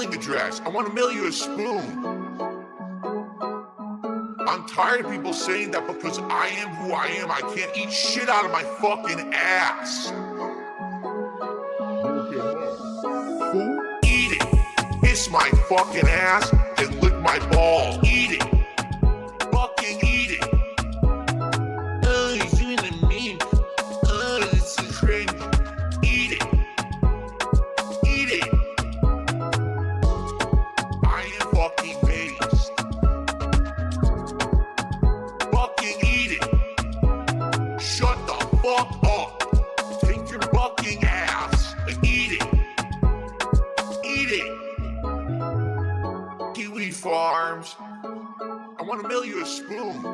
mailing address. I want to mail you a spoon. I'm tired of people saying that because I am who I am, I can't eat shit out of my fucking ass. Eat it. Kiss my fucking ass and lick my ball. Eat it. Fucking eat it. Oh, he's doing it mean. Oh, this is cringe. Eat it. Eat it. I am fucking based. Fucking eat it. Shut the fuck up. Take your fucking ass and eat it. Eat it. Kiwi Farms. I want to mail you a spoon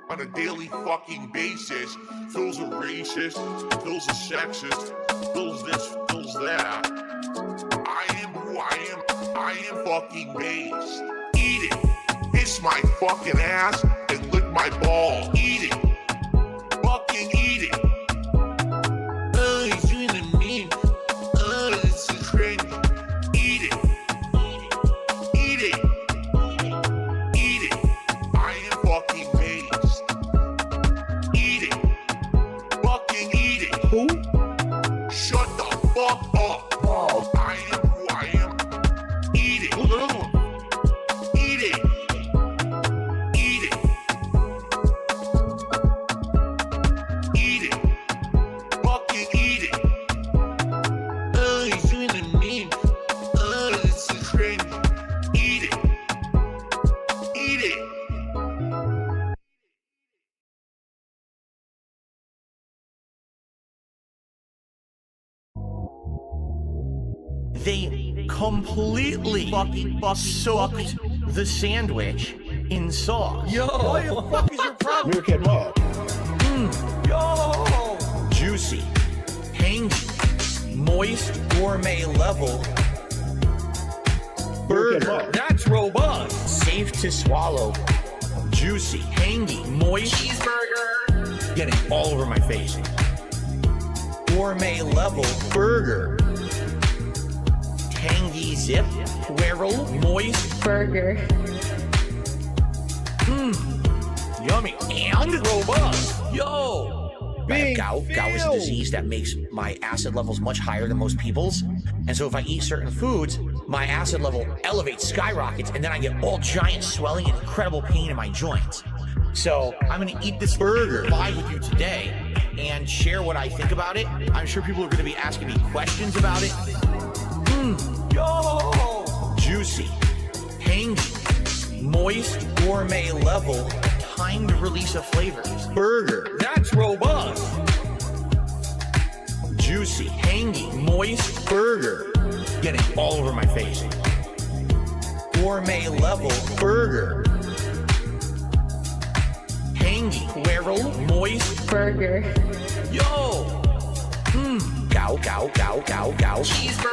on a daily fucking basis. Phil's a racist, Phil's a sexist, Phil's this, Phil's that. I am who I am fucking based. Eat it. Kiss my fucking ass and lick my ball. Eat it. Fucking eat it. Oh, he's doing it mean. Oh, this is cringe. Eat it. Eat it. Eat it. I am fucking based. Eat it. Fucking eat it. Who? Shut the fuck up. Oh. I am who I am. Eat it. Eat it. Eat it. Eat it. Fucking eat it. Oh, he's doing it mean. Oh, this is cringe. Eat it. Eat it. They completely fucking soaked the sandwich in sauce. Yo, what the fuck is your problem? Meerkat what? Yo! Juicy, tangy, moist, gourmet level. Burger, what? That's robust. safe to swallow. Juicy, tangy, moist. Cheeseburger. Getting all over my face. Gourmet level burger. Tangy zip, swirl, moist. Burger. Yummy and robust. Yo! I have gout. Gout is a filled. disease that makes my acid levels much higher than most people's. And so if I eat certain foods, my acid level elevates, skyrockets, and then I get all giant swelling and incredible pain in my joints. So I'm gonna eat this burger live with you today and share what I think about it. I'm sure people are gonna be asking me questions about it. Yo! Juicy, tangy, moist, gourmet level, timed release of flavors. Burger, That's robust. juicy, tangy, moist burger. Getting all over my face. Gourmet level burger. Tangy, swirl, moist. Burger. Yo! Gow, gow, gow, gow, gow. Cheeseburger.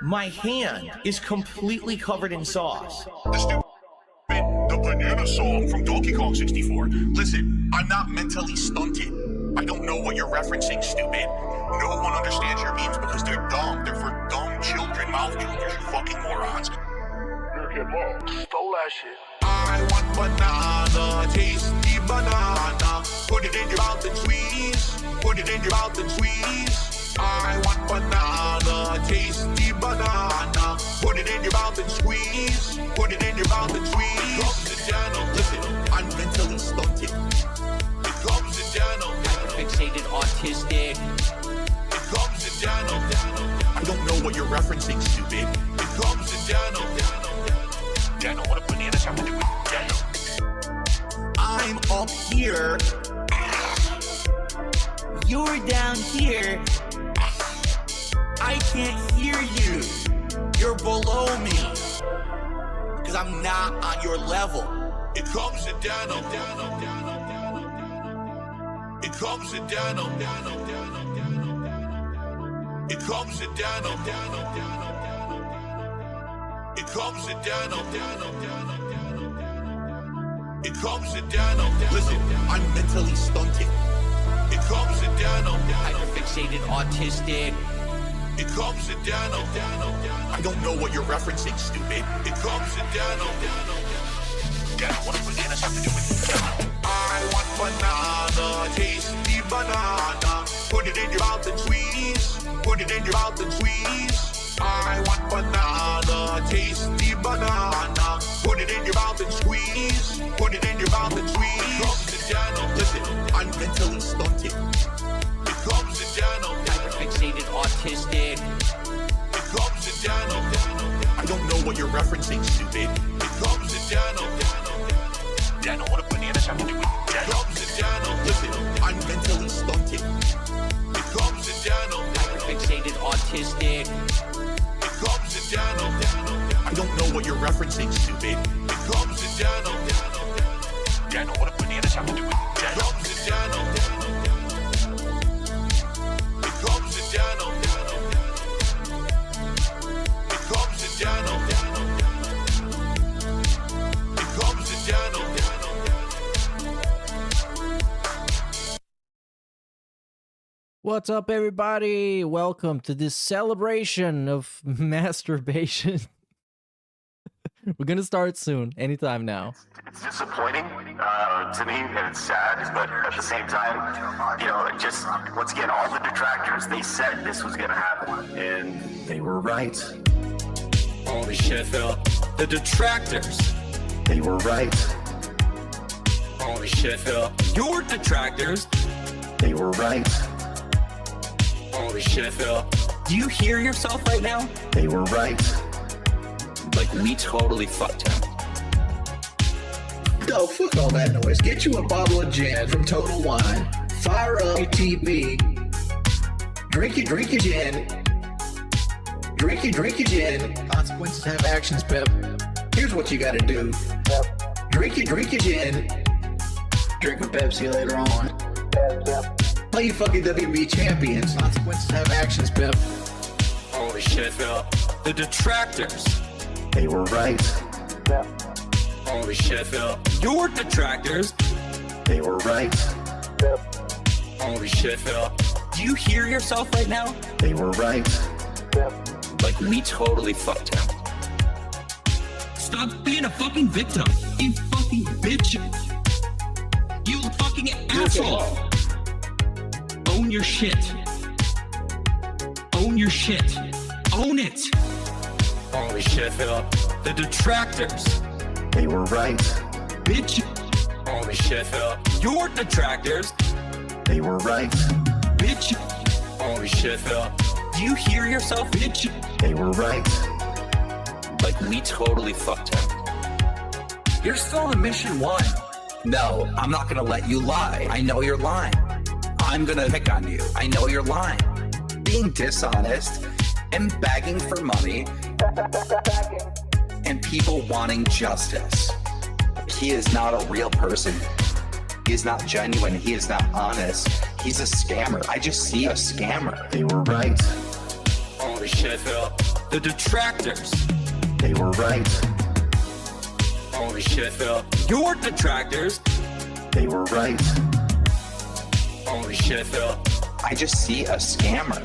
My hand is completely covered in sauce. The stupid the banana song from Donkey Kong 64. Listen, I'm not mentally stunted. I don't know what you're referencing, stupid. No one understands your memes because they're dumb. They're for dumb children, mouth juniors, you fucking morons. Stole that shit. I want banana, tasty banana. Put it in your mouth and squeeze. Put it in your mouth and squeeze. I want banana, tasty banana. Put it in your mouth and squeeze. Put it in your mouth and squeeze. Comes the channel, listen, I'm mentally stunted. It comes the channel, Fixated, autistic. it comes the channel. I don't know what you're referencing, stupid. It comes the channel. Channel, what a banana have to do with channel. I'm up here. You're down here. I can't hear you. You're below me. Cause I'm not on your level. It comes to Dano. It comes to Dano. It comes to Dano. It comes to Dano. It comes to Dano. Listen, I'm mentally stunted. It comes to Dano. Hyperfixated, autistic. It comes in Dano. I don't know what you're referencing, stupid. It comes in Dano. Dano, what does bananas have to do with Dano? I want banana, tasty banana. Put it in your mouth and squeeze. Put it in your mouth and squeeze. I want banana, tasty banana. Put it in your mouth and squeeze. Put it in your mouth and squeeze. It comes in Dano. Listen, I'm mentally stunted. It comes in Dano. Hyperfixated, autistic. It comes in Dano. I don't know what you're referencing, stupid. It comes in Dano. Dano, what do bananas have to do with Dano? It comes in Dano. Listen, I'm mentally stunted. It comes in Dano. Hyperfixated, autistic. It comes in Dano. I don't know what you're referencing, stupid. It comes in Dano. Dano, what do bananas have to do with Dano? It comes in Dano. It comes in Dano. It comes in Dano. It comes in Dano. What's up, everybody? Welcome to this celebration of masturbation. We're gonna start soon, anytime now. It's disappointing to me, and it's sad, but at the same time, you know, it just, once again, all the detractors, they said this was going to happen, and they were right. Holy shit, Phil. The detractors. They were right. Holy shit, Phil. Your detractors. They were right. Holy shit, Phil. Do you hear yourself right now? They were right. Like, we totally fucked him. No, fuck all that noise. Get you a bottle of gin from Total Wine. Fire up your TV. Drink your gin. Drink your gin. Consequences have actions, Pep. Here's what you gotta do. Drink your gin. Drink a Pepsi later on. Play your fucking WB champions. Consequences have actions, Pep. Holy shit, Phil. The detractors. They were right. Holy shit, Phil. Your detractors. They were right. Holy shit, Phil. Do you hear yourself right now? They were right. Like, we totally fucked him. Stop being a fucking victim. You fucking bitch. You fucking asshole. Own your shit. Own your shit. Own it. Holy shit, Phil. The detractors. They were right. Bitch. Holy shit, Phil. Your detractors. They were right. Bitch. Holy shit, Phil. Do you hear yourself, bitch? They were right. Like, we totally fucked him. You're still on mission 1. No, I'm not gonna let you lie. I know you're lying. I'm gonna pick on you. I know you're lying. Being dishonest and begging for money and people wanting justice. He is not a real person. He is not genuine. He is not honest. He's a scammer. I just see a scammer. They were right. Holy shit, Phil. The detractors. They were right. Holy shit, Phil. Your detractors. They were right. Holy shit, Phil. I just see a scammer.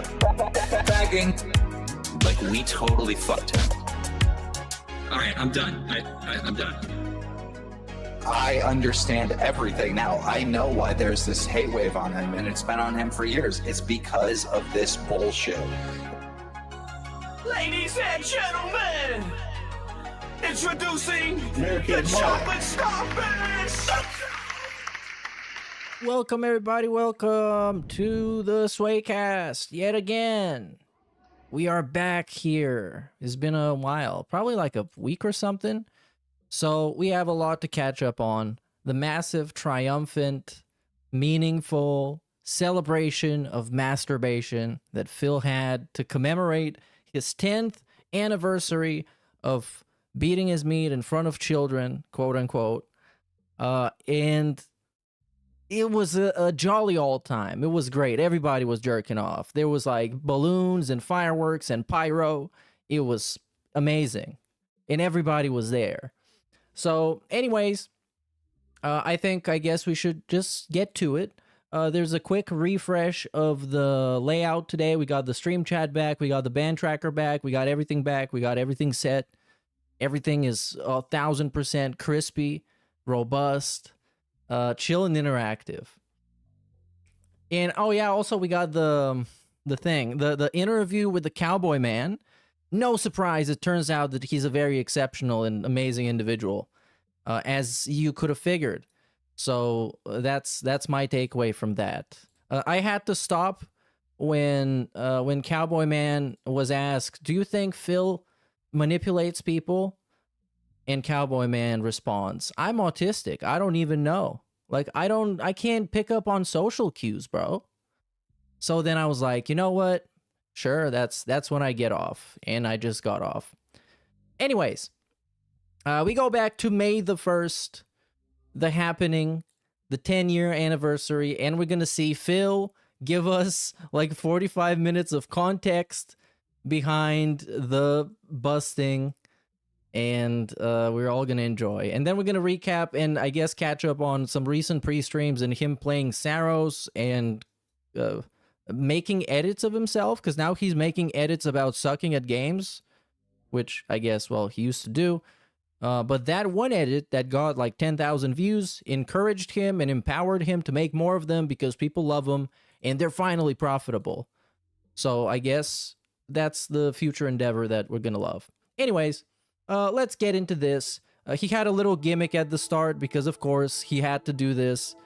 Begging. Like, we totally fucked him. Alright, I'm done. I'm done. I understand everything now. I know why there's this hate wave on him, and it's been on him for years. It's because of this bullshit. Ladies and gentlemen, introducing Meerkat the chocolate stoppers. Welcome, everybody. Welcome to the Swaycast yet again. We are back here. It's been a while, probably like a week or something. So we have a lot to catch up on. The massive, triumphant, meaningful celebration of masturbation that Phil had to commemorate his 10th anniversary of beating his meat in front of children, quote unquote. And it was a jolly old time. It was great. Everybody was jerking off. There was like balloons and fireworks and pyro. It was amazing. And everybody was there. So anyways, I guess we should just get to it. there's a quick refresh of the layout today. We got the stream chat back. We got the band tracker back. We got everything back. We got everything set. Everything is 1,000% crispy, robust, chill, and interactive. And oh yeah, also we got the interview with the cowboy man. No surprise, it turns out that he's a very exceptional and amazing individual, as you could have figured. So that's my takeaway from that. I had to stop when Cowboy Man was asked, "Do you think Phil manipulates people?" And Cowboy Man responds, "I'm autistic. I don't even know. Like I can't pick up on social cues, bro." So then I was like, you know what? Sure, that's when I get off, and I just got off. Anyways, we go back to May the 1st. The happening, the 10-year anniversary, and we're gonna see Phil give us like 45 minutes of context behind the busting, and we're all gonna enjoy. And then we're gonna recap and I guess catch up on some recent pre-streams and him playing Saros and making edits of himself, because now he's making edits about sucking at games, which I guess, well, he used to do. But that one edit that got like 10,000 views encouraged him and empowered him to make more of them because people love them and they're finally profitable. So I guess that's the future endeavor that we're going to love. Anyways, let's get into this. He had a little gimmick at the start because, of course, he had to do this.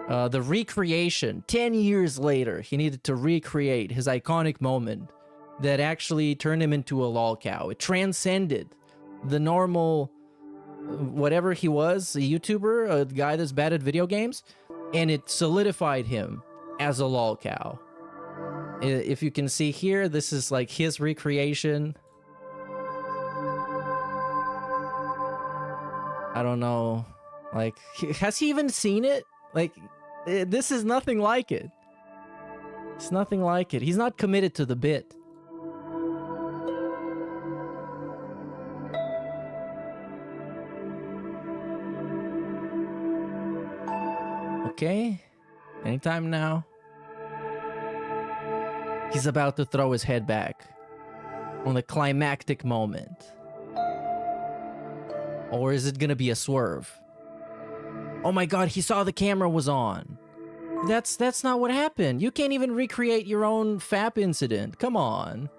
The recreation, 10 years later, he needed to recreate his iconic moment that actually turned him into a lol cow. It transcended the normal, whatever he was, a YouTuber, a guy that's bad at video games, and it solidified him as a lol cow. If you can see here, this is like his recreation. I don't know, like, has he even seen it? Like, this is nothing like it. It's nothing like it. He's not committed to the bit. Okay, anytime now. He's about to throw his head back on the climactic moment. Or is it gonna be a swerve? Oh my god, he saw the camera was on. That's not what happened. You can't even recreate your own FAP incident. Come on.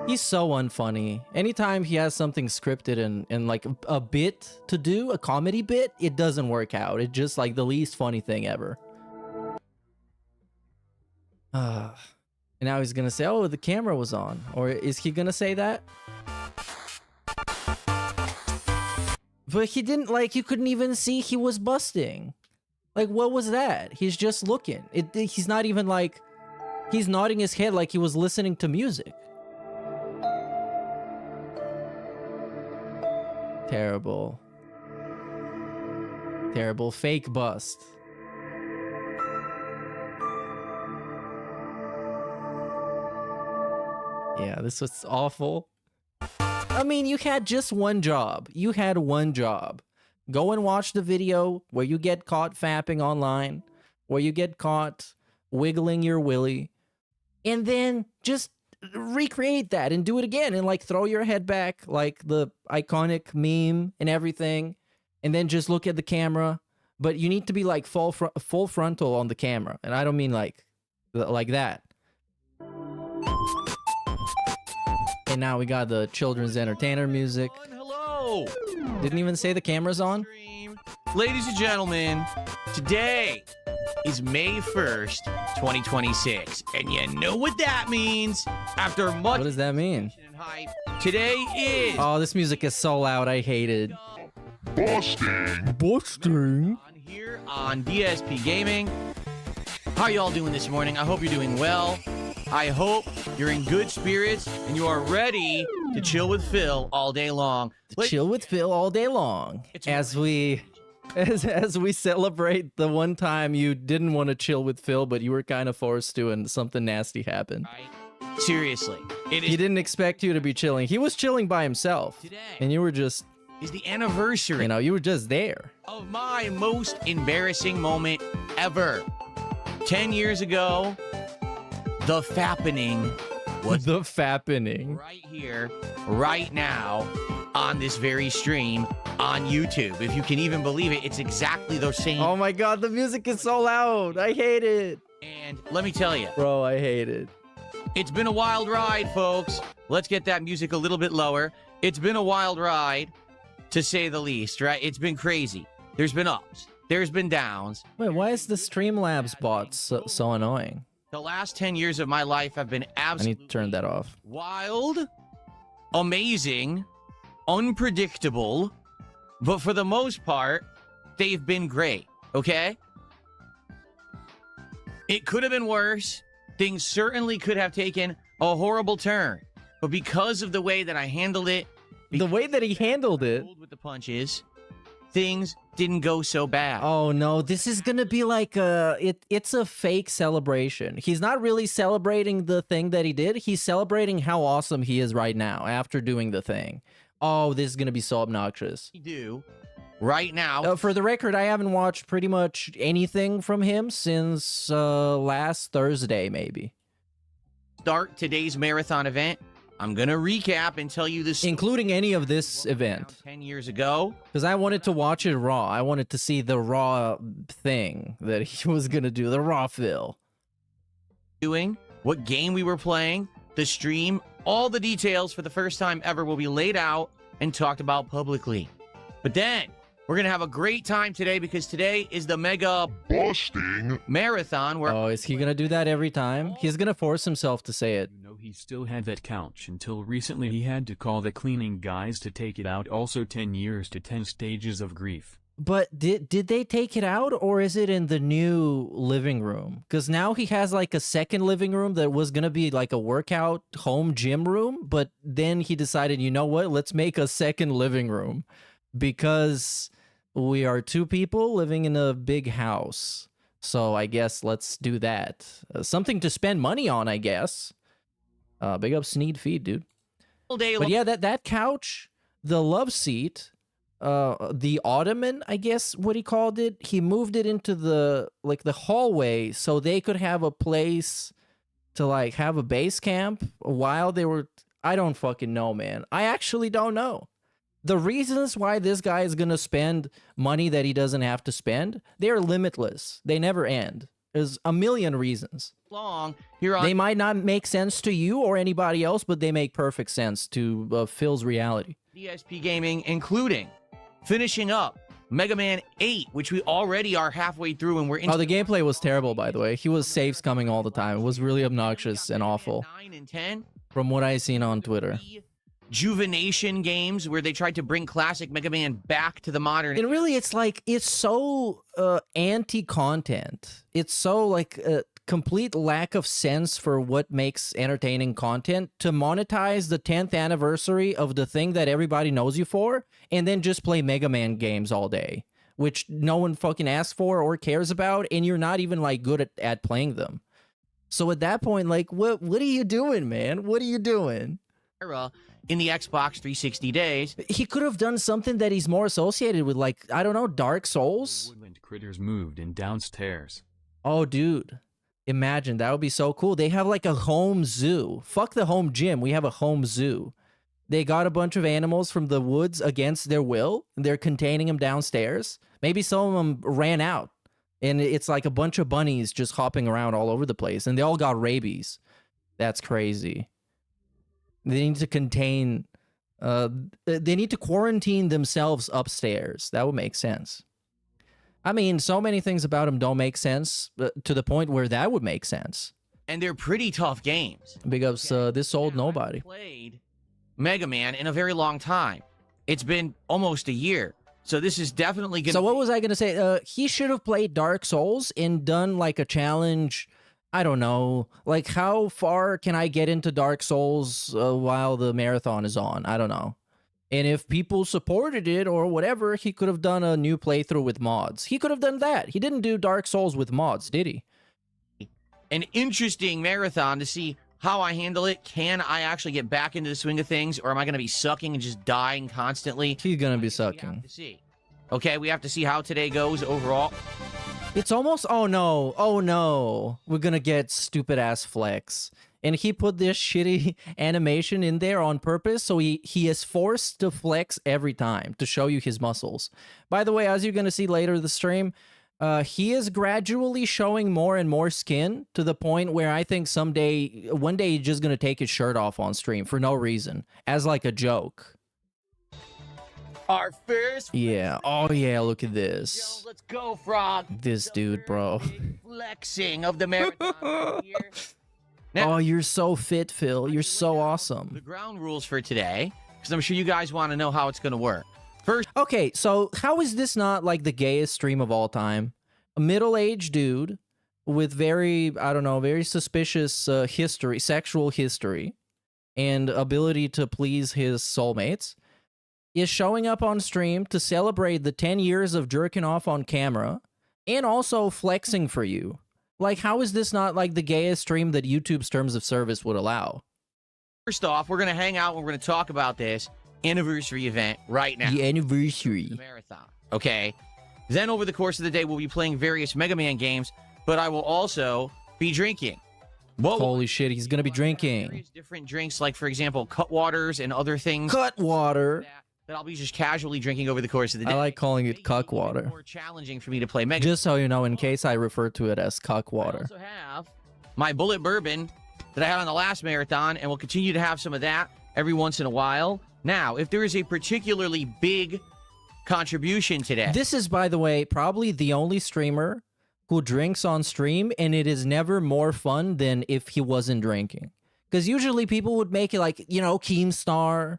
He's so unfunny. Anytime he has something scripted and like a bit to do, a comedy bit, it doesn't work out. It's just like the least funny thing ever. And now he's gonna say, oh, the camera was on. Or is he gonna say that? But he didn't, like, you couldn't even see he was busting. Like, what was that? He's just looking. He's not even like, he's nodding his head like he was listening to music. Terrible. Terrible fake bust. Yeah, this was awful. I mean, you had just one job. You had one job. Go and watch the video where you get caught fapping online, where you get caught wiggling your willy, and then just recreate that and do it again and like throw your head back like the iconic meme and everything, and then just look at the camera. But you need to be like full frontal on the camera, and I don't mean like that. And now we got the children's entertainer music. Hello! Didn't even say the camera's on. Ladies and gentlemen, today is May 1st, 2026. And you know what that means. After much What does that mean? and hype, today is Oh, this music is so loud. I hate it. Busting. on here on DSP Gaming. How are y'all doing this morning? I hope you're doing well. I hope you're in good spirits and you are ready to chill with Phil all day long. Chill with Phil all day long. As we celebrate the one time you didn't want to chill with Phil, but you were kind of forced to, and something nasty happened. Seriously, it He is didn't expect you to be chilling. He was chilling by himself, today and you were just, is the anniversary you were just there. of my most embarrassing moment ever. 10 years ago, the fappening was The fappening. right here, right now, on this very stream on YouTube. If you can even believe it, it's exactly the same. Oh my god, the music is so loud. I hate it. And let me tell you, Bro, I hate it. it's been a wild ride, folks. Let's get that music a little bit lower. It's been a wild ride, to say the least, right? It's been crazy. There's been ups. There's been downs. Wait, why is the Streamlabs bot so annoying? The last 10 years of my life have been I absolutely need to turn that off. wild, amazing, unpredictable, but for the most part, they've been great, okay? It could have been worse. Things certainly could have taken a horrible turn. But because of the way that I handled it, The way that he handled it. rolled with the punches, things didn't go so bad. Oh no, this is gonna be like it's a fake celebration. He's not really celebrating the thing that he did. He's celebrating how awesome he is right now after doing the thing. Oh, this is gonna be so obnoxious. We do right now. For the record, I haven't watched pretty much anything from him since last Thursday, maybe. Start today's marathon event. I'm going to recap and tell you this story Including any of this event. 10 years ago. Because I wanted to watch it raw. I wanted to see the raw thing that he was gonna do, the raw fill. Doing, what game we were playing, the stream, all the details for the first time ever will be laid out and talked about publicly. But then we're going to have a great time today because today is the mega Busting. marathon where Oh, is he gonna do that every time? He's gonna force himself to say it. You know, he still had that couch until recently. He had to call the cleaning guys to take it out. Also 10 years to 10 stages of grief. But did they take it out, or is it in the new living room? Because now he has like a second living room that was gonna be like a workout home gym room, but then he decided, you know what, let's make a second living room because we are two people living in a big house. So I guess let's do that. Something to spend money on, I guess. Big up Sneed Feed, dude. day But yeah, that couch, the love seat, the ottoman, I guess what he called it, he moved it into the hallway so they could have a place to like have a base camp while they were, I don't fucking know, man. I actually don't know. The reasons why this guy is going to spend money that he doesn't have to spend, they're limitless. They never end. There's a million reasons. long here on They might not make sense to you or anybody else, but they make perfect sense to Phil's reality. DSP Gaming, including finishing up Mega Man 8, which we already are halfway through and we're into Oh, the gameplay was terrible, by the way. He was safe scumming all the time. It was really obnoxious and awful 9 and 10. from what I seen on Twitter. Juvenation games where they tried to bring classic Mega Man back to the modern. And really, it's like, it's so anti-content. It's so like a complete lack of sense for what makes entertaining content to monetize the 10th anniversary of the thing that everybody knows you for, and then just play Mega Man games all day, which no one fucking asks for or cares about, and you're not even like good at playing them. So at that point, like, what are you doing, man? What are you doing? Era in the Xbox 360 days. He could have done something that he's more associated with, like, I don't know, Dark Souls? Woodland critters moved in downstairs. Oh, dude. Imagine, that would be so cool. They have like a home zoo. Fuck the home gym. We have a home zoo. They got a bunch of animals from the woods against their will, and they're containing them downstairs. Maybe some of them ran out, and it's like a bunch of bunnies just hopping around all over the place, and they all got rabies. That's crazy. They need to contain, they need to quarantine themselves upstairs. That would make sense. I mean, so many things about them don't make sense to the point where that would make sense. And they're pretty tough games. Big ups, this old Now, nobody. I've played Mega Man in a very long time. It's been almost a year. So this is definitely going to So what was I going to say? He should have played Dark Souls and done like a challenge. I don't know. Like, how far can I get into Dark Souls while the marathon is on? I don't know. And if people supported it or whatever, he could have done a new playthrough with mods. He could have done that. He didn't do Dark Souls with mods, did he? an interesting marathon to see how I handle it. Can I actually get back into the swing of things, or am I going to be sucking and just dying constantly? He's going to be We have sucking. to see. Okay, we have to see how today goes overall. It's almost, oh no, we're gonna get stupid ass flex. And he put this shitty animation in there on purpose, so he is forced to flex every time to show you his muscles. By the way, as you're gonna see later in the stream, he is gradually showing more and more skin to the point where I think one day he's just gonna take his shirt off on stream for no reason, as like a joke. Our first. Yeah. Oh yeah. Look at Yo, this. let's go, Frog. This The dude, bro. big flexing of the marathon here. Now, Oh, you're so fit, Phil. You're so the awesome. ground rules for today, because I'm sure you guys want to know how it's going to work. First, Okay, so how is this not like the gayest stream of all time? A middle-aged dude with very, I don't know, very suspicious history, sexual history, and ability to please his soulmates, is showing up on stream to celebrate the 10 years of jerking off on camera and also flexing for you. Like, how is this not like the gayest stream that YouTube's terms of service would allow? first off, we're going to hang out and we're going to talk about this anniversary event right now. The anniversary. The marathon. Okay. Then over the course of the day, we'll be playing various Mega Man games, but I will also be drinking. Holy shit, he's gonna be drinking. Various different drinks, like, for example, cut waters and other things. Cut water. That I'll be just casually drinking over the course of the day. I like calling it cuck water. More challenging for me to play Mega. Just so you know, in case I refer to it as cuck I water. also have my bullet bourbon that I had on the last marathon, and we'll continue to have some of that every once in a while. Now, if there is a particularly big contribution today, This is, by the way, probably the only streamer who drinks on stream, and it is never more fun than if he wasn't drinking. Because usually people would make it like, you know, Keemstar.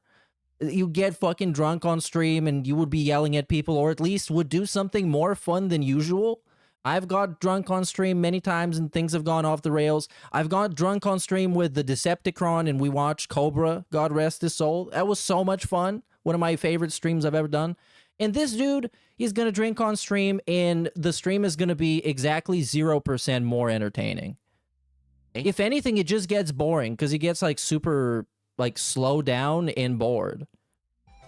You get fucking drunk on stream and you would be yelling at people, or at least would do something more fun than usual. I've got drunk on stream many times and things have gone off the rails. I've got drunk on stream with the Decepticon and we watched Cobra, God rest his soul. That was so much fun. One of my favorite streams I've ever done. And this dude, he's going to drink on stream and the stream is going to be exactly 0% more entertaining. If anything, it just gets boring because he gets like super like slow down and bored.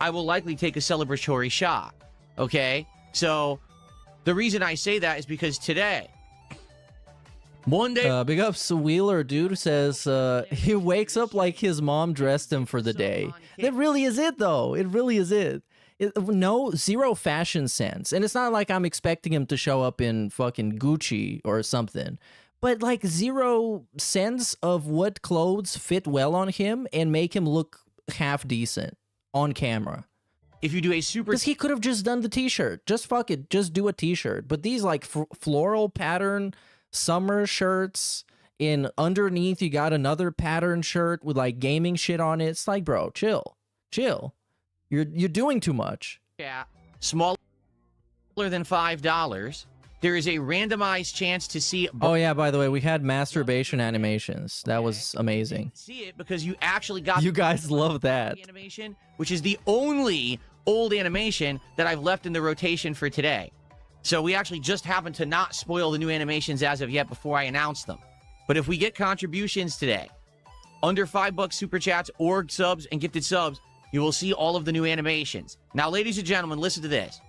I will likely take a celebratory shot. Okay? So the reason I say that is because today, one day, Big ups to Wheeler, dude, says he wakes up like his mom dressed him for the day. That really is it, though. It really is it. Zero fashion sense. And it's not like I'm expecting him to show up in fucking Gucci or something. But like zero sense of what clothes fit well on him and make him look half decent on camera. if you do a super... Because he could have just done the t-shirt. Just fuck it. Just do a t-shirt. But these like floral pattern summer shirts, in underneath you got another pattern shirt with like gaming shit on it. It's like, bro, chill. Chill. You're doing too much. Yeah, smaller than $5, there is a randomized chance to see... Oh yeah, by the way, we had masturbation animations. That was amazing. See it because you actually got... You guys love that. Animation, which is the only old animation that I've left in the rotation for today. So we actually just happened to not spoil the new animations as of yet before I announce them. But if we get contributions today, under $5 super chats, org subs, and gifted subs, you will see all of the new animations. Now, ladies and gentlemen, listen to this.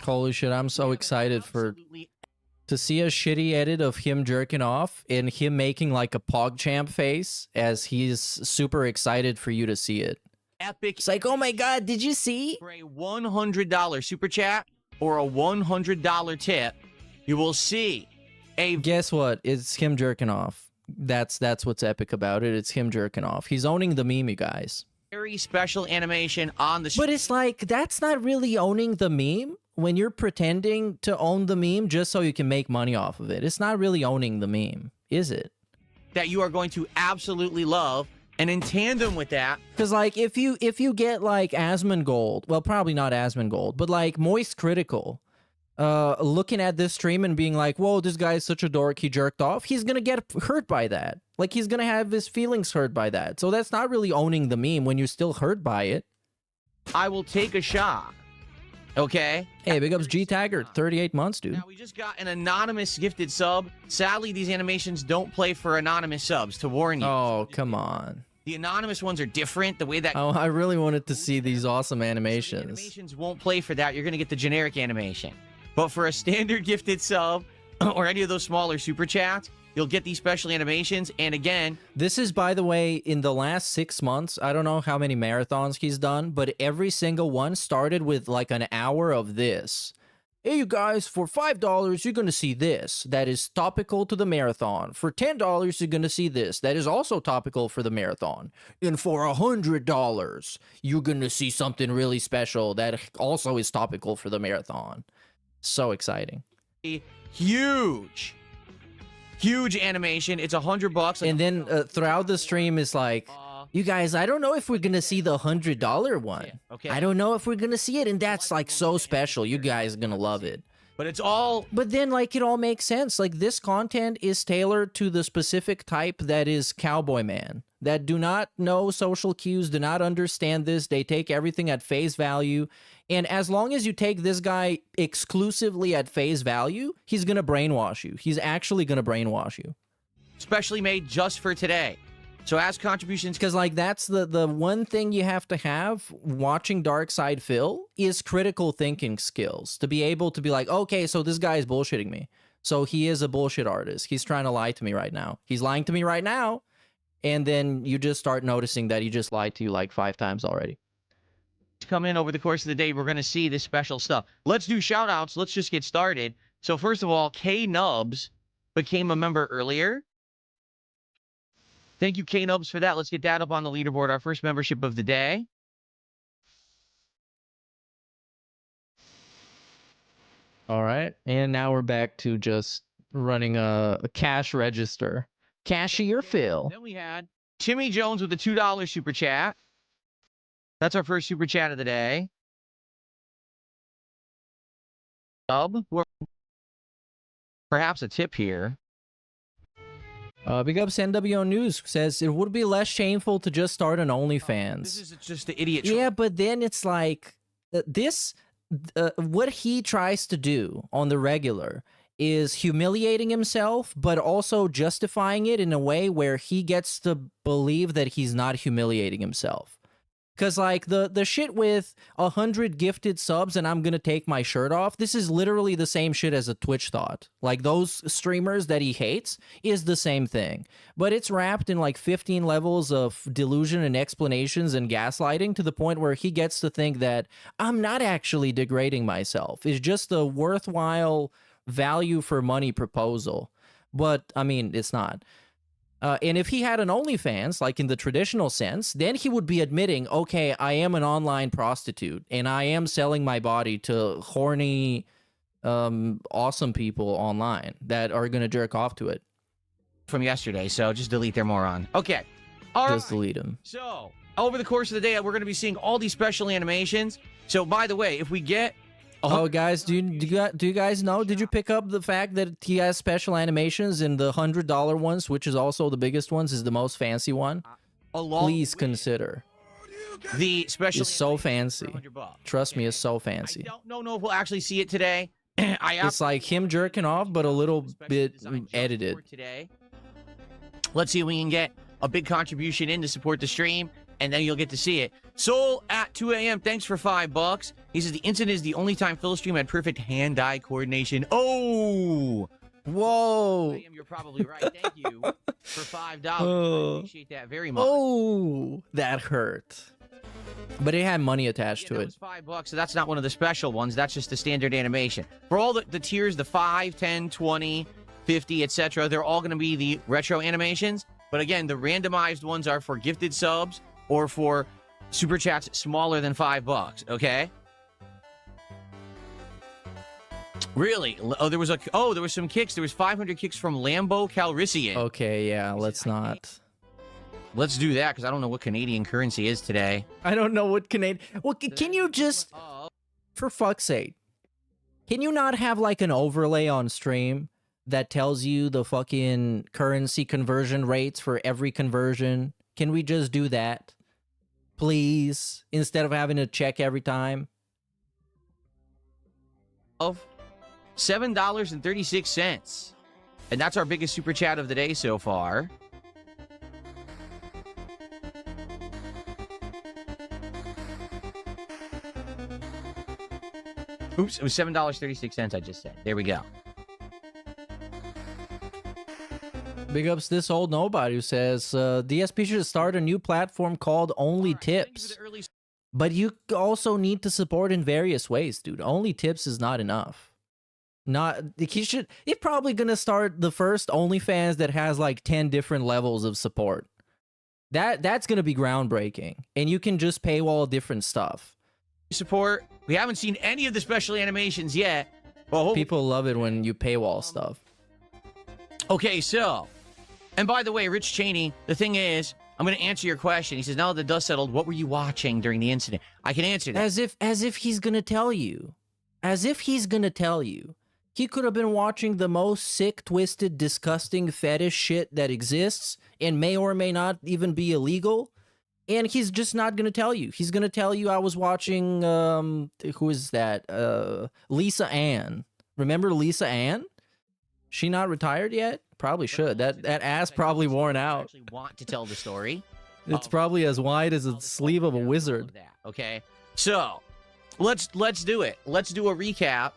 Holy shit, I'm so excited to see a shitty edit of him jerking off and him making like a PogChamp face as he's super excited for you to see it. Epic. It's like, oh my god, did you see? For a $100 super chat or a $100 tip, you will see a... Guess what? It's him jerking off. That's what's epic about it. It's him jerking off. He's owning the meme, you guys. very special animation on the... But it's like, that's not really owning the meme. When you're pretending to own the meme just so you can make money off of it, it's not really owning the meme, is it? That you are going to absolutely love, and in tandem with that... Because, like, if you get, like, Asmongold, well, probably not Asmongold, but, like, Moist Critical, looking at this stream and being like, whoa, this guy is such a dork, he jerked off, he's gonna get hurt by that. Like, he's gonna have his feelings hurt by that. So that's not really owning the meme when you're still hurt by it. I will take a shot. Okay? Hey, big ups G Taggart, 38 months, dude. Now, we just got an anonymous gifted sub. Sadly, these animations don't play for anonymous subs, to warn you. Oh, come on. The anonymous ones are different. The way that... Oh, I really wanted to see these awesome animations. Animations won't play for that. You're going to get the generic animation. But for a standard gifted sub or any of those smaller super chats, you'll get these special animations. And again, This is, by the way, in the last 6 months, I don't know how many marathons he's done, but every single one started with like an hour of this. Hey, you guys, for $5, you're going to see this. That is topical to the marathon. For $10, you're going to see this. That is also topical for the marathon. And for $100, you're going to see something really special that also is topical for the marathon. So exciting. huge animation. It's $100. And then throughout the stream is like, you guys, I don't know if we're going to see the $100 one. Yeah, okay. I don't know if we're going to see it. And that's like so special. You guys are going to love it. But it's all... But then like it all makes sense. Like this content is tailored to the specific type that is cowboy man, that do not know social cues, do not understand this. They take everything at face value. And as long as you take this guy exclusively at face value, he's going to brainwash you. He's actually going to brainwash you. Specially made just for today. So as contributions... Because like that's the one thing you have to have watching Dark Side Phil is critical thinking skills. To be able to be like, okay, so this guy is bullshitting me. So he is a bullshit artist. He's trying to lie to me right now. He's lying to me right now. And then you just start noticing that he just lied to you like 5 times already. Come in over the course of the day, we're going to see this special stuff. Let's do shout outs. Let's just get started. So first of all, K Nubs became a member earlier. Thank you, K Nubs, for that. Let's get that up on the leaderboard. Our first membership of the day. All right. And now we're back to just running a cash register. Cashier Phil. Then we had Timmy Jones with a $2 super chat. That's our first super chat of the day. Sub, perhaps a tip here. Big ups NWO News says it would be less shameful to just start an OnlyFans. This is just the idiot. Yeah, but then it's like what he tries to do on the regular is humiliating himself, but also justifying it in a way where he gets to believe that he's not humiliating himself. Because, like, the shit with 100 gifted subs and I'm going to take my shirt off, this is literally the same shit as a Twitch thought. Like, those streamers that he hates is the same thing. But it's wrapped in, like, 15 levels of delusion and explanations and gaslighting to the point where he gets to think that I'm not actually degrading myself. It's just a worthwhile value for money proposal. But, I mean, it's not. And if he had an OnlyFans, like in the traditional sense, then he would be admitting, okay, I am an online prostitute and I am selling my body to horny, awesome people online that are going to jerk off to it. From yesterday, so just delete their moron. Okay. All right. Just delete him. So, over the course of the day, we're going to be seeing all these special animations. So, by the way, if we get... Oh, guys, do you guys know? Did you pick up the fact that he has special animations and the $100 ones, which is also the biggest ones, is the most fancy one? Please consider. The special is so fancy. Trust me, it's so fancy. I don't know if we'll actually see it today. It's like him jerking off, but a little bit edited. Today. Let's see if we can get a big contribution in to support the stream, and then you'll get to see it. Soul at 2 a.m. Thanks for $5. He says the incident is the only time Phil's stream had perfect hand-eye coordination. Oh! Whoa! You're probably right. Thank you for $5. I appreciate that very much. Oh, that hurt. But it had money attached to it. That was $5, so that's not one of the special ones. That's just the standard animation. For all the tiers, the 5, 10, 20, 50, etc., they're all going to be the retro animations. But again, the randomized ones are for gifted subs or for super chats smaller than $5, okay? Really? Oh, there was some kicks. There was 500 kicks from Lambo Calrissian. Okay, yeah, let's not. Let's do that, because I don't know what Canadian currency is today. I don't know what Canadian... Well, can you just... For fuck's sake. Can you not have, like, an overlay on stream that tells you the fucking currency conversion rates for every conversion? Can we just do that? Please, instead of having to check every time. Of $7.36. And that's our biggest super chat of the day so far. Oops, it was $7.36. I just said. There we go. Big ups this old nobody who says DSP should start a new platform called Only Tips. But you also need to support in various ways, dude. Only Tips is not enough. He's probably gonna start the first OnlyFans that has like 10 different levels of support. That's gonna be groundbreaking, and you can just paywall different stuff. Support. We haven't seen any of the special animations yet. Well, people love it when you paywall stuff. Okay, so, and by the way, Rich Cheney, the thing is, I'm going to answer your question. He says, now that the dust settled, what were you watching during the incident? I can answer that. As if he's going to tell you. As if he's going to tell you. He could have been watching the most sick, twisted, disgusting fetish shit that exists and may or may not even be illegal. And he's just not going to tell you. He's going to tell you I was watching, who is that? Lisa Ann. Remember Lisa Ann? She not retired yet? Probably should. That ass probably worn out. Actually want to tell the story. It's probably as wide as the sleeve of a wizard. Okay, so let's do it. Let's do a recap.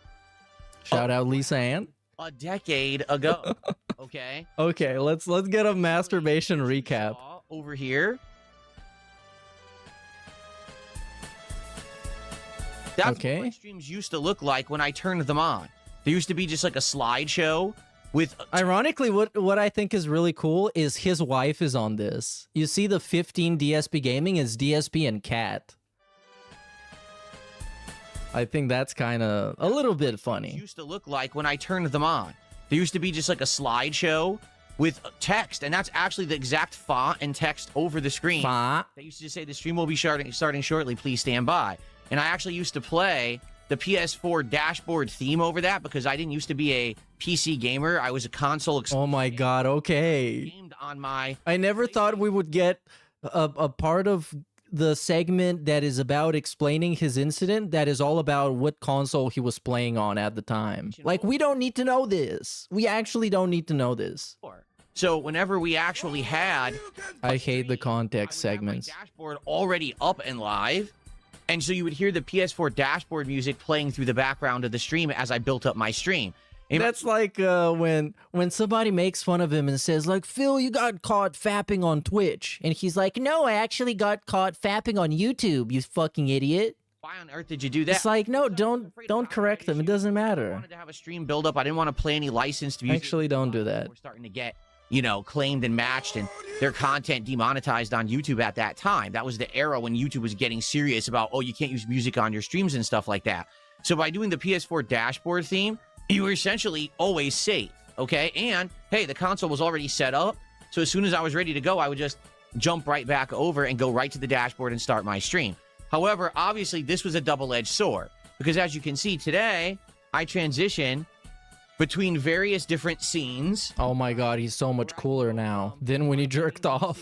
Shout out Lisa Ann. A decade ago. Okay. Okay, let's get a masturbation recap over here. That's what my streams used to look like when I turned them on. There used to be just like a slideshow with... Ironically, what I think is really cool is his wife is on this. You see the 15 DSP Gaming is DSP and Cat. I think that's kind of a little bit funny. It used to look like when I turned them on. There used to be just like a slideshow with text, and that's actually the exact font and text over the screen. Font. They used to just say, the stream will be starting shortly, please stand by. And I actually used to play the PS4 dashboard theme over that because I didn't used to be a PC gamer. I was a console. Oh my god, okay. On my... I never thought we would get a part of the segment that is about explaining his incident that is all about what console he was playing on at the time. Like, we don't need to know this. We actually don't need to know this. So whenever we actually had... I hate the context segments. Dashboard already up and live. And so you would hear the PS4 dashboard music playing through the background of the stream as I built up my stream. That's like when somebody makes fun of him and says, like, Phil, you got caught fapping on Twitch. And he's like, no, I actually got caught fapping on YouTube, you fucking idiot. Why on earth did you do that? It's like, no, don't correct them. It doesn't matter. I wanted to have a stream build up. I didn't want to play any licensed music. Actually, don't do that. We're starting to get, you know, claimed and matched and their content demonetized on YouTube at that time. That was the era when YouTube was getting serious about, oh, you can't use music on your streams and stuff like that. So by doing the PS4 dashboard theme, you were essentially always safe, okay? And, hey, the console was already set up, so as soon as I was ready to go, I would just jump right back over and go right to the dashboard and start my stream. However, obviously, this was a double-edged sword, because as you can see today, I transition between various different scenes. Oh my god, he's so much cooler now than when he jerked off.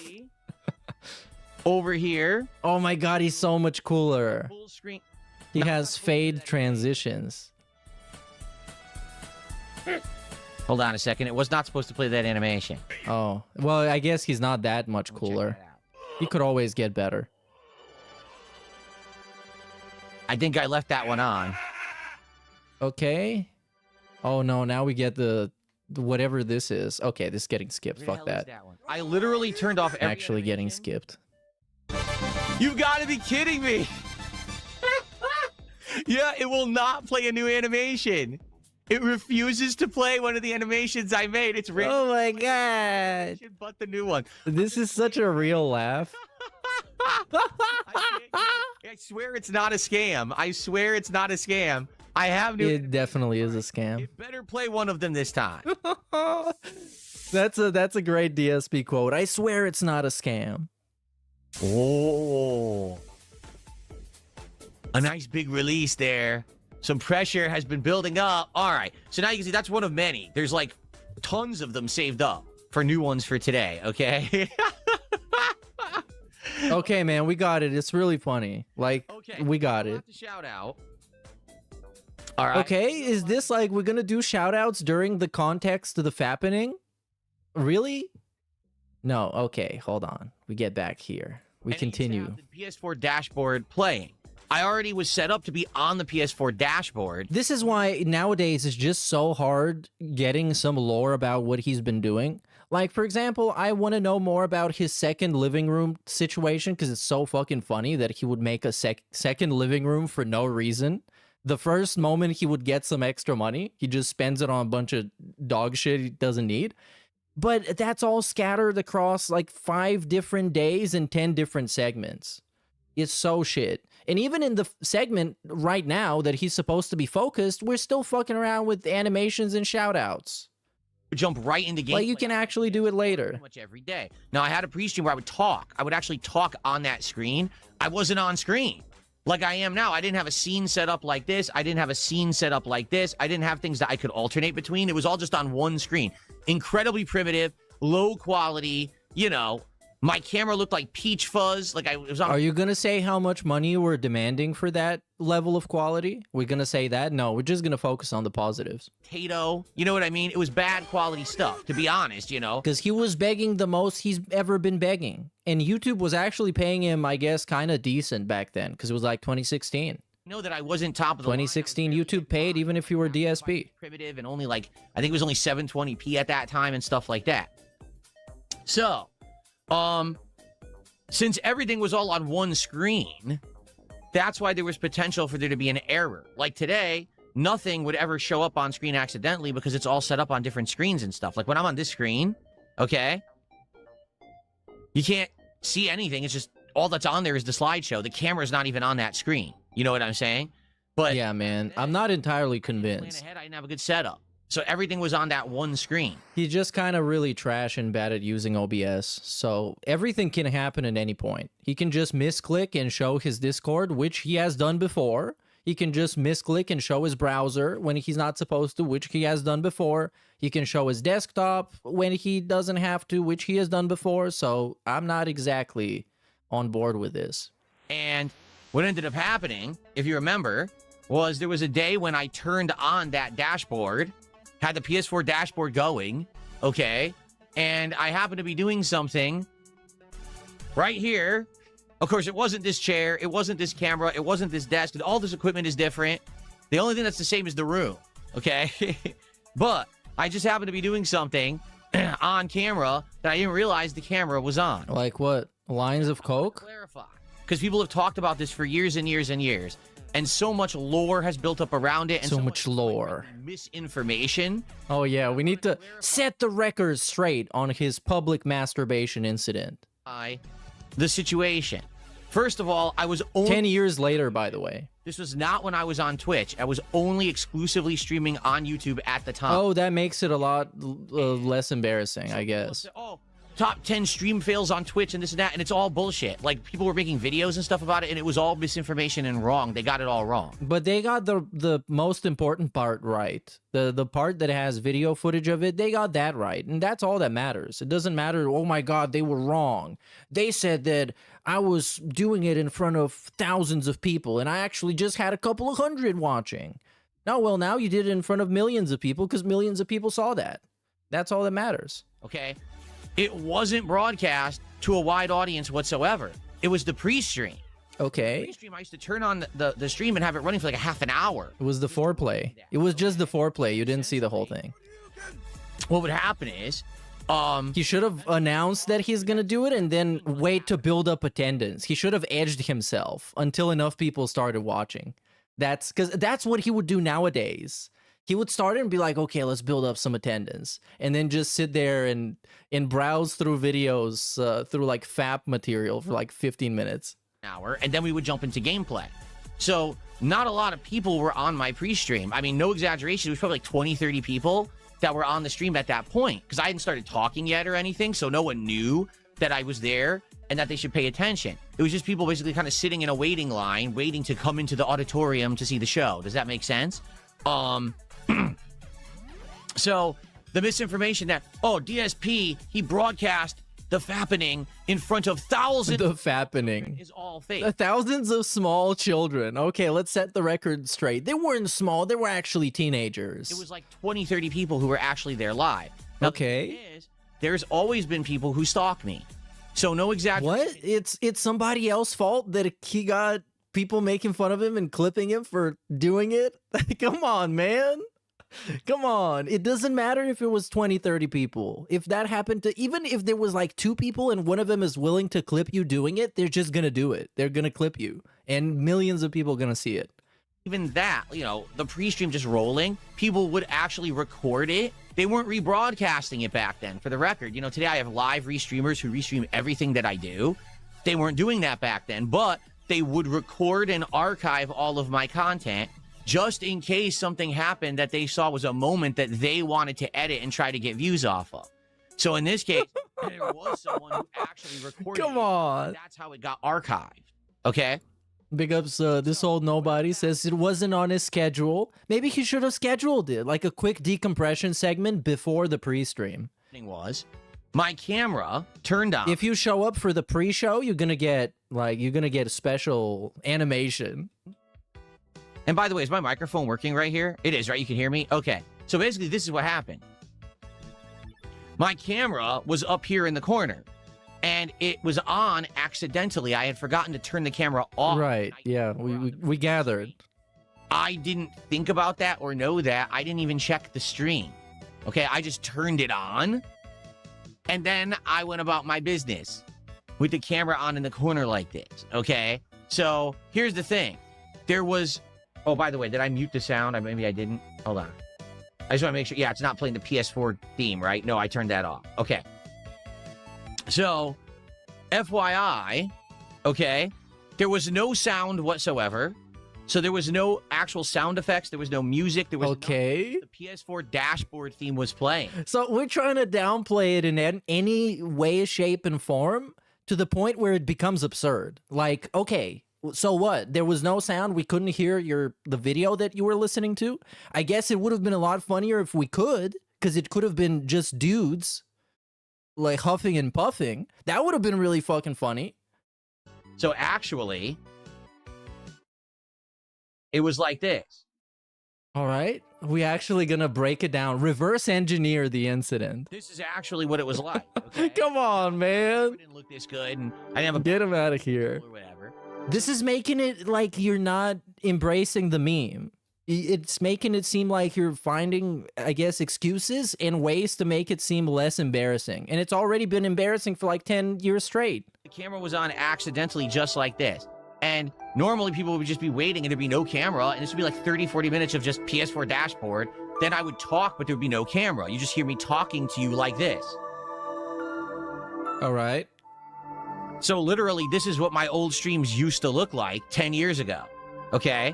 Over here. Oh my god, he's so much cooler. Full screen. He has fade transitions. Hold on a second. It was not supposed to play that animation. Oh, well, I guess he's not that much cooler. He could always get better. I think I left that one on. Okay. Oh no, now we get the whatever this is. Okay, this is getting skipped. Fuck that. I literally turned off every Actually getting skipped. You've got to be kidding me. Yeah, it will not play a new animation. It refuses to play one of the animations I made. It's random. Oh my god. But the new one. This is such a real laugh. I swear it's not a scam. I swear it's not a scam. I have new. It definitely is a scam. It better play one of them this time. That's a great DSP quote. I swear it's not a scam. Oh. A nice big release there. Some pressure has been building up. All right. So now you can see that's one of many. There's like tons of them saved up for new ones for today. Okay. Okay, man, we got it. It's really funny. Like, okay, we got it. Shout out. All right. Okay, is this like we're gonna do shout outs during the context of the fappening? Really? No. Okay, hold on. We get back here. We continue. The PS4 dashboard playing. I already was set up to be on the PS4 dashboard. This is why nowadays it's just so hard getting some lore about what he's been doing. Like, for example, I want to know more about his second living room situation because it's so fucking funny that he would make a second living room for no reason. The first moment he would get some extra money, he just spends it on a bunch of dog shit he doesn't need. But that's all scattered across like 5 different days and 10 different segments. It's so shit. And even in the segment right now that he's supposed to be focused, we're still fucking around with animations and shoutouts. Jump right into gameplay. Like, you can actually do it later. Pretty much every day. Now, I had a pre-stream where I would talk. I would actually talk on that screen. I wasn't on screen like I am now. I didn't have a scene set up like this. I didn't have a scene set up like this. I didn't have things that I could alternate between. It was all just on one screen. Incredibly primitive, low quality, you know. My camera looked like peach fuzz. Like, it was on. Are you going to say how much money you were demanding for that level of quality? We're going to say that? No, we're just going to focus on the positives. Potato. You know what I mean? It was bad quality stuff, to be honest, you know? Because he was begging the most he's ever been begging. And YouTube was actually paying him, I guess, kind of decent back then. Because it was like 2016. Know that I wasn't top of the 2016, YouTube paid even if you were DSP. Primitive and only like, I think it was only 720p at that time and stuff like that. So, since everything was all on one screen, that's why there was potential for there to be an error. Like today, nothing would ever show up on screen accidentally because it's all set up on different screens and stuff. Like when I'm on this screen, okay, you can't see anything. It's just all that's on there is the slideshow. The camera's not even on that screen. You know what I'm saying? But yeah, man, I'm not entirely convinced. Ahead, I didn't have a good setup. So everything was on that one screen. He's just kind of really trash and bad at using OBS. So everything can happen at any point. He can just misclick and show his Discord, which he has done before. He can just misclick and show his browser when he's not supposed to, which he has done before. He can show his desktop when he doesn't have to, which he has done before. So I'm not exactly on board with this. And what ended up happening, if you remember, was there was a day when I turned on that dashboard, had the PS4 dashboard going, okay, and I happened to be doing something right here. Of course, it wasn't this chair, it wasn't this camera, it wasn't this desk. All this equipment is different. The only thing that's the same is the room, okay? But I just happened to be doing something on camera that I didn't realize the camera was on. Like what? Lines of coke? Clarify. Because people have talked about this for years and years and years. And so much lore has built up around it. And so much lore. Misinformation. Oh, yeah. We need to set the record straight on his public masturbation incident. The situation. First of all, I was only... 10 years later, by the way. This was not when I was on Twitch. I was only exclusively streaming on YouTube at the time. Oh, that makes it a lot less embarrassing, I guess. Oh, top 10 stream fails on Twitch and this and that, and it's all bullshit. Like, people were making videos and stuff about it, and it was all misinformation and wrong. They got it all wrong. But they got the most important part right. The part that has video footage of it, they got that right. And that's all that matters. It doesn't matter, oh my God, they were wrong. They said that I was doing it in front of thousands of people, and I actually just had a couple of hundred watching. No, well, now you did it in front of millions of people because millions of people saw that. That's all that matters. Okay? It wasn't broadcast to a wide audience whatsoever. It was the pre-stream. Okay. Pre-stream, I used to turn on the stream and have it running for like a half an hour. It was the foreplay. It was just the foreplay. You didn't see the whole thing. What would happen is... he should have announced that he's gonna do it and then wait to build up attendance. He should have edged himself until enough people started watching. That's because that's what he would do nowadays. He would start it and be like, okay, let's build up some attendance. And then just sit there and browse through videos, through like FAP material for like 15 minutes. Hour, and then we would jump into gameplay. So not a lot of people were on my pre-stream. I mean, no exaggeration. It was probably like 20, 30 people that were on the stream at that point. Because I hadn't started talking yet or anything. So no one knew that I was there and that they should pay attention. It was just people basically kind of sitting in a waiting line, waiting to come into the auditorium to see the show. Does that make sense? So the misinformation that, oh, DSP, he broadcast the fappening in front of thousands. The fappening is all fake. The thousands of small children. Okay, let's set the record straight. They weren't small. They were actually teenagers. It was like 20, 30 people who were actually there live. Now, okay. The thing is, there's always been people who stalk me. So no exaggeration. What? It's somebody else's fault that he got people making fun of him and clipping him for doing it. Come on, man. Come on. It doesn't matter if it was 20, 30 people. If that happened to, even if there was like 2 people and one of them is willing to clip you doing it, they're just going to do it. They're going to clip you and millions of people are going to see it. Even that, you know, the pre-stream just rolling, people would actually record it. They weren't rebroadcasting it back then. For the record, you know, today I have live restreamers who restream everything that I do. They weren't doing that back then, but they would record and archive all of my content just in case something happened that they saw was a moment that they wanted to edit and try to get views off of. So in this case, there was someone who actually recorded Come on. it. That's how it got archived. Okay? Big ups, this old nobody says it wasn't on his schedule. Maybe he should have scheduled it, like a quick decompression segment before the pre-stream. Was my camera turned on. If you show up for the pre-show, you're gonna get a special animation. And by the way, is my microphone working right here? It is, right? You can hear me? Okay. So basically, this is what happened. My camera was up here in the corner. And it was on accidentally. I had forgotten to turn the camera off. Right, yeah, we gathered. I didn't think about that or know that. I didn't even check the stream. Okay, I just turned it on. And then I went about my business with the camera on in the corner like this. Okay, so here's the thing. There was... Oh, by the way, did I mute the sound? Maybe I didn't. Hold on. I just want to make sure. Yeah, it's not playing the PS4 theme, right? No, I turned that off. Okay. So, FYI, okay, there was no sound whatsoever. So there was no actual sound effects. There was no music. There was okay. The PS4 dashboard theme was playing. So we're trying to downplay it in any way, shape, and form to the point where it becomes absurd. Like, okay, so what? There was no sound. We couldn't hear the video that you were listening to. I guess it would have been a lot funnier if we could, because it could have been just dudes like huffing and puffing. That would have been really fucking funny. So actually, it was like this. All right. We actually gonna break it down. Reverse engineer the incident. This is actually what it was like. Okay? Come on, man. It didn't look this good, and I didn't have a get him out of here. Or whatever. This is making it like you're not embracing the meme. It's making it seem like you're finding, I guess, excuses and ways to make it seem less embarrassing. And it's already been embarrassing for like 10 years straight. The camera was on accidentally just like this. And normally people would just be waiting and there'd be no camera. And this would be like 30, 40 minutes of just PS4 dashboard. Then I would talk, but there would be no camera. You just hear me talking to you like this. All right. So literally, this is what my old streams used to look like 10 years ago. Okay?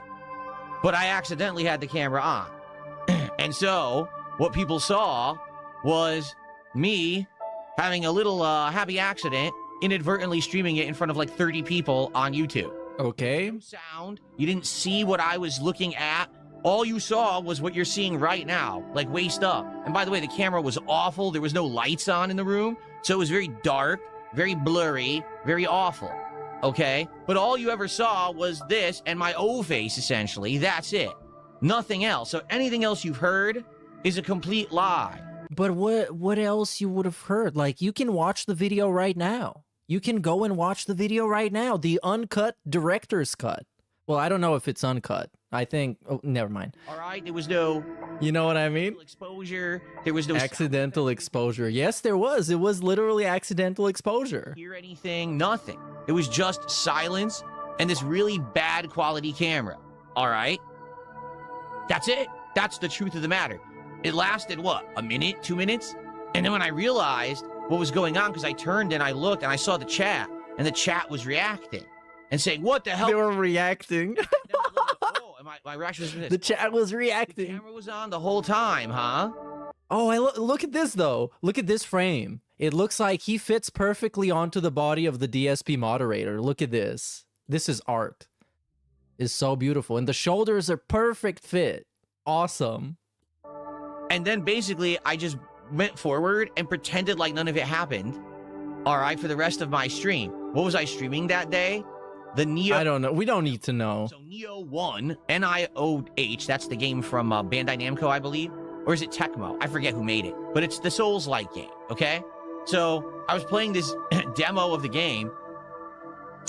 But I accidentally had the camera on. And so, what people saw was me having a little happy accident, inadvertently streaming it in front of like 30 people on YouTube. Okay. No sound. You didn't see what I was looking at. All you saw was what you're seeing right now, like waist up. And by the way, the camera was awful. There was no lights on in the room. So it was very dark, very blurry, very awful. Okay, but all you ever saw was this and my O face, essentially. That's it. Nothing else. So anything else you've heard is a complete lie. But what else you would have heard? Like, you can watch the video right now. You can go and watch the video right now. The uncut director's cut. Well, I don't know if it's uncut. I think... Oh, never mind. All right, there was no... You know what I mean? Exposure. There was no... Accidental exposure. Yes, there was. It was literally accidental exposure. Hear anything? Nothing. It was just silence and this really bad quality camera. All right? That's it. That's the truth of the matter. It lasted, what, a minute, 2 minutes? And then when I realized what was going on, because I turned and I looked and I saw the chat, and the chat was reacting and saying, what the hell? They were reacting. Oh, and my reaction was this. The chat was reacting. The camera was on the whole time, huh? Oh, look at this, though. Look at this frame. It looks like he fits perfectly onto the body of the DSP moderator. Look at this. This is art. It's so beautiful. And the shoulders are perfect fit. Awesome. And then basically, I just went forward and pretended like none of it happened. All right, for the rest of my stream. What was I streaming that day? The Neo... I don't know. We don't need to know. So Neo 1, Nioh, that's the game from Bandai Namco, I believe. Or is it Tecmo? I forget who made it. But it's the Souls-like game, okay? So I was playing this demo of the game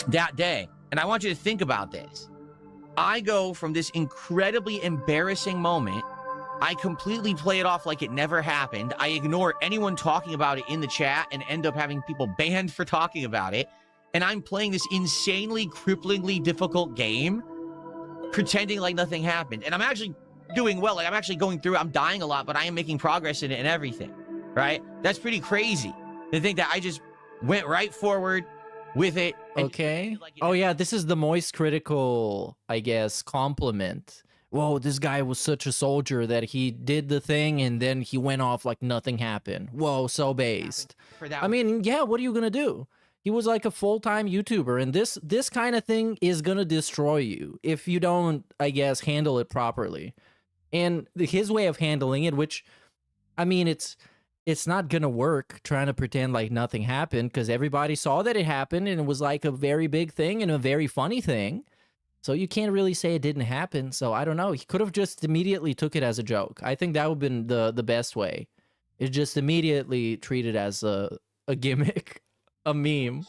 that day. And I want you to think about this. I go from this incredibly embarrassing moment. I completely play it off like it never happened. I ignore anyone talking about it in the chat and end up having people banned for talking about it. And I'm playing this insanely, cripplingly difficult game, pretending like nothing happened. And I'm actually doing well. Like, I'm actually going through it. I'm dying a lot, but I am making progress in it and everything, right? That's pretty crazy to think that I just went right forward with it. Okay. Oh yeah, this is the Moist critical, I guess, compliment. Whoa, this guy was such a soldier that he did the thing and then he went off like nothing happened. Whoa, so based. I mean, yeah, what are you gonna do? He was like a full-time YouTuber, and this kind of thing is gonna destroy you if you don't, I guess, handle it properly. And his way of handling it, which, I mean, it's not gonna work trying to pretend like nothing happened, because everybody saw that it happened and it was like a very big thing and a very funny thing. So you can't really say it didn't happen. So I don't know. He could have just immediately took it as a joke. I think that would have been the best way. It just immediately treat it as a gimmick, a meme.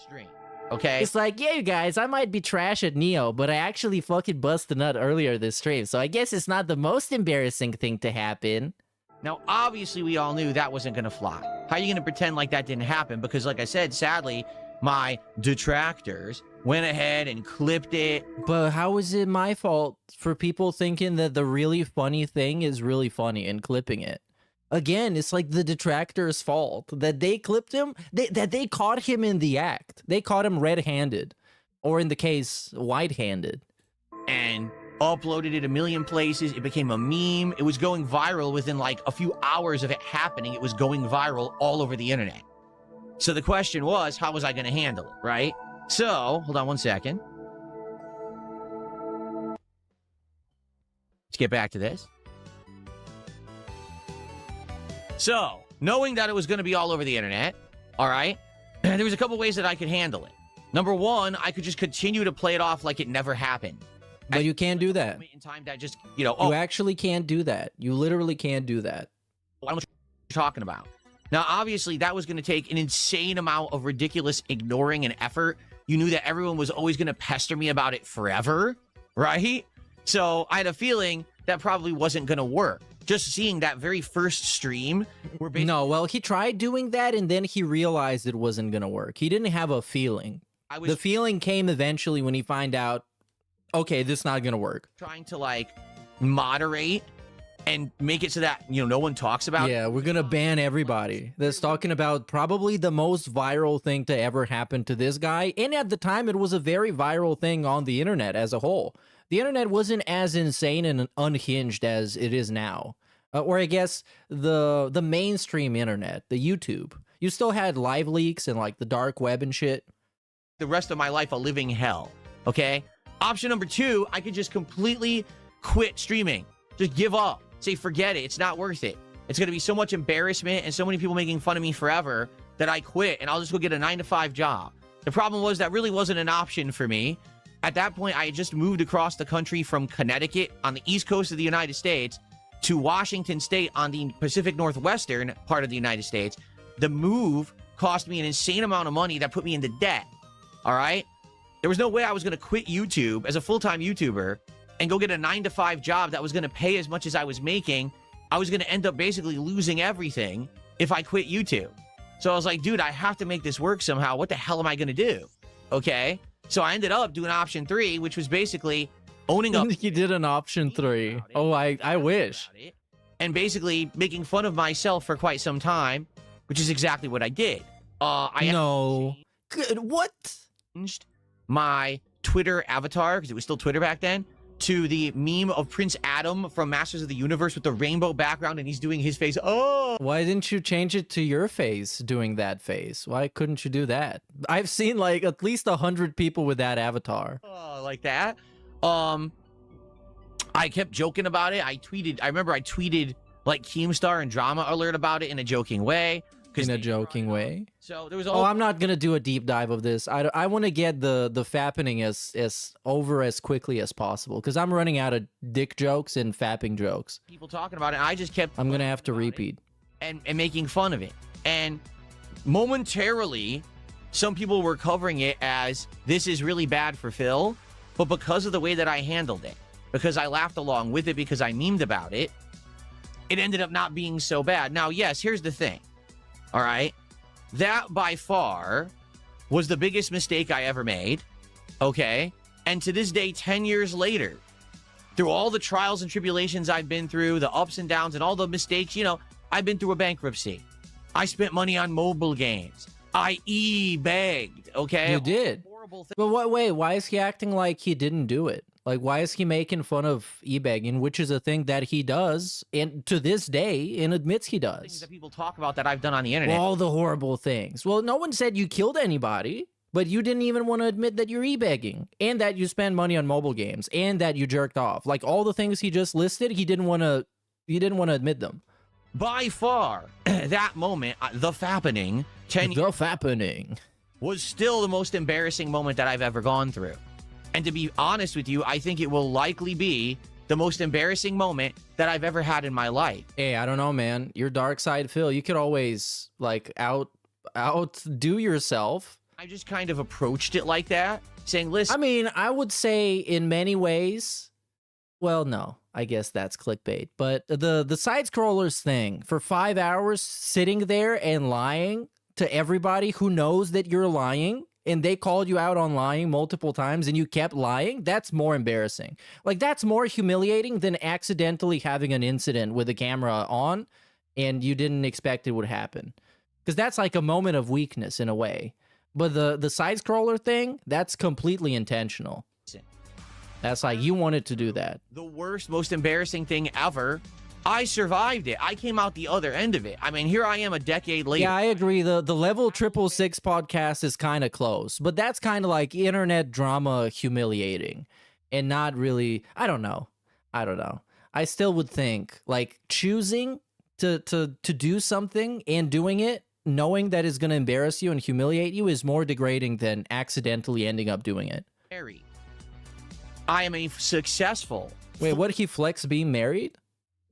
Okay. It's like, yeah, you guys, I might be trash at Neo, but I actually fucking bust the nut earlier this stream. So I guess it's not the most embarrassing thing to happen. Now, obviously, we all knew that wasn't going to fly. How are you going to pretend like that didn't happen? Because like I said, sadly, my detractors went ahead and clipped it. But how is it my fault for people thinking that the really funny thing is really funny and clipping it? Again, it's like the detractors' fault that they clipped him, that they caught him in the act. They caught him red-handed, or in the case, white-handed. And uploaded it a million places. It became a meme. It was going viral within like a few hours of it happening. It was going viral all over the internet. So the question was, how was I going to handle it, right? So, hold on one second. Let's get back to this. So, knowing that it was going to be all over the internet, all right, there was a couple ways that I could handle it. Number one, I could just continue to play it off like it never happened. But you can't do that. In time that just, you know, you actually can't do that. You literally can't do that. I don't know what you're talking about. Now, obviously, that was going to take an insane amount of ridiculous ignoring and effort. You knew that everyone was always going to pester me about it forever, right? So I had a feeling that probably wasn't going to work. Just seeing that very first stream. No, well, he tried doing that, and then he realized it wasn't going to work. He didn't have a feeling. The feeling came eventually when he found out, okay, this is not going to work. Trying to, like, moderate and make it so that, you know, no one talks about it. Yeah, we're going to ban everybody that's talking about probably the most viral thing to ever happen to this guy. And at the time, it was a very viral thing on the internet as a whole. The internet wasn't as insane and unhinged as it is now. Or I guess the mainstream internet, the YouTube. You still had live leaks and like the dark web and shit. The rest of my life a living hell, okay? Option number two, I could just completely quit streaming. Just give up. Say, forget it. It's not worth it. It's going to be so much embarrassment and so many people making fun of me forever that I quit and I'll just go get a 9-to-5 job. The problem was that really wasn't an option for me. At that point, I had just moved across the country from Connecticut on the east coast of the United States to Washington State on the Pacific Northwestern part of the United States. The move cost me an insane amount of money that put me into debt. All right? There was no way I was going to quit YouTube as a full-time YouTuber and go get a 9-to-5 job that was going to pay as much as I was making. I was going to end up basically losing everything if I quit YouTube. So I was like, dude, I have to make this work somehow. What the hell am I going to do? Okay? So I ended up doing option 3, which was basically owning up. You did an option 3. Oh, I wish. And basically making fun of myself for quite some time, which is exactly what I did. No. Good. What? Changed my Twitter avatar, because it was still Twitter back then, to the meme of Prince Adam from Masters of the Universe with the rainbow background, and he's doing his face. Oh! Why didn't you change it to your face doing that face? Why couldn't you do that? I've seen like at least 100 people with that avatar. Oh, like that? I kept joking about it. I remember I tweeted like Keemstar and Drama Alert about it in a joking way. In a joking way. So there was. I'm not gonna do a deep dive of this. I want to get the fapping as over as quickly as possible because I'm running out of dick jokes and fapping jokes. People talking about it. I just kept. I'm gonna have to repeat and making fun of it. And momentarily, some people were covering it as this is really bad for Phil, but because of the way that I handled it, because I laughed along with it, because I memed about it, it ended up not being so bad. Now, yes, here's the thing. All right. That by far was the biggest mistake I ever made. Okay. And to this day, 10 years later, through all the trials and tribulations I've been through, the ups and downs and all the mistakes, you know, I've been through a bankruptcy. I spent money on mobile games. I begged. Okay. You did. Horrible thing. But wait, why is he acting like he didn't do it? Like, why is he making fun of e-begging, which is a thing that he does, and to this day, and admits he Things does? that people talk about that I've done on the internet. All the horrible things. Well, no one said you killed anybody, but you didn't even want to admit that you're e-begging, and that you spend money on mobile games, and that you jerked off. Like, all the things he just listed, he didn't want to admit them. By far, that moment, the fappening, 10 The fappening. was still the most embarrassing moment that I've ever gone through. And to be honest with you, I think it will likely be the most embarrassing moment that I've ever had in my life. Hey, I don't know, man. Your dark side, Phil. You could always like outdo yourself. I just kind of approached it like that, saying, listen, I mean, I would say in many ways, well, no, I guess that's clickbait. But the side scrollers thing, for 5 hours sitting there and lying to everybody who knows that you're lying, and they called you out on lying multiple times and you kept lying, that's more embarrassing. Like, that's more humiliating than accidentally having an incident with the camera on and you didn't expect it would happen. Because that's like a moment of weakness in a way. But the side scroller thing, that's completely intentional. That's like, you wanted to do that. the worst, most embarrassing thing ever. I survived it. I came out the other end of it. I mean, here I am a decade later. Yeah, I agree. The level 666 podcast is kind of close, but that's kind of like internet drama humiliating and not really, I don't know. I still would think like choosing to do something and doing it, knowing that it's going to embarrass you and humiliate you, is more degrading than accidentally ending up doing it. Married. I am a successful. Wait, what, he flex being married?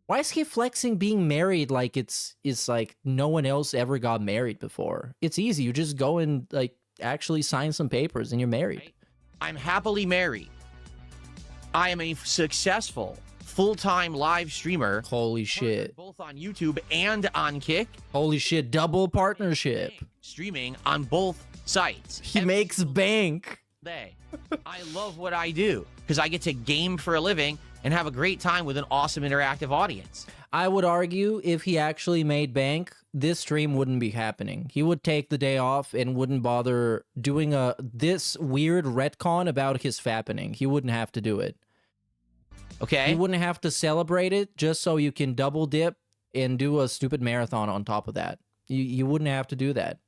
Why is he flexing being married like it's like no one else ever got married before? It's easy. You just go and like actually sign some papers and you're married. I'm happily married. I am a successful full-time live streamer. Holy shit. Both on YouTube and on Kick. Holy shit, double partnership. Streaming on both sites. He Every makes bank. day. I love what I do because I get to game for a living and have a great time with an awesome interactive audience. I would argue if he actually made bank, this stream wouldn't be happening. He would take the day off and wouldn't bother doing this weird retcon about his fappening. He wouldn't have to do it. Okay? You wouldn't have to celebrate it just so you can double dip and do a stupid marathon on top of that. You wouldn't have to do that.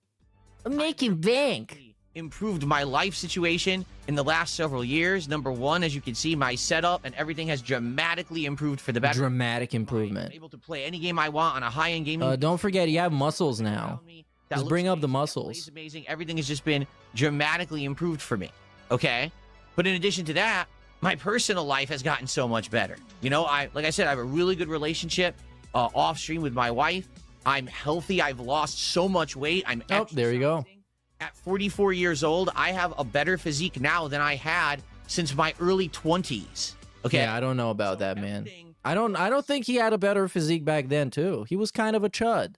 I'm making bank. Improved my life situation in the last several years. Number one, as you can see, my setup and everything has dramatically improved for the better. Dramatic improvement. I'm able to play any game I want on a high-end gaming. Don't forget, you have muscles now. That Just looks bring up the amazing, that muscles. plays amazing. Everything has just been dramatically improved for me. Okay? But in addition to that, my personal life has gotten so much better. You know, like I said, I have a really good relationship off stream with my wife. I'm healthy. I've lost so much weight. I'm there you go. exercising. At 44 years old, I have a better physique now than I had since my early 20s. Okay. Yeah, I don't know about that, man. I don't think he had a better physique back then too. He was kind of a chud.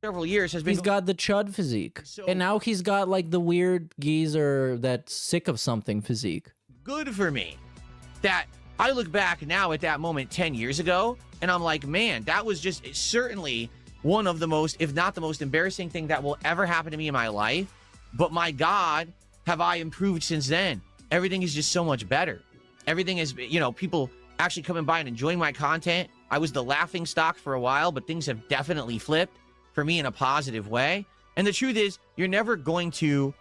Several years has been. He's got the chud physique. So- And now he's got like the weird geezer that's sick of something physique. good for me that I look back now at that moment 10 years ago and I'm like, man, that was just certainly one of the most, if not the most embarrassing thing that will ever happen to me in my life. But my God, have I improved since then? Everything is just so much better. Everything is, you know, people actually coming by and enjoying my content. I was the laughing stock for a while, but things have definitely flipped for me in a positive way. And the truth is, you're never going to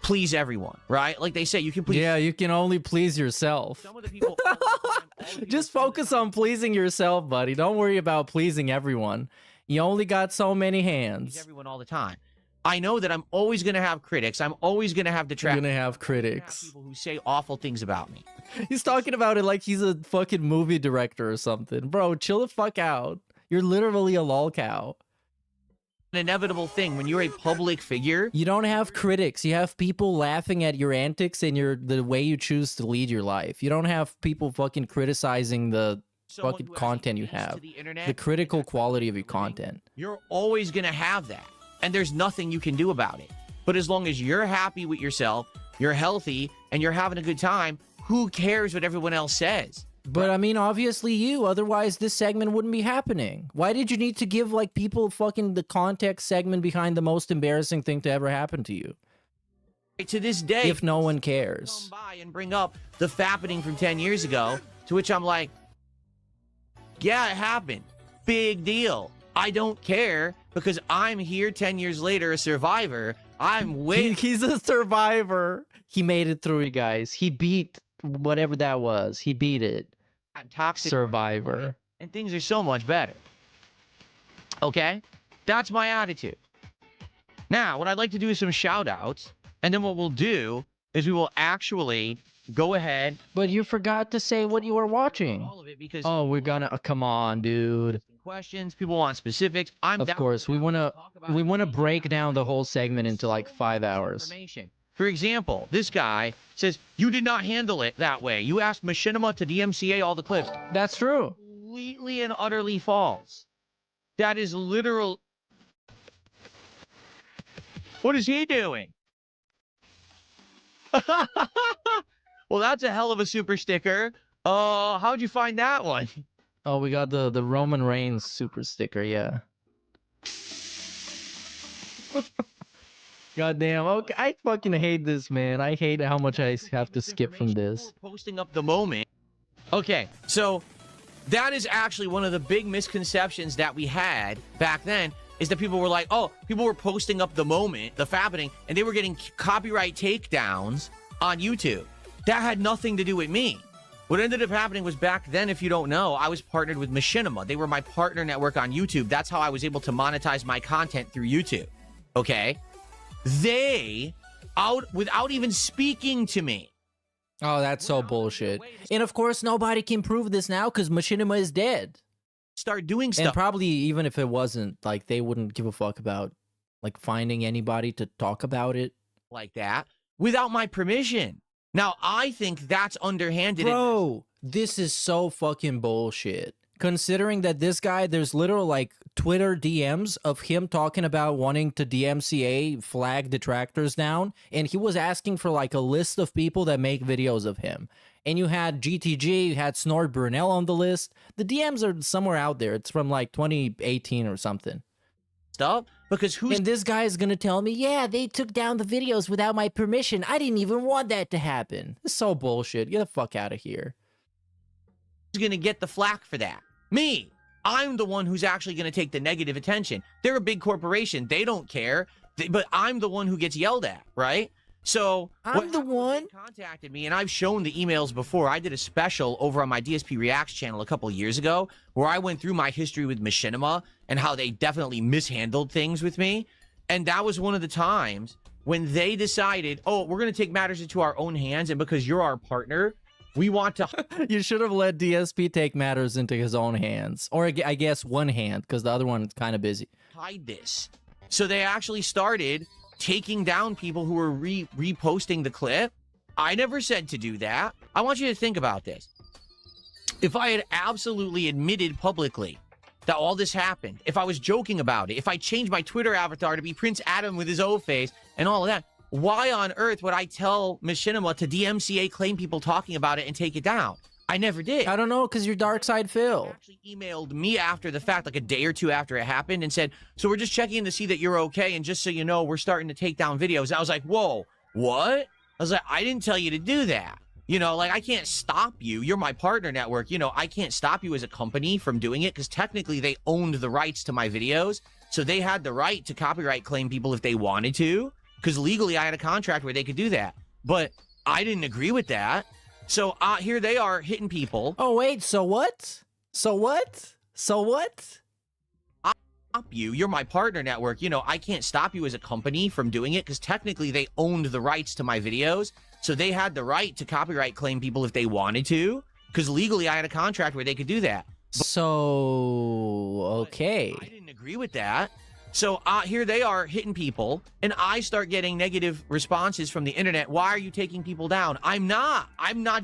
please everyone, right? Like they say, you can please. Yeah, you can only please yourself. Some of the people. All the time, all the people Just focus on pleasing yourself, buddy. Don't worry about pleasing everyone. You only got so many please hands. everyone all the time. I know that I'm always going to have critics. I'm always going to have You're detractors. gonna have I'm gonna have critics. people who say awful things about me. He's talking about it like he's a fucking movie director or something. Bro, chill the fuck out. You're literally a lol cow. inevitable thing when you're a public figure. You don't have critics. You have people laughing at your antics and the way you choose to lead your life. You don't have people fucking criticizing the Someone fucking who has content you access have. to the internet, The critical and that's quality of your living, content. You're always going to have that. And there's nothing you can do about it. But as long as you're happy with yourself, you're healthy, and you're having a good time, who cares what everyone else says? But I mean, obviously you, otherwise this segment wouldn't be happening. Why did you need to give like people fucking the context segment behind the most embarrassing thing to ever happen to you? To this day, If no one come cares. by and bring up the fappening from 10 years ago, to which I'm like, yeah, it happened. Big deal. I don't care because I'm here 10 years later, a survivor. I'm waiting. He's a survivor. He made it through, you guys. He beat whatever that was. He beat it. I'm toxic. Survivor. And things are so much better. Okay? That's my attitude. Now, what I'd like to do is some shout outs. And then what we'll do is we will actually go ahead. But you forgot to say what you were watching. All of it because Oh, we're gonna come on, dude. questions, people want specifics. I'm Of down course, we wanna talk about we wanna it. break down the whole segment into like 5 hours. Information. For example, this guy says, you did not handle it that way. You asked Machinima to DMCA all the clips. That's true. Completely and utterly false. That is literal. What is he doing? Well, that's a hell of a super sticker. How'd you find that one? Oh, we got the Roman Reigns super sticker, yeah. Goddamn. Okay, I fucking hate this, man. I hate how much I have to skip from this. Posting up the moment. Okay, so that is actually one of the big misconceptions that we had back then, is that people were like, oh, people were posting up the moment, the fappening, and they were getting copyright takedowns on YouTube. That had nothing to do with me. What ended up happening was, back then, if you don't know, I was partnered with Machinima. They were my partner network on YouTube. That's how I was able to monetize my content through YouTube. Okay? They, without even speaking to me. Oh, that's so bullshit. And of course, nobody can prove this now because Machinima is dead. Start doing And stuff probably even if it wasn't, like, they wouldn't give a fuck about, like, finding anybody to talk about it. like that without my permission. Now, I think that's underhanded. Bro, this is so fucking bullshit. Considering that this guy, there's literal, like, Twitter DMs of him talking about wanting to DMCA flag detractors down, and he was asking for, like, a list of people that make videos of him. And you had GTG, you had Snort Brunel on the list. The DMs are somewhere out there. It's from, like, 2018 or something. Stuff because who's And this guy is gonna tell me, yeah, they took down the videos without my permission. I didn't even want that to happen. It's so bullshit. Get the fuck out of here. gonna get the flack for that? Me. I'm the one who's actually gonna take the negative attention. They're a big corporation. They don't care. But I'm the one who gets yelled at, right? So I'm the one. They contacted me, and I've shown the emails before. I did a special over on my DSP Reacts channel a couple years ago where I went through my history with Machinima and how they definitely mishandled things with me. And that was one of the times when they decided, oh, we're going to take matters into our own hands. And because you're our partner, we want to... You should have let DSP take matters into his own hands. Or I guess one hand, because the other one is kind of busy. hide this. So they actually started taking down people who were reposting the clip. I never said to do that. I want you to think about this. If I had absolutely admitted publicly that all this happened, if I was joking about it, if I changed my Twitter avatar to be Prince Adam with his O face and all of that, why on earth would I tell Machinima to DMCA claim people talking about it and take it down? I never did. I don't know, because you're Dark Side Phil. Actually emailed me after the fact, like a day or two after it happened, and said, so we're just checking in to see that you're okay, and just so you know, we're starting to take down videos. And I was like, whoa, what? I was like, I didn't tell you to do that. You know, like, I can't stop you. You're my partner network. You know, I can't stop you as a company from doing it, because technically they owned the rights to my videos, so they had the right to copyright claim people if they wanted to, because legally I had a contract where they could do that. But I didn't agree with that. So here they are hitting people. Oh, wait, so what? So what? So what? Stop you. You're my partner network. You know, I can't stop you as a company from doing it because technically they owned the rights to my videos. So they had the right to copyright claim people if they wanted to, because legally I had a contract where they could do that. So, okay. I didn't agree with that. So here they are hitting people, and I start getting negative responses from the internet. Why are you taking people down? I'm not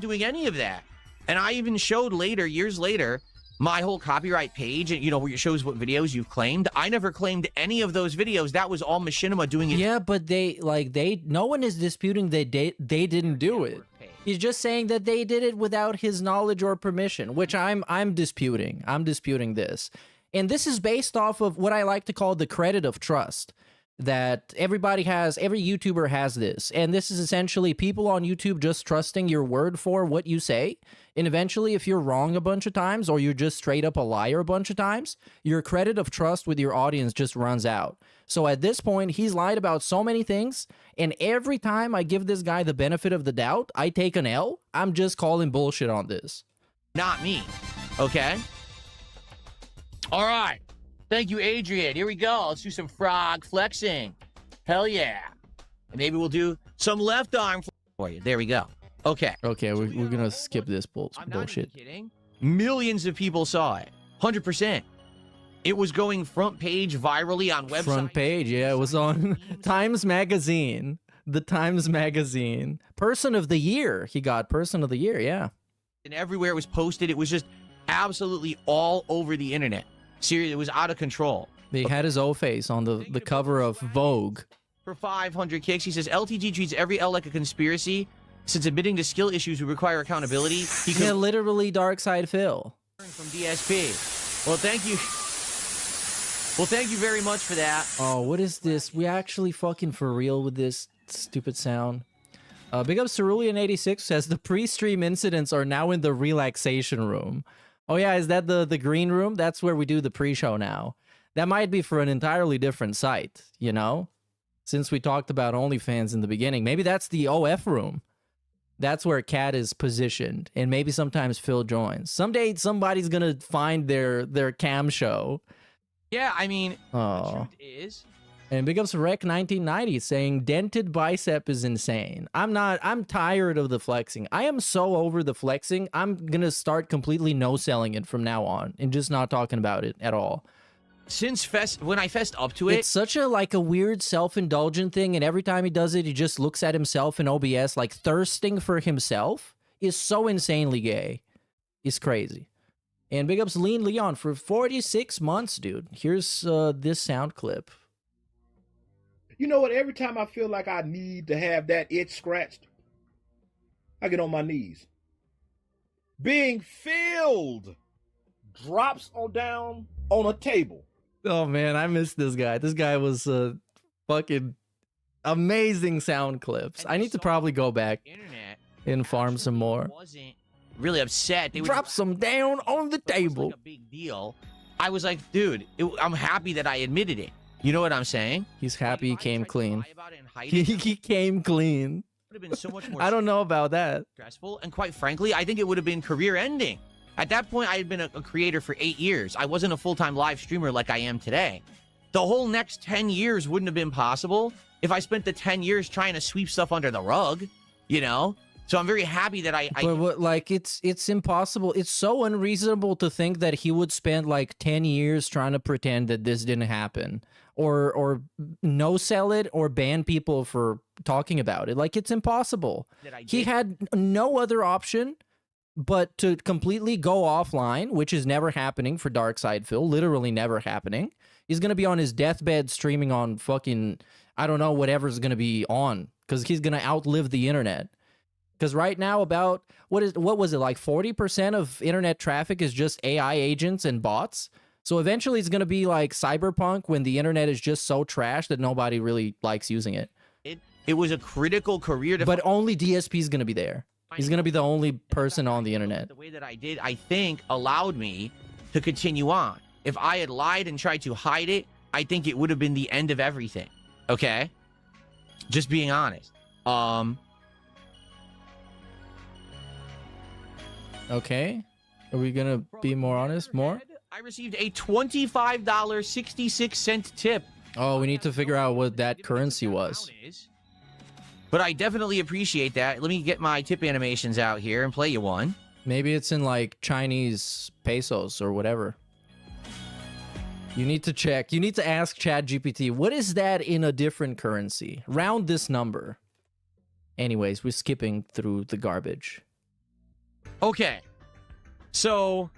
doing any of that. And I even showed later, years later, my whole copyright page, and where it shows what videos you've claimed. I never claimed any of those videos. That was all Machinima doing it. Yeah, but no one is disputing that they didn't do it. He's just saying that they did it without his knowledge or permission, which I'm disputing. I'm disputing this. And this is based off of what I like to call the credit of trust. That every YouTuber has this. And this is essentially people on YouTube just trusting your word for what you say. And eventually, if you're wrong a bunch of times, or you're just straight up a liar a bunch of times, your credit of trust with your audience just runs out. So at this point, he's lied about so many things. And every time I give this guy the benefit of the doubt, I take an L. I'm just calling bullshit on this. Not me. Okay? All right. Thank you, Adrian. Here we go. Let's do some frog flexing. Hell yeah. And maybe we'll do some left arm for you. There we go. Okay. Okay, we're going to skip this bullshit. I'm not even kidding. Millions of people saw it. 100%. It was going front page virally on websites. Front page, yeah. It was on Times Magazine. The Times Magazine. Person of the Year. He got Person of the Year, yeah. And everywhere it was posted. It was just absolutely all over the internet. Seriously, it was out of control. They had his old face on the cover of Vogue. For 500 kicks, he says, LTG treats every L like a conspiracy. Since admitting to skill issues would require accountability, he could literally Dark Side Phil. From DSP. Well, thank you. Well, thank you very much for that. Oh, what is this? We actually fucking for real with this stupid sound. Big up Cerulean86 says the pre-stream incidents are now in the relaxation room. Oh yeah, is that the green room? That's where we do the pre-show now. That might be for an entirely different site, Since we talked about OnlyFans in the beginning. Maybe that's the OF room. That's where Cat is positioned. And maybe sometimes Phil joins. Someday somebody's gonna find their cam show. Yeah, I mean, the truth is... And big ups to Rec1990 saying, dented bicep is insane. I'm tired of the flexing. I am so over the flexing. I'm going to start completely no-selling it from now on and just not talking about it at all. Since when I fessed up to it... It's such a weird self-indulgent thing, and every time he does it, he just looks at himself in OBS, thirsting for himself is so insanely gay. It's crazy. And big ups Lean Leon for 46 months, dude. Here's this sound clip. You know what? Every time I feel like I need to have that itch scratched, I get on my knees. Being filled drops down on a table. Oh, man, I miss this guy. This guy was fucking amazing sound clips. I need to probably go back and farm some more. Wasn't really upset. They drop some down on the table. Like a big deal. I was like, dude, I'm happy that I admitted it. You know what I'm saying? He's happy he came clean. He came clean. Would have been so much more I don't know about that. Stressful, and quite frankly, I think it would have been career ending. At that point, I had been a creator for 8 years. I wasn't a full-time live streamer like I am today. The whole next 10 years wouldn't have been possible if I spent the 10 years trying to sweep stuff under the rug, So I'm very happy that it's impossible. It's so unreasonable to think that he would spend 10 years trying to pretend that this didn't happen. Or no sell it or ban people for talking about it. It's impossible. He had no other option but to completely go offline, which is never happening for Darkside Phil, literally never happening. He's going to be on his deathbed streaming on fucking, I don't know, whatever's going to be on, because he's going to outlive the internet. Because right now about, what was it, 40% of internet traffic is just AI agents and bots? So eventually it's going to be like Cyberpunk when the internet is just so trash that nobody really likes using it. It was a critical career. But only DSP is going to be there. He's going to be the only person on the internet. The way that I did, I think, allowed me to continue on. If I had lied and tried to hide it, I think it would have been the end of everything. Okay? Just being honest. Okay. Are we going to be more honest? More? I received a $25.66 tip. Oh, we need to figure out what that currency was. But I definitely appreciate that. Let me get my tip animations out here and play you one. Maybe it's in Chinese pesos or whatever. You need to check. You need to ask ChatGPT, what is that in a different currency? Round this number. Anyways, we're skipping through the garbage. Okay. So,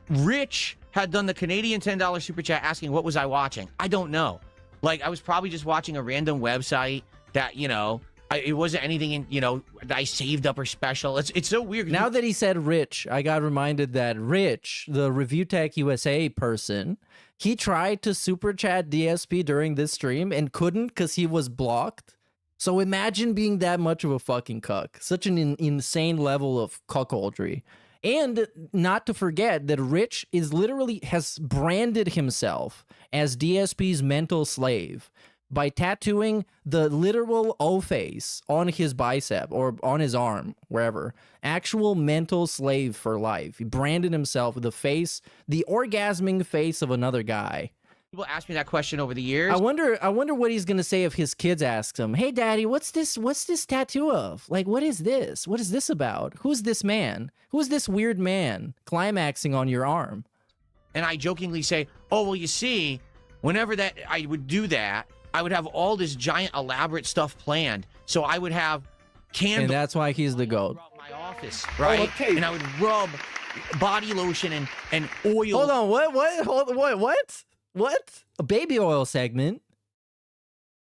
Rich had done the Canadian $10 super chat asking, what was I watching? I don't know. Like, I was probably just watching a random website that, you know, it wasn't anything in, you know, that I saved up or special. It's so weird. Now that he said Rich, I got reminded that Rich, the Review Tech USA person, he tried to super chat DSP during this stream and couldn't because he was blocked. So imagine being that much of a fucking cuck. Such an insane level of cuckoldry. And not to forget that Rich is literally has branded himself as DSP's mental slave by tattooing the literal O face on his bicep or on his arm, wherever. Actual mental slave for life. He branded himself with the face, the orgasming face of another guy. People ask me that question over the years. I wonder what he's gonna say if his kids ask him, "Hey, Daddy, what's this tattoo of? Like, what is this? What is this about? Who's this man? Who's this weird man climaxing on your arm?" And I jokingly say, "Oh, well, you see, whenever that I would do that, I would have all this giant elaborate stuff planned. So I would have candles. And that's why he's the GOAT. My office, right? okay. And I would rub body lotion and oil. Hold on, what? A baby oil segment?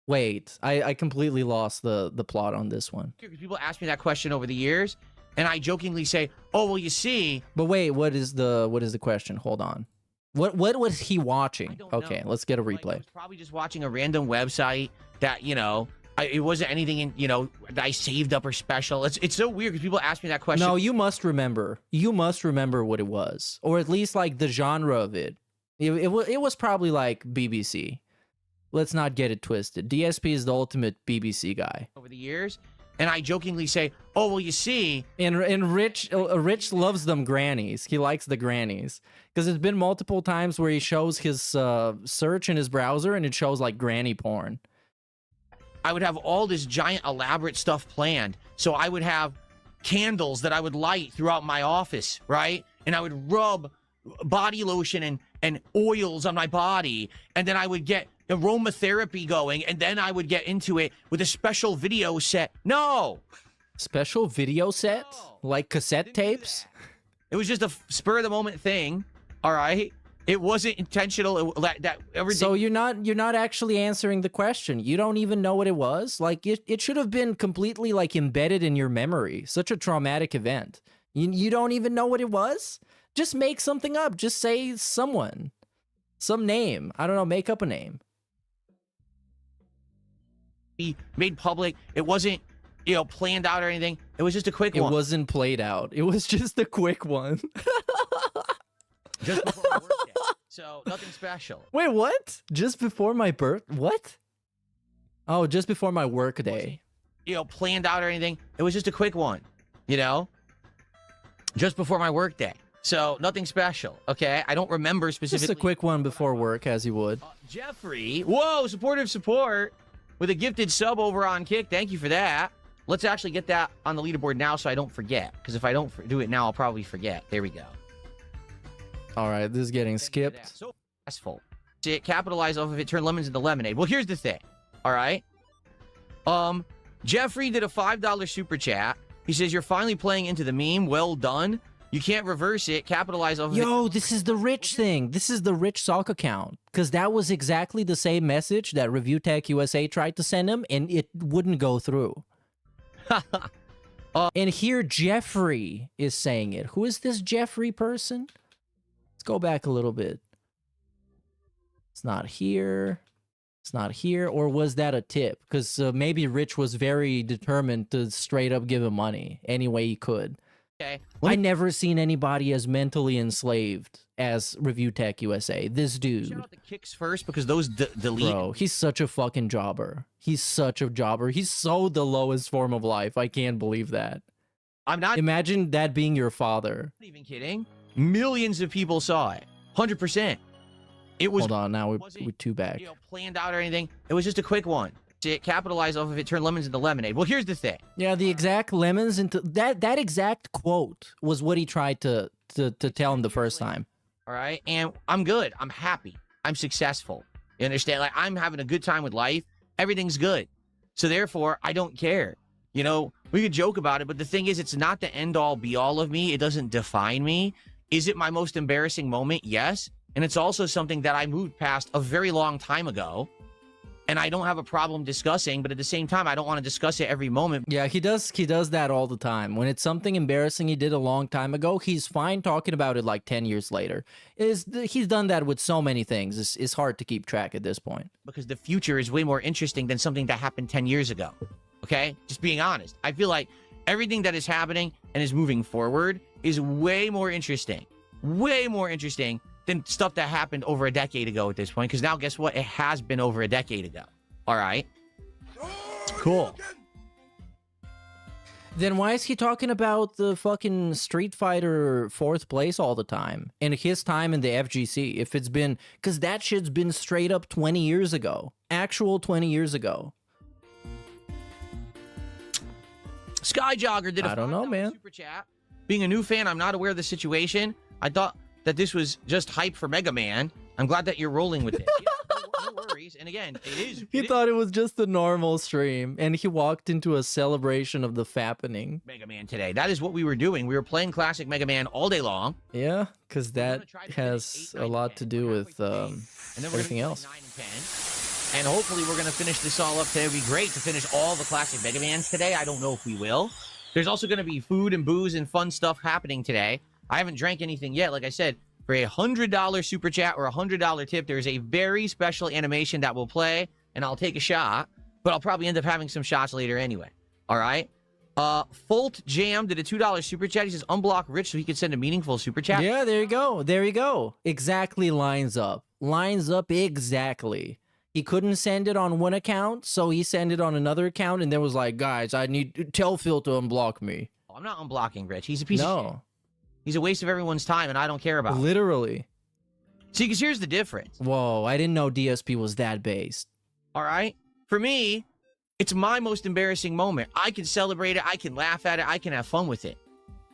Wait, I completely lost the plot on this one. People ask me that question over the years, and I jokingly say, "Oh, well, you see." But wait, what is the question? Hold on. What was he watching? Okay, let's get a Like, replay. I was probably just watching a random website that, you know, it wasn't anything in, you know, that I saved up or special. It's so weird because people ask me that question. No, you must remember. You must remember what it was, or at least like the genre of it. It was probably like BBC. Let's not get it twisted. DSP is the ultimate BBC guy. Over the years, and I jokingly say, "Oh, well, you see." And Rich loves them grannies. He likes the grannies because it's been multiple times where he shows his search in his browser and it shows like granny porn. I would have all this giant elaborate stuff planned. So I would have candles that I would light throughout my office, right? And I would rub body lotion and oils on my body. And then I would get aromatherapy going. And then I would get into it with a special video set. No! Special video set? No. Like cassette tapes? It was just a spur of the moment thing. All right? It wasn't intentional. That everything. So you're not actually answering the question. You don't even know what it was. Like it should have been completely like embedded in your memory. Such a traumatic event. You don't even know what it was? Just make something up. Just say someone. Some name. I don't know, make up a name. Made public. It wasn't, you know, planned out or anything. It was just a quick one. It wasn't played out. It was just a quick one. Just before my workday. So nothing special. Wait, what? Just before my birth? What? Oh, just before my work day. You know, planned out or anything. It was just a quick one. You know, just before my work day. So nothing special. Okay, I don't remember specifically. Just a quick one before work, as you would. Jeffrey, whoa, supportive support with a gifted sub over on Kick. Thank you for that. Let's actually get that on the leaderboard now so I don't forget. Because if I don't do it now, I'll probably forget. There we go. All right, this is getting skipped. So successful. Capitalize off of it, turn lemons into lemonade. Well, here's the thing. All right. Jeffrey did a $5 super chat. He says, "You're finally playing into the meme. Well done. You can't reverse it. Capitalize off of it." Yo, this is the Rich thing. This is the Rich sock account. Because that was exactly the same message that Review Tech USA tried to send him, and it wouldn't go through. And here Jeffrey is saying it. Who is this Jeffrey person? Let's go back a little bit. It's not here. It's not here. Or was that a tip? Because maybe Rich was very determined to straight up give him money any way he could. Okay. I never seen anybody as mentally enslaved as Review Tech USA. This dude. Shout out the kicks first because those delete. Bro, he's such a fucking jobber. He's such a jobber. He's so the lowest form of life. I can't believe that. I'm not Imagine that being your father. even kidding. Millions of people saw it. 100%. It was. Hold on, now we're two back. You know, planned out or anything. It was just a quick one. Capitalize off of it, turn lemons into lemonade. Well, here's the thing. Yeah, the exact lemons into that exact quote was what he tried to tell him the first time. All right. And I'm good. I'm happy. I'm successful. You understand? Like, I'm having a good time with life. Everything's good. So therefore, I don't care. You know, we could joke about it, but the thing is, it's not the end all be all of me. It doesn't define me. Is it my most embarrassing moment? Yes. And it's also something that I moved past a very long time ago. And I don't have a problem discussing, but at the same time, I don't want to discuss it every moment. Yeah, he does that all the time. When it's something embarrassing he did a long time ago, he's fine talking about it like 10 years later. He's done that with so many things. It's hard to keep track at this point. Because the future is way more interesting than something that happened 10 years ago. Okay? Just being honest. I feel like everything that is happening and is moving forward is way more interesting. Way more interesting than stuff that happened over a decade ago at this point. Because now, guess what? It has been over a decade ago. All right? Cool. Then why is he talking about the fucking Street Fighter 4th place all the time? And his time in the FGC, if it's been... Because that shit's been straight up 20 years ago. Actual 20 years ago. Skyjogger did a I don't know, man. super chat. Being a new fan, I'm not aware of the situation. I thought that this was just hype for Mega Man. I'm glad that you're rolling with it. Yeah, no worries. And again, it is. He thought it was just a normal stream, and he walked into a celebration of the fappening. Mega Man today. That is what we were doing. We were playing classic Mega Man all day long. Yeah, because that has a lot to do with everything else. 9 and 10. And hopefully we're going to finish this all up today. It would be great to finish all the classic Mega Mans today. I don't know if we will. There's also going to be food and booze and fun stuff happening today. I haven't drank anything yet. Like I said, for a $100 super chat or a $100 tip, there's a very special animation that will play, and I'll take a shot, but I'll probably end up having some shots later anyway. All right? Folt Jam did a $2 super chat. He says, unblock Rich so he can send a meaningful super chat. Yeah, there you go. There you go. Exactly lines up. Lines up exactly. He couldn't send it on one account, so he sent it on another account, and then was like, guys, I need to tell Phil to unblock me. Oh, I'm not unblocking Rich. He's a piece of shit. He's a waste of everyone's time, and I don't care about it. Literally. See, because here's the difference. Whoa, I didn't know DSP was that based. All right? For me, it's my most embarrassing moment. I can celebrate it. I can laugh at it. I can have fun with it.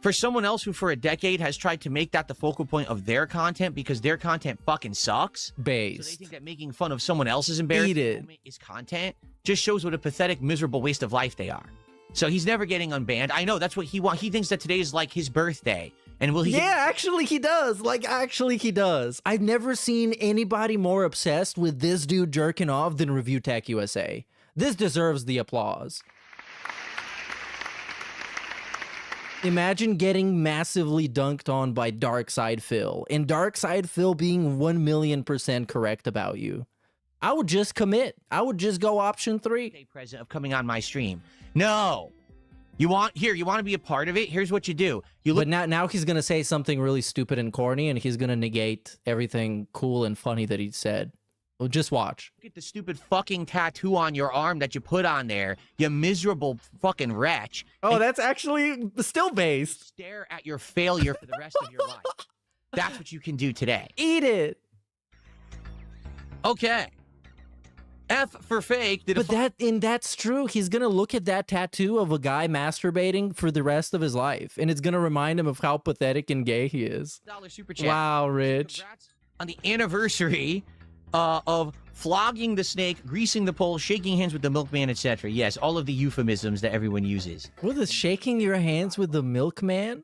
For someone else who for a decade has tried to make that the focal point of their content because their content fucking sucks. Based. So they think that making fun of someone else's embarrassing moment is content just shows what a pathetic, miserable waste of life they are. So he's never getting unbanned. I know, that's what he wants. He thinks that today is like his birthday. And will he? Yeah, actually he does. Actually he does. I've never seen anybody more obsessed with this dude jerking off than Review Tech USA. This deserves the applause. Imagine getting massively dunked on by Darkside Phil, and Darkside Phil being 1,000,000% correct about you. I would just commit. I would just go option 3. Present of coming on my stream. No. You want to be a part of it? Here's what you do. But now he's gonna say something really stupid and corny, and he's gonna negate everything cool and funny that he said. Well, just watch. Look at the stupid fucking tattoo on your arm that you put on there, you miserable fucking wretch. Oh, that's actually still based. Stare at your failure for the rest of your life. That's what you can do today. Eat it. Okay. F for fake. That's true. He's gonna look at that tattoo of a guy masturbating for the rest of his life, and it's gonna remind him of how pathetic and gay he is. Super chat. Wow, Rich. Congrats on the anniversary of flogging the snake, greasing the pole, shaking hands with the milkman, etc. Yes, all of the euphemisms that everyone uses. What is shaking your hands with the milkman?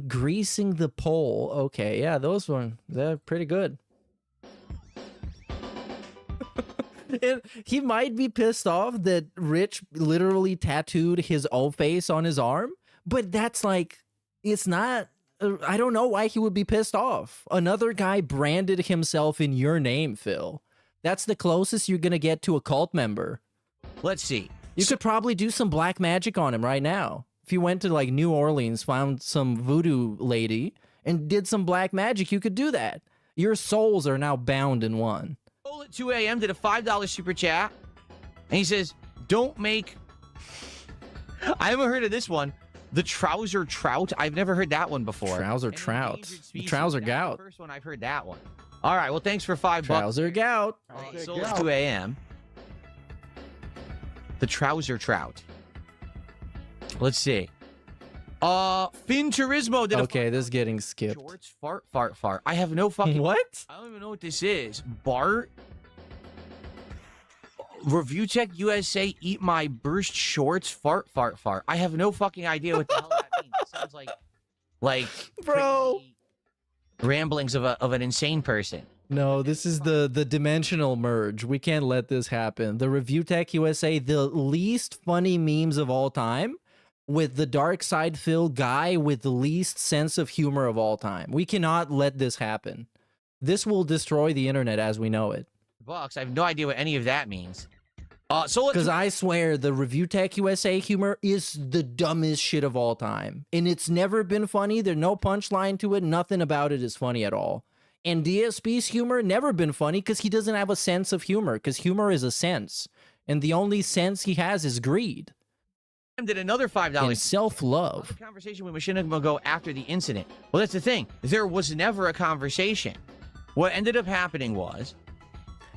Greasing the pole. Okay, yeah, they're pretty good. And he might be pissed off that Rich literally tattooed his old face on his arm, but that's like, it's not, I don't know why he would be pissed off. Another guy branded himself in your name, Phil. That's the closest you're gonna get to a cult member. Let's see. You could probably do some black magic on him right now. If you went to like New Orleans, found some voodoo lady, and did some black magic, you could do that. Your souls are now bound in one. At 2 a.m. did a $5 super chat, and he says, don't make... I haven't heard of this one. The trouser trout. I've never heard that one before. Trouser trout. Trouser gout. First one I've heard that one. All right, well, thanks for $5. Trouser gout. So it's 2 a.m. The trouser trout. Let's see. Fin Turismo did Okay, this is getting skipped. Shorts, fart. I have no fucking... What? I don't even know what this is. Bart? Review Tech USA, eat my burst shorts, fart. I have no fucking idea what the hell that means. It sounds like Bro. crazy ramblings of an insane person. No, this is the dimensional merge. We can't let this happen. The Review Tech USA, the least funny memes of all time, with the dark side Phil guy with the least sense of humor of all time. We cannot let this happen. This will destroy the internet as we know it. Bucks, I have no idea what any of that means. So Because I swear the Review Tech USA humor is the dumbest shit of all time. And it's never been funny. There's no punchline to it. Nothing about it is funny at all. And DSP's humor never been funny because he doesn't have a sense of humor. Because humor is a sense. And the only sense he has is greed. did another $5 and self-love. Conversation with Machinima Go after the incident. Well, that's the thing. There was never a conversation. What ended up happening was...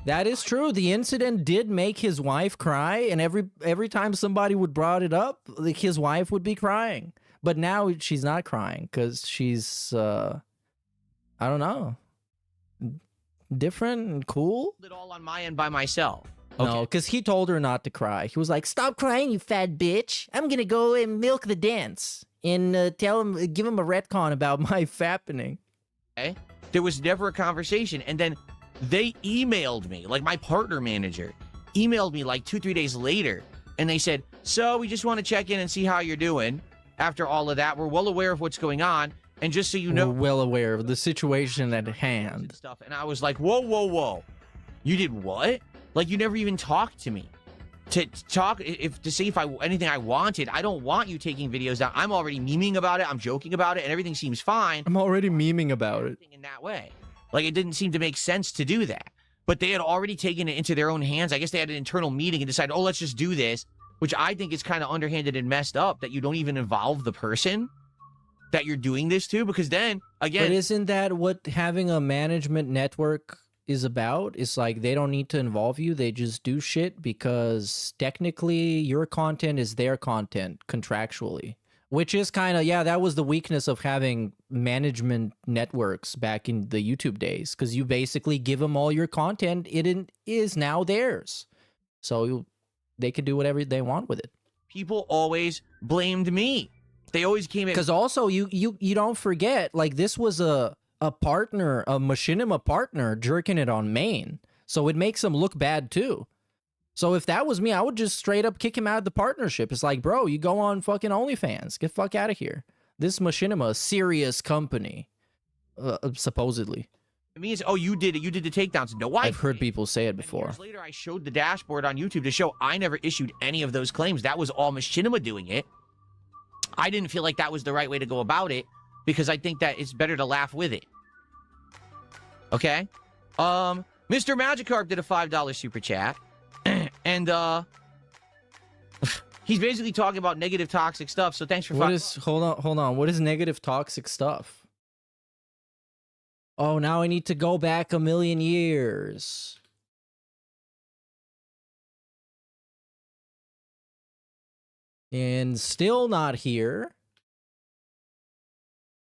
That is true. The incident did make his wife cry, and every time somebody would brought it up, like his wife would be crying. But now she's not crying because she's, I don't know, different and cool. It all on my end by myself. Okay. No, because he told her not to cry. He was like, "Stop crying, you fat bitch. I'm gonna go and milk the dance and give him a retcon about my fappening." Okay. There was never a conversation, and then they emailed me, like my partner manager emailed me like 2-3 days later, and they said, "So we just want to check in and see how you're doing. After all of that, we're well aware of what's going on, and just so you know, we're well aware of the situation at hand." Stuff, and I was like, "Whoa! You did what? Like you never even talked to me to see if anything I wanted. I don't want you taking videos down. I'm already memeing about it. I'm joking about it, and everything seems fine. I'm already memeing about it in that way." Like, it didn't seem to make sense to do that. But they had already taken it into their own hands. I guess they had an internal meeting and decided, oh, let's just do this. Which I think is kind of underhanded and messed up that you don't even involve the person that you're doing this to. Because then, again... But isn't that what having a management network is about? It's like they don't need to involve you. They just do shit because technically your content is their content contractually. Which is kind of, yeah, that was the weakness of having management networks back in the YouTube days. Because you basically give them all your content. It is now theirs. So they can do whatever they want with it. People always blamed me. They always came in... Because also, you don't forget, like, this was a partner, a machinima partner jerking it on main. So it makes them look bad, too. So if that was me, I would just straight up kick him out of the partnership. It's like, bro, you go on fucking OnlyFans. Get the fuck out of here. This Machinima, a serious company, supposedly. It means, oh, you did it. You did the takedowns. No, I've heard people say it before. Years later, I showed the dashboard on YouTube to show I never issued any of those claims. That was all Machinima doing it. I didn't feel like that was the right way to go about it because I think that it's better to laugh with it. Okay? Mr. Magikarp did a $5 super chat. And he's basically talking about negative toxic stuff. So thanks for hold on. What is negative toxic stuff? Oh, now I need to go back a million years. And still not here.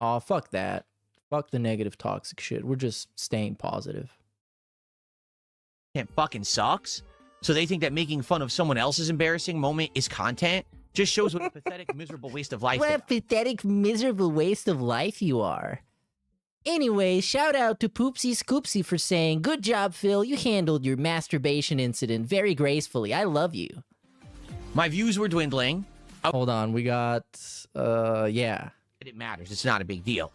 Oh, fuck that. Fuck the negative toxic shit. We're just staying positive. It fucking sucks. So they think that making fun of someone else's embarrassing moment is content? Just shows what a pathetic, miserable waste of life. What a pathetic, miserable waste of life you are. Anyway, shout out to Poopsie Scoopsy for saying, "Good job, Phil. You handled your masturbation incident very gracefully. I love you." My views were dwindling. Hold on, we got, yeah. It matters. It's not a big deal.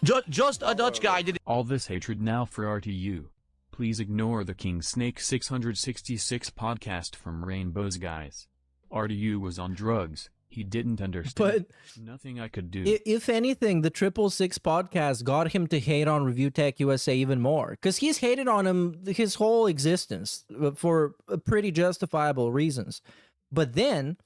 Just a Dutch guy did it. All this hatred now for RTU. Please ignore the King Snake 666 podcast from Rainbow's Guys. RTU was on drugs. He didn't understand. But nothing I could do. If anything, the 666 podcast got him to hate on Review Tech USA even more. Because he's hated on him his whole existence for pretty justifiable reasons. But then,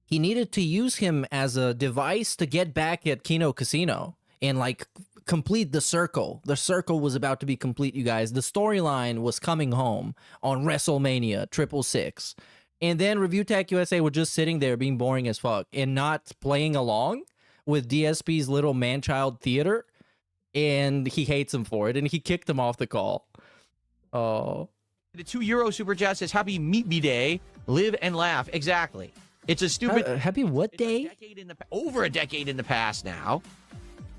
he needed to use him as a device to get back at Kino Casino. And, like, complete the circle. The circle was about to be complete, you guys. The storyline was coming home on WrestleMania 666. And then Review Tech USA was just sitting there being boring as fuck and not playing along with DSP's little man-child theater. And he hates him for it. And he kicked him off the call. Oh. The €2 super chat says, happy Meet Me Day. Live and laugh. Exactly. It's a stupid... happy what day? Over a decade in the past now.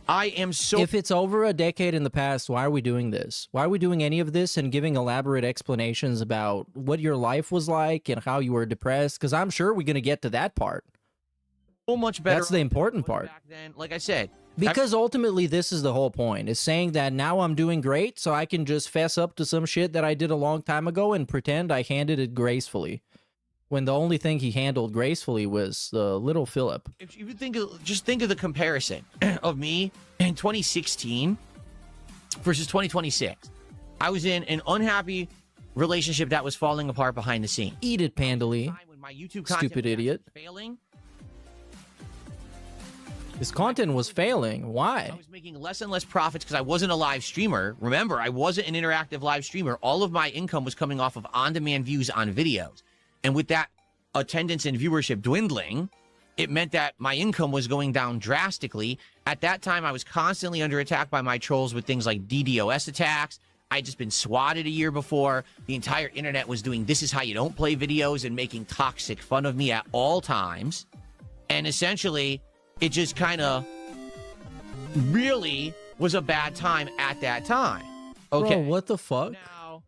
I am so... If it's over a decade in the past, why are we doing this? Why are we doing any of this and giving elaborate explanations about what your life was like and how you were depressed? Because I'm sure we're going to get to that part. So much better. That's the important part. Back then, like I said. Because ultimately, this is the whole point, is saying that now I'm doing great, so I can just fess up to some shit that I did a long time ago and pretend I handled it gracefully. When the only thing he handled gracefully was little Philip. If you just think of the comparison of me in 2016 versus 2026. I was in an unhappy relationship that was falling apart behind the scenes. Eat it, Pandally. When my YouTube content Stupid idiot. Failing. His content was failing. Why? I was making less and less profits because I wasn't a live streamer. Remember, I wasn't an interactive live streamer. All of my income was coming off of on-demand views on videos. And with that attendance and viewership dwindling, it meant that my income was going down drastically. At that time, I was constantly under attack by my trolls with things like DDoS attacks. I'd just been swatted a year before. The entire internet was doing "this is how you don't play" videos and making toxic fun of me at all times. And essentially, it just kind of really was a bad time at that time. Okay. Bro, what the fuck? Now,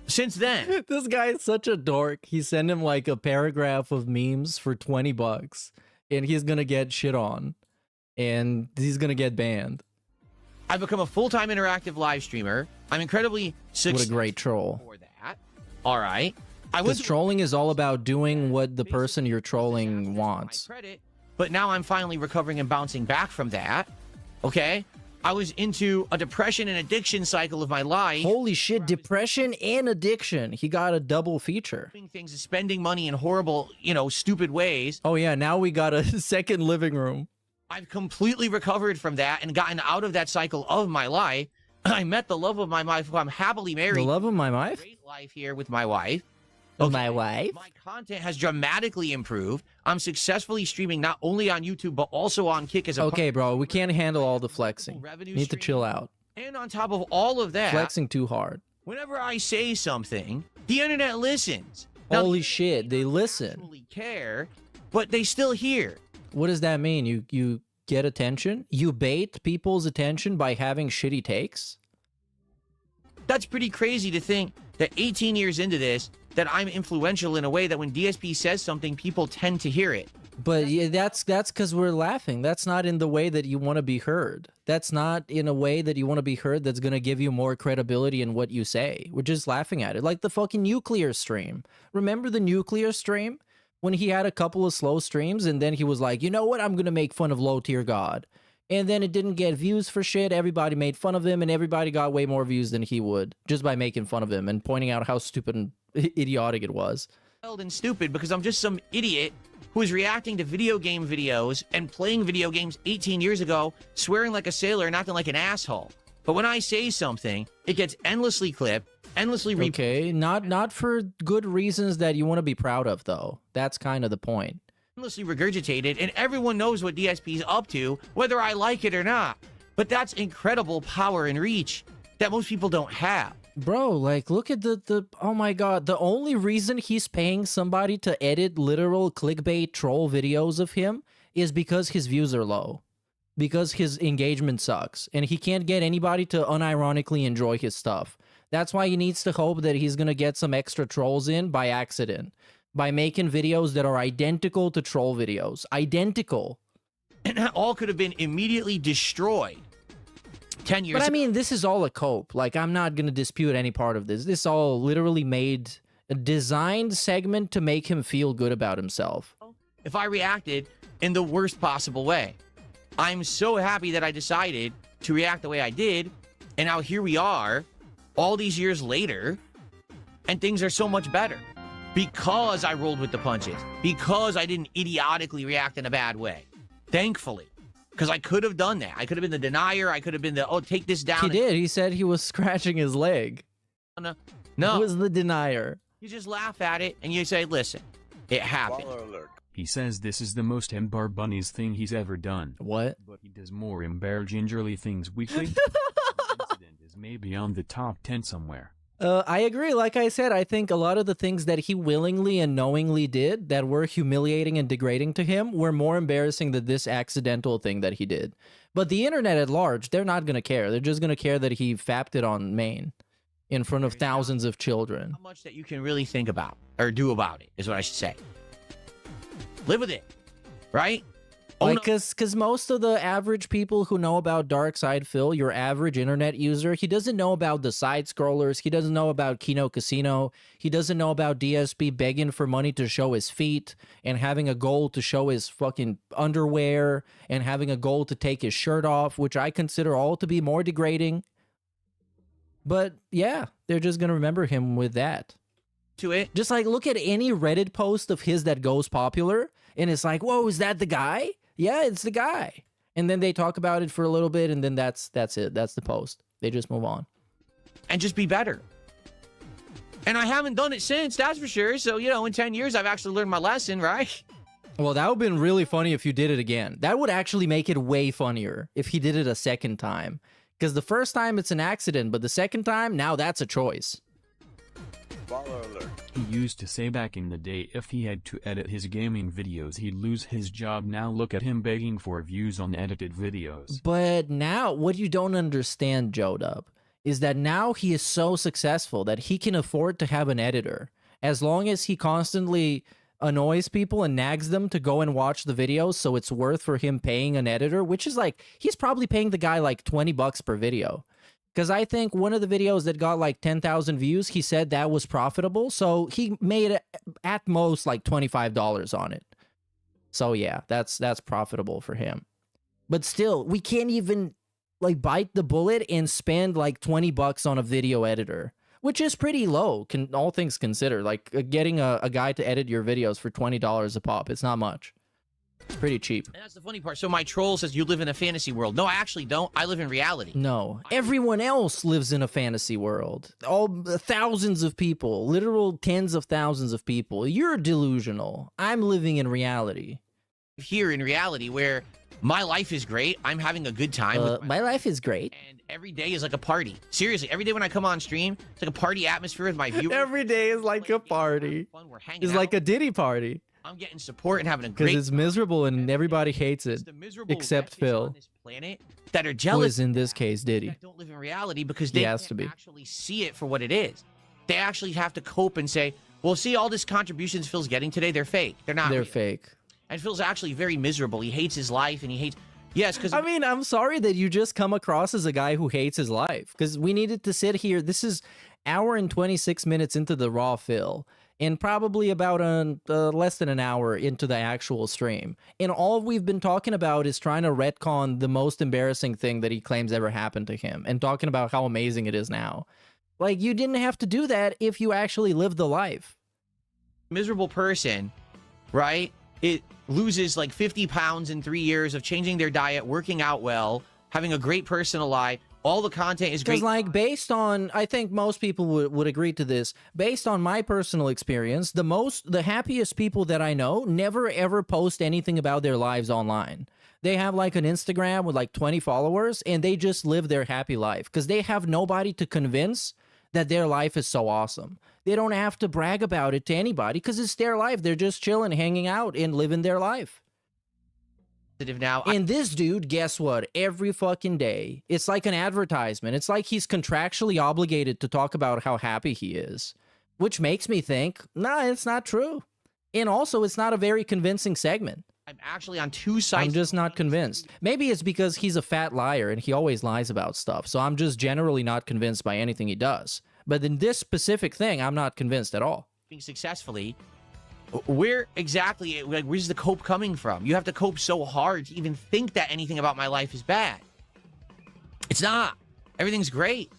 since then, this guy is such a dork. He sent him like a paragraph of memes for $20 and he's gonna get shit on and he's gonna get banned. I've become a full-time interactive live streamer. I'm incredibly successful. What a great troll. For that. All right. Because trolling is all about doing what the person you're trolling wants. Credit, but now I'm finally recovering and bouncing back from that. Okay? I was into a depression and addiction cycle of my life. Holy shit, depression and addiction. He got a double feature. Things, spending money in horrible, stupid ways. Oh yeah, now we got a second living room. I've completely recovered from that and gotten out of that cycle of my life. I met the love of my life, who I'm happily married. The love of my life? Great life here with my wife. Okay. My wife? My content has dramatically improved. I'm successfully streaming not only on YouTube, but also on Kick as a... Okay, bro, we can't handle all the flexing. Need to chill out. And on top of all of that... Flexing too hard. Whenever I say something, the internet listens. Holy shit, they listen. Actually care, but they still hear. What does that mean? You get attention? You bait people's attention by having shitty takes? That's pretty crazy to think that 18 years into this, that I'm influential in a way that when DSP says something, people tend to hear it. But yeah, that's because we're laughing. That's not in the way that you want to be heard. That's not in a way that you want to be heard that's going to give you more credibility in what you say. We're just laughing at it. Like the fucking Nuclear stream. Remember the Nuclear stream? When he had a couple of slow streams and then he was like, you know what? I'm going to make fun of low tier God. And then it didn't get views for shit. Everybody made fun of him and everybody got way more views than he would just by making fun of him and pointing out how stupid and idiotic it was. And stupid because I'm just some idiot who is reacting to video game videos and playing video games 18 years ago, swearing like a sailor and acting like an asshole. But when I say something, it gets endlessly clipped, endlessly repeated. Okay, not for good reasons that you want to be proud of, though. That's kind of the point. Endlessly regurgitated, and everyone knows what DSP's up to, whether I like it or not. But that's incredible power and reach that most people don't have. Bro, like, look at the oh my god, the only reason he's paying somebody to edit literal clickbait troll videos of him is because his views are low. Because his engagement sucks, and he can't get anybody to unironically enjoy his stuff. That's why he needs to hope that he's gonna get some extra trolls in by accident. By making videos that are identical to troll videos. Identical. And that all could have been immediately destroyed 10 years ago. But I mean, this is all a cope. Like, I'm not going to dispute any part of this. This all literally made a designed segment to make him feel good about himself. If I reacted in the worst possible way. I'm so happy that I decided to react the way I did. And now here we are, all these years later, and things are so much better. Because I rolled with the punches. Because I didn't idiotically react in a bad way. Thankfully. Because I could have done that. I could have been the denier. I could have been the, oh, take this down. He did. He said he was scratching his leg. No. He was the denier. You just laugh at it and you say, listen, it happened. He says this is the most Embar Bunnies thing he's ever done. What? But he does more Embar Gingerly things weekly. The incident is maybe on the top 10 somewhere. I agree. Like I said, I think a lot of the things that he willingly and knowingly did that were humiliating and degrading to him were more embarrassing than this accidental thing that he did. But the internet at large, they're not going to care. They're just going to care that he fapped it on Maine in front of thousands of children. How much that you can really think about or do about it is what I should say. Live with it, right? Like, because most of the average people who know about Dark Side Phil, your average internet user, he doesn't know about the side scrollers. He doesn't know about Kino Casino. He doesn't know about DSP begging for money to show his feet and having a goal to show his fucking underwear and having a goal to take his shirt off, which I consider all to be more degrading. But yeah, they're just going to remember him with that. To it. Just like look at any Reddit post of his that goes popular and it's like, whoa, is that the guy? Yeah, it's the guy. And then they talk about it for a little bit and then that's it. That's the post. They just move on. And just be better. And I haven't done it since, that's for sure. So, you know, in 10 years, I've actually learned my lesson, right? Well, that would have been really funny if you did it again. That would actually make it way funnier if he did it a second time. Because the first time it's an accident, but the second time, now that's a choice. He used to say back in the day if he had to edit his gaming videos he'd lose his job. Now look at him begging for views on edited videos. But now, what you don't understand, Joe-Dub, is that now he is so successful that he can afford to have an editor. As long as he constantly annoys people and nags them to go and watch the videos so it's worth for him paying an editor, which is like, he's probably paying the guy like $20 per video. Because I think one of the videos that got like 10,000 views, he said that was profitable. So he made at most like $25 on it. So yeah, that's profitable for him. But still, we can't even like bite the bullet and spend like $20 on a video editor, which is pretty low, all things considered. Like getting a guy to edit your videos for $20 a pop, it's not much. It's pretty cheap. And that's the funny part. So my troll says you live in a fantasy world. No, I actually don't. I live in reality. No, everyone else lives in a fantasy world. All thousands of people, literal tens of thousands of people. You're delusional. I'm living in reality. Here in reality where my life is great. I'm having a good time. With my life is great. And every day is like a party. Seriously, every day when I come on stream, it's like a party atmosphere with my viewers. Every day is like a party. Fun. We're hanging It's out. like a Diddy party. I'm getting support and having a great Because it's miserable and everybody hates it, except Phil, on this planet that are who jealous. is in this case Diddy. That don't live in reality because they has can't to be. actually see it for what it is. They actually have to cope and say, well, see, all this contributions Phil's getting today, they're fake. They're not They're real. fake. And Phil's actually very miserable. He hates his life and he hates... Yes, because... I mean, I'm sorry that you just come across as a guy who hates his life. Because we needed to sit here. This is hour and 26 minutes into the raw Phil. And probably about less than an hour into the actual stream. And all we've been talking about is trying to retcon the most embarrassing thing that he claims ever happened to him. And talking about how amazing it is now. Like, you didn't have to do that if you actually lived the life. Miserable person, right? It loses like 50 pounds in 3 years of changing their diet, working out well, having a great personal life. All the content is great. Because, like, based on, I think most people would agree to this, based on my personal experience, the happiest people that I know never ever post anything about their lives online. They have, like, an Instagram with, like, 20 followers, and they just live their happy life. Because they have nobody to convince that their life is so awesome. They don't have to brag about it to anybody, because it's their life. They're just chilling, hanging out, and living their life. Now, and this dude, guess what? Every fucking day, it's like an advertisement. It's like he's contractually obligated to talk about how happy he is, which makes me think, nah, it's not true. And also, it's not a very convincing segment. I'm actually on two sides. I'm just not convinced. Maybe it's because he's a fat liar and he always lies about stuff. So I'm just generally not convinced by anything he does. But in this specific thing, I'm not convinced at all. Successfully, where exactly, like, where's the cope coming from? You have to cope so hard to even think that anything about my life is bad. It's not. Everything's great.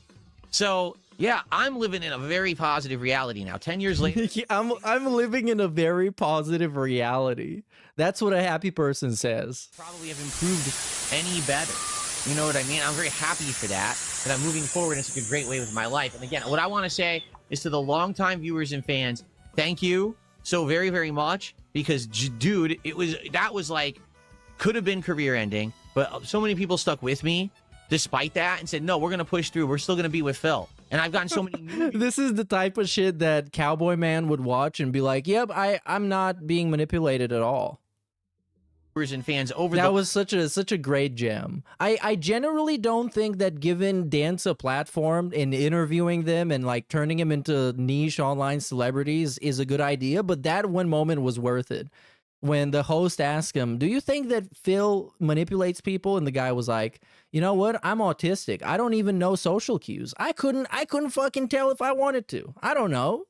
So, yeah, I'm living in a very positive reality now. 10 years later. I'm living in a very positive reality. That's what a happy person says. Probably have improved any better. You know what I mean? I'm very happy for that. And I'm moving forward in such a great way with my life. And again, what I want to say is to the longtime viewers and fans. Thank you so very, very much, because dude, that was like, could have been career ending, but so many people stuck with me despite that and said, no, we're going to push through. We're still going to be with Phil. And I've gotten so many new This is the type of shit that Cowboy Man would watch and be like, yep, I'm not being manipulated at all. viewers and fans over that was such a great gem. I generally don't think that giving Dance a platform and interviewing them and like turning them into niche online celebrities is a good idea, but that one moment was worth it. When the host asked him, do you think that Phil manipulates people? And the guy was like, you know what? I'm autistic. I don't even know social cues. I couldn't fucking tell if I wanted to. I don't know.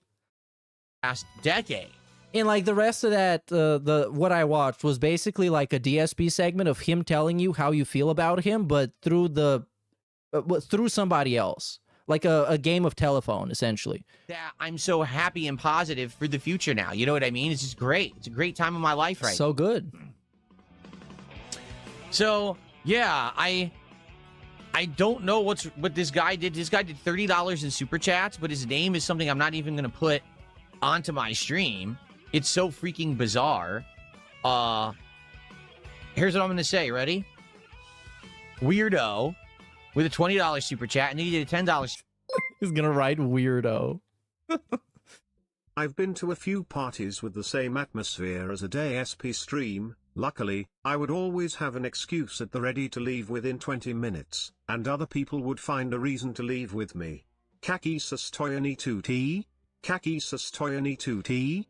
Last decade. And like the rest of that, what I watched was basically like a DSP segment of him telling you how you feel about him, but through through somebody else. Like a game of telephone, essentially. That I'm so happy and positive for the future now. You know what I mean? It's just great. It's a great time in my life right now. So good. So, yeah, I don't know what this guy did. This guy did $30 in super chats, but his name is something I'm not even going to put onto my stream. It's so freaking bizarre. Here's what I'm going to say. Ready? Weirdo with a $20 super chat, and then he did a $10. He's going to write weirdo. I've been to a few parties with the same atmosphere as a DSP stream. Luckily, I would always have an excuse at the ready to leave within 20 minutes, and other people would find a reason to leave with me. Kaki Sastoyani 2T? Kaki Sastoyani 2T?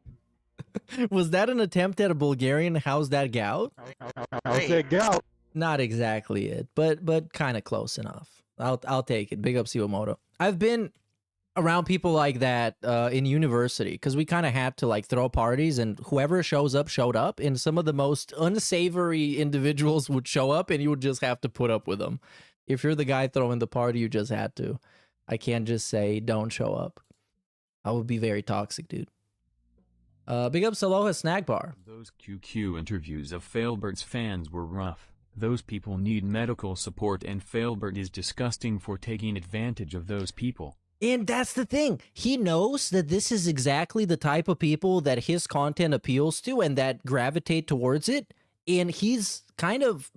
Was that an attempt at a Bulgarian how's that gout? How's that gout? Not exactly it, but kind of close enough. I'll take it. Big up Siwamoto. I've been around people like that in university because we kind of had to like throw parties, and whoever shows up showed up, and some of the most unsavory individuals would show up, and you would just have to put up with them. If you're the guy throwing the party, you just had to. I can't just say don't show up. I would be very toxic, dude. Big up Saloha Snack Bar. Those QQ interviews of Failbert's fans were rough. Those people need medical support, and Failbert is disgusting for taking advantage of those people. And that's the thing. He knows that this is exactly the type of people that his content appeals to and that gravitate towards it. And he's kind of,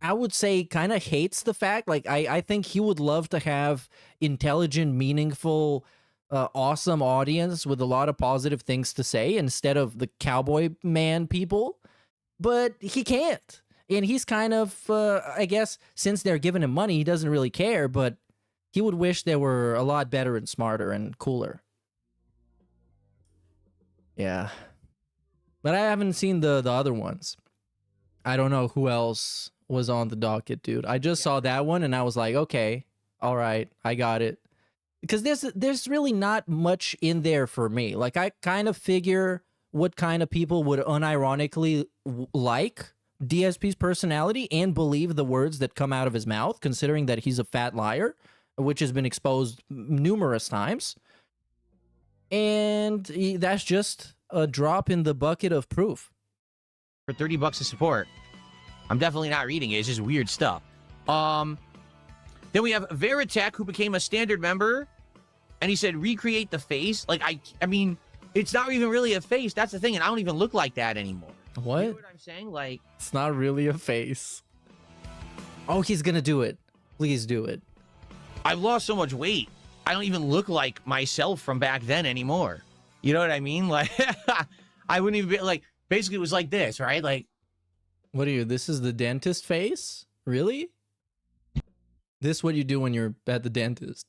I would say, kind of hates the fact. Like, I think he would love to have intelligent, meaningful, awesome audience with a lot of positive things to say instead of the cowboy man people. But he can't. And he's kind of, I guess, since they're giving him money, he doesn't really care, but he would wish they were a lot better and smarter and cooler. Yeah. But I haven't seen the other ones. I don't know who else was on the docket, dude. I just saw that one, and I was like, okay, all right, I got it. Because there's really not much in there for me. Like, I kind of figure what kind of people would unironically like DSP's personality and believe the words that come out of his mouth, considering that he's a fat liar, which has been exposed numerous times. And that's just a drop in the bucket of proof. For $30 of support. I'm definitely not reading it. It's just weird stuff. Then we have Veritech, who became a standard member, and he said, recreate the face. Like, I mean, it's not even really a face. That's the thing, and I don't even look like that anymore. What? You know what I'm saying? Like, it's not really a face. Oh, he's gonna do it. Please do it. I've lost so much weight. I don't even look like myself from back then anymore. You know what I mean? Like, I wouldn't even be like, basically it was like this, right? Like, what are you? This is the dentist face? Really? This what you do when you're at the dentist.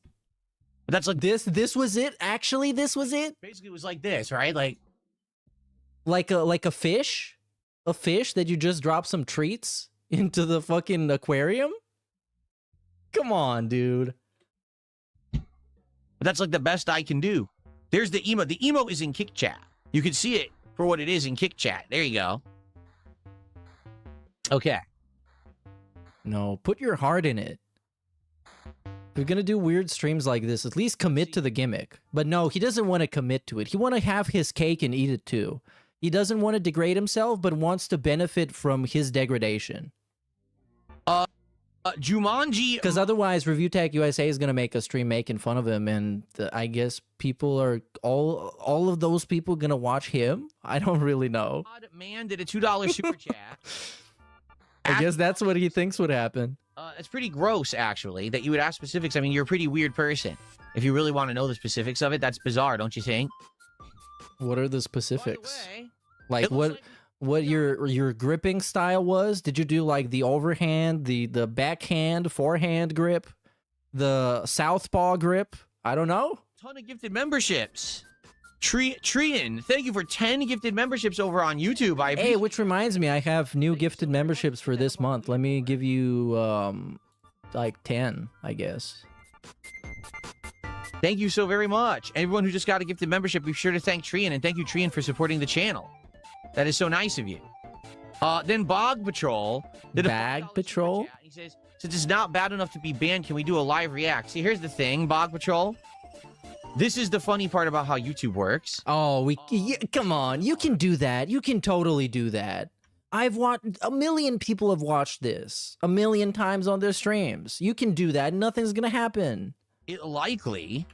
But that's like this was it? Actually, this was it? Basically it was like this, right? Like a fish? A fish that you just drop some treats into the fucking aquarium? Come on, dude. But that's like the best I can do. There's the emo. The emo is in Kick Chat. You can see it for what it is in Kick Chat. There you go. Okay. No, put your heart in it. If you're gonna do weird streams like this, at least commit to the gimmick. But no, he doesn't want to commit to it. He want to have his cake and eat it too. He doesn't want to degrade himself, but wants to benefit from his degradation. Jumanji. Because otherwise, Review Tech USA is gonna make a stream making fun of him, and I guess people are all of those people gonna watch him. I don't really know. Man did a $2 super chat. I guess that's what he thinks would happen. It's pretty gross, actually, that you would ask specifics. I mean, you're a pretty weird person. If you really want to know the specifics of it, that's bizarre, don't you think? What are the specifics? By the way, Like what your gripping style was? Did you do like the overhand, the backhand, forehand grip, the southpaw grip? I don't know. Ton of gifted memberships. Trian, thank you for 10 gifted memberships over on YouTube. Hey, which reminds me, I have new gifted memberships for this month. Let me give you like 10, I guess. Thank you so very much. Everyone who just got a gifted membership, be sure to thank Trian, and thank you, Trian, for supporting the channel. That is so nice of you. Then Bog Patrol did Bag Patrol? He says, since it's not bad enough to be banned, can we do a live react? See, here's the thing, Bog Patrol. This is the funny part about how YouTube works. Oh, come on. You can do that. You can totally do that. I've watched, a million people have watched this a million times on their streams. You can do that. Nothing's going to happen. Likely,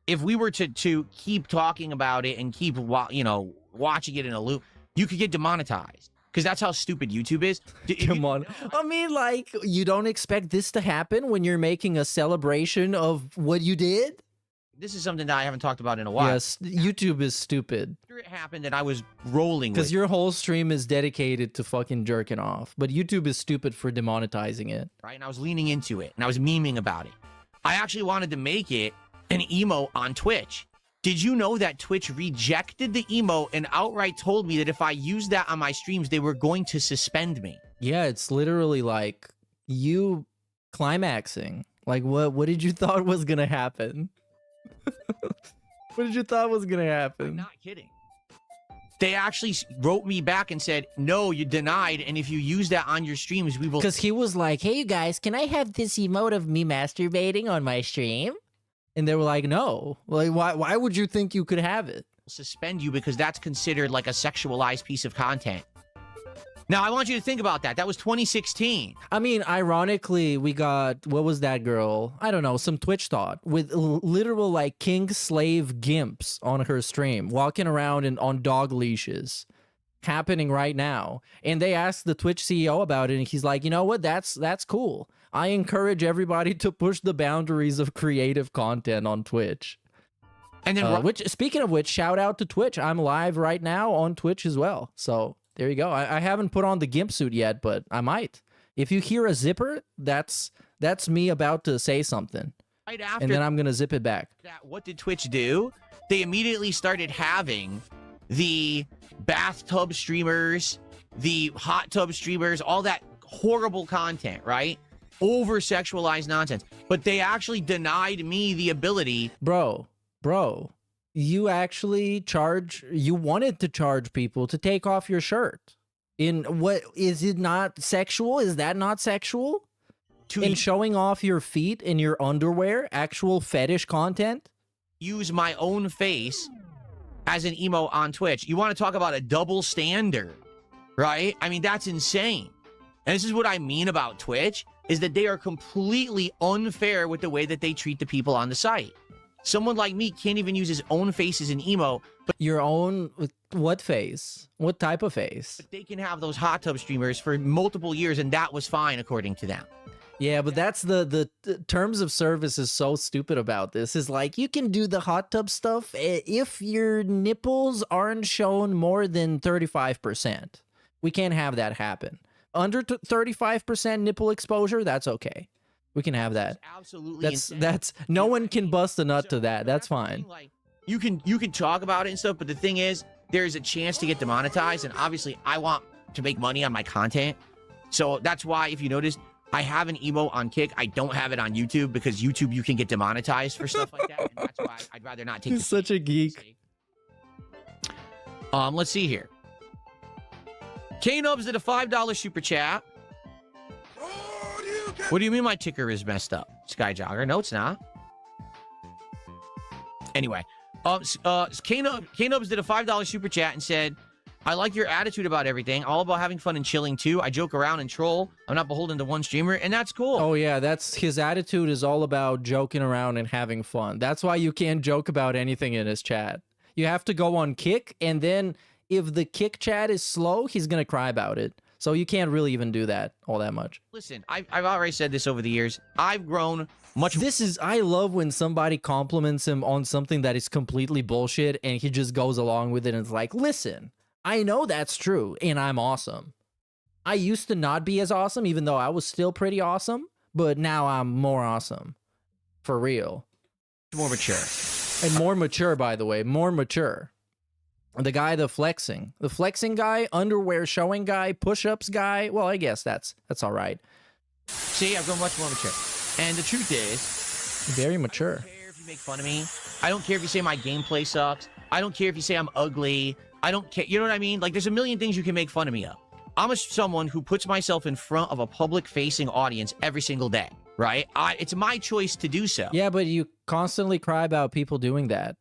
if we were to keep talking about it and keep, watching it in a loop, you could get demonetized. Because that's how stupid YouTube is. Come on. I mean, like, you don't expect this to happen when you're making a celebration of what you did? This is something that I haven't talked about in a while. Yes, YouTube is stupid. After it happened and I was rolling because your whole stream is dedicated to fucking jerking off. But YouTube is stupid for demonetizing it. Right, and I was leaning into it, and I was memeing about it. I actually wanted to make it an emo on Twitch. Did you know that Twitch rejected the emo and outright told me that if I used that on my streams, they were going to suspend me? Yeah, it's literally like you climaxing. Like, what did you thought was gonna happen? What did you thought was gonna happen? I'm not kidding. They actually wrote me back and said, no, you denied, and if you use that on your streams, we will... Because he was like, hey, you guys, can I have this emote of me masturbating on my stream? And they were like, no. Like, why would you think you could have it? Suspend you because that's considered like a sexualized piece of content. Now, I want you to think about that. That was 2016. I mean, ironically, we got, what was that girl? I don't know, some Twitch thought with literal like king slave gimps on her stream, walking around on dog leashes, happening right now. And they asked the Twitch CEO about it, and he's like, you know what? That's cool. I encourage everybody to push the boundaries of creative content on Twitch. And then, speaking of which, shout out to Twitch. I'm live right now on Twitch as well. So there you go. I haven't put on the gimp suit yet, but I might. If you hear a zipper, that's me about to say something. Right after, and then I'm gonna zip it back. What did Twitch do? They immediately started having the bathtub streamers, the hot tub streamers, all that horrible content, right? Over-sexualized nonsense. But they actually denied me the ability. Bro, you actually you wanted to charge people to take off your shirt. What, is it not sexual? Is that not sexual? In showing off your feet in your underwear, actual fetish content? Use my own face as an emo on Twitch. You want to talk about a double standard, right? I mean, that's insane. And this is what I mean about Twitch, is that they are completely unfair with the way that they treat the people on the site. Someone like me can't even use his own face as an emo. But your own, what face? What type of face? But they can have those hot tub streamers for multiple years, and that was fine, according to them. Yeah, but that's the terms of service is so stupid about this. Is like, you can do the hot tub stuff if your nipples aren't shown more than 35%. We can't have that happen. Under 35% nipple exposure, that's okay. We can have that. Absolutely. That's no one can bust a nut to that. That's fine. Like, you can talk about it and stuff, but the thing is, there's a chance to get demonetized, and obviously I want to make money on my content. So that's why, if you notice, I have an emo on Kick. I don't have it on YouTube, because YouTube, you can get demonetized for stuff like that, and that's why I'd rather not take. He's such a geek. Let's see here. K-Nubs did a $5 super chat. What do you mean my ticker is messed up, Skyjogger? No, it's not. Anyway, K-Nubs did a $5 super chat and said, I like your attitude about everything. All about having fun and chilling too. I joke around and troll. I'm not beholden to one streamer, and that's cool. Oh yeah, that's his attitude is all about joking around and having fun. That's why you can't joke about anything in his chat. You have to go on Kick, and then if the Kick chat is slow, he's gonna cry about it. So you can't really even do that all that much. Listen, I've already said this over the years. I've grown much. I love when somebody compliments him on something that is completely bullshit and he just goes along with it and is like, listen, I know that's true and I'm awesome. I used to not be as awesome, even though I was still pretty awesome, but now I'm more awesome. For real. More mature. And more mature, by the way, more mature. The guy, the flexing guy, underwear showing guy, push-ups guy. Well, I guess that's all right. See, I've grown much more mature. And the truth is, very mature. I don't care if you make fun of me. I don't care if you say my gameplay sucks. I don't care if you say I'm ugly. I don't care. You know what I mean? Like, there's a million things you can make fun of me of. I'm someone who puts myself in front of a public-facing audience every single day, right? It's my choice to do so. Yeah, but you constantly cry about people doing that.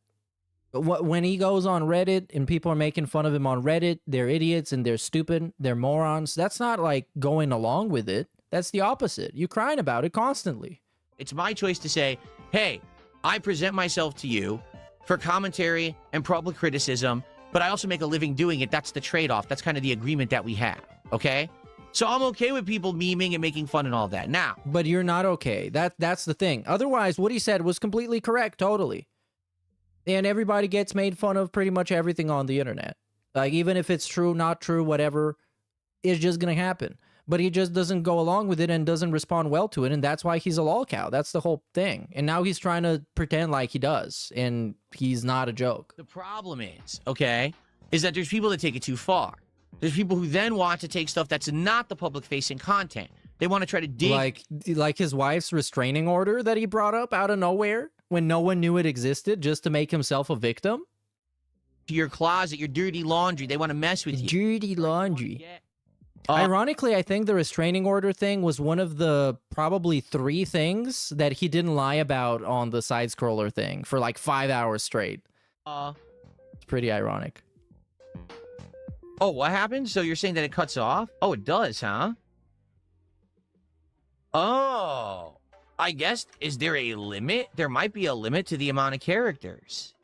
When he goes on Reddit and people are making fun of him on Reddit, they're idiots and they're stupid, they're morons. That's not like going along with it. That's the opposite. You're crying about it constantly. It's my choice to say, hey, I present myself to you for commentary and public criticism, but I also make a living doing it. That's the trade-off. That's kind of the agreement that we have, okay? So I'm okay with people memeing and making fun and all that. Now. But you're not okay. That's the thing. Otherwise, what he said was completely correct, totally. And everybody gets made fun of pretty much everything on the internet. Like, even if it's true, not true, whatever, it's just going to happen. But he just doesn't go along with it and doesn't respond well to it, and that's why he's a lolcow. That's the whole thing. And now he's trying to pretend like he does, and he's not a joke. The problem is, okay, is that there's people that take it too far. There's people who then want to take stuff that's not the public-facing content. They want to try to dig... Like his wife's restraining order that he brought up out of nowhere? When no one knew it existed, just to make himself a victim? To your closet, your dirty laundry. They want to mess with you. Dirty laundry. Ironically, I think the restraining order thing was one of the probably 3 things that he didn't lie about on the side-scroller thing for like 5 hours straight. It's pretty ironic. Oh, what happened? So you're saying that it cuts off? Oh, it does, huh? Oh. I guess, is there a limit? There might be a limit to the amount of characters.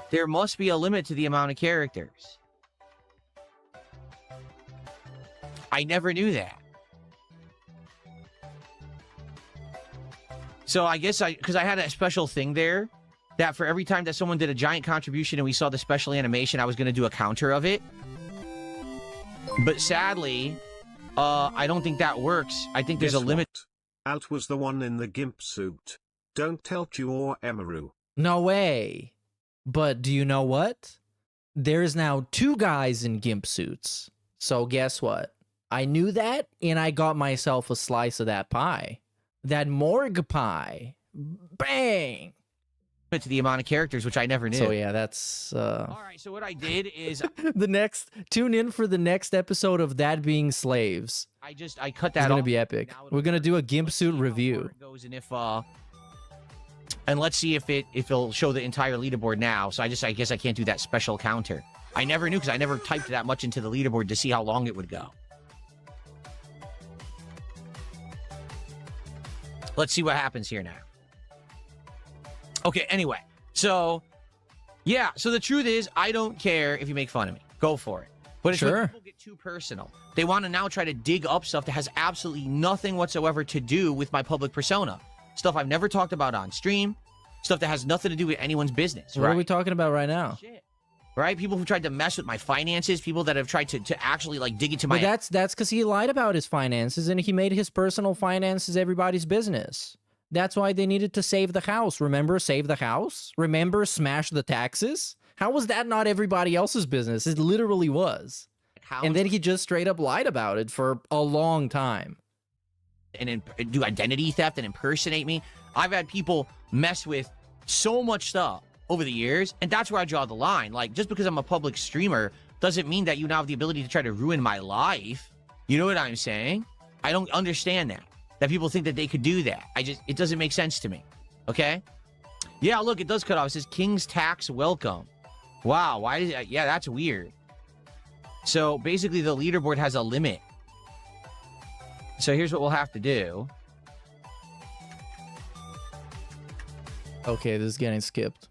There must be a limit to the amount of characters. I never knew that. So I guess because I had a special thing there, that for every time that someone did a giant contribution and we saw the special animation, I was going to do a counter of it. But sadly... I don't think that works. I think there's a limit. Alt was the one in the gimp suit. Don't tell Q or Emaru. No way. But do you know what? There's now 2 guys in gimp suits. So guess what? I knew that, and I got myself a slice of that pie. That morgue pie. Bang! To the amount of characters, which I never knew. So yeah, that's all right. So what I did is tune in for the next episode of That Being Slaves. I cut that. It's gonna be epic. We're gonna do a gimp suit review. Goes and and let's see if it'll show the entire leaderboard now. So I guess I can't do that special counter. I never knew because I never typed that much into the leaderboard to see how long it would go. Let's see what happens here now. Okay, anyway, so, yeah, so the truth is, I don't care if you make fun of me. Go for it. But it's when people get too personal. They want to now try to dig up stuff that has absolutely nothing whatsoever to do with my public persona. Stuff I've never talked about on stream. Stuff that has nothing to do with anyone's business, What are we talking about right now? Shit. Right? People who tried to mess with my finances, people that have tried to actually, like, dig into my... But that's because he lied about his finances, and he made his personal finances everybody's business. That's why they needed to save the house. Remember, save the house? Remember, smash the taxes? How was that not everybody else's business? It literally was. And then he just straight up lied about it for a long time. And do identity theft and impersonate me. I've had people mess with so much stuff over the years, and that's where I draw the line. Like, just because I'm a public streamer doesn't mean that you now have the ability to try to ruin my life. You know what I'm saying? I don't understand that. That people think that they could do that. It doesn't make sense to me. Okay? Yeah, look, it does cut off. It says King's Tax Welcome. Wow, why is it? Yeah, that's weird. So basically the leaderboard has a limit. So here's what we'll have to do. Okay, this is getting skipped.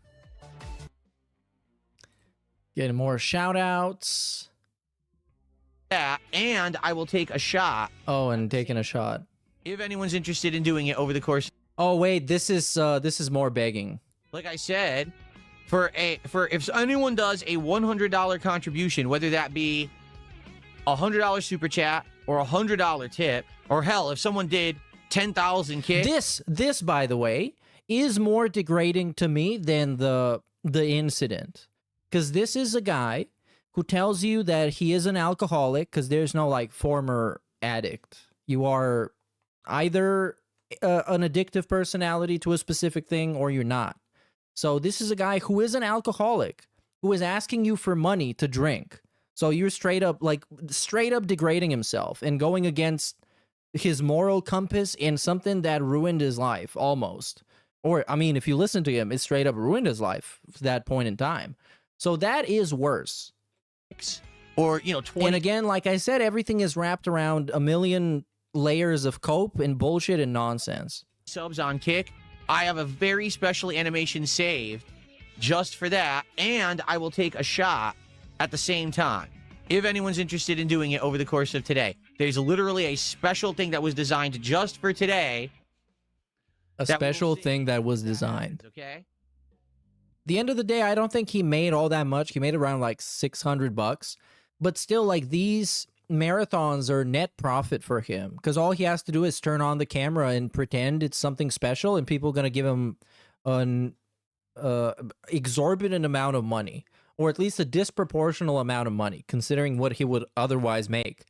Getting more shout outs. Yeah, and I will take a shot. Oh, and taking a shot. If anyone's interested in doing it over the course. Oh wait, this is more begging. Like I said, for if anyone does a $100 contribution, whether that be $100 super chat or $100 tip, or hell, if someone did 10,000 kicks. This by the way is more degrading to me than the incident, because this is a guy who tells you that he is an alcoholic, because there's no like former addict. You are either an addictive personality to a specific thing or you're not. So this is a guy who is an alcoholic, who is asking you for money to drink. So you're straight up degrading himself and going against his moral compass in something that ruined his life almost. Or, I mean, if you listen to him, it straight up ruined his life at that point in time. So that is worse. Or, you know, 20. And again, like I said, everything is wrapped around a million layers of cope and bullshit and nonsense. Subs on Kick. I have a very special animation saved just for that, and I will take a shot at the same time. If anyone's interested in doing it over the course of today, there's literally a special thing that was designed just for today. A special thing that was designed. Okay. The end of the day, I don't think he made all that much. He made around like $600, but still, like, these marathons are net profit for him, because all he has to do is turn on the camera and pretend it's something special, and people are going to give him an exorbitant amount of money, or at least a disproportional amount of money, considering what he would otherwise make.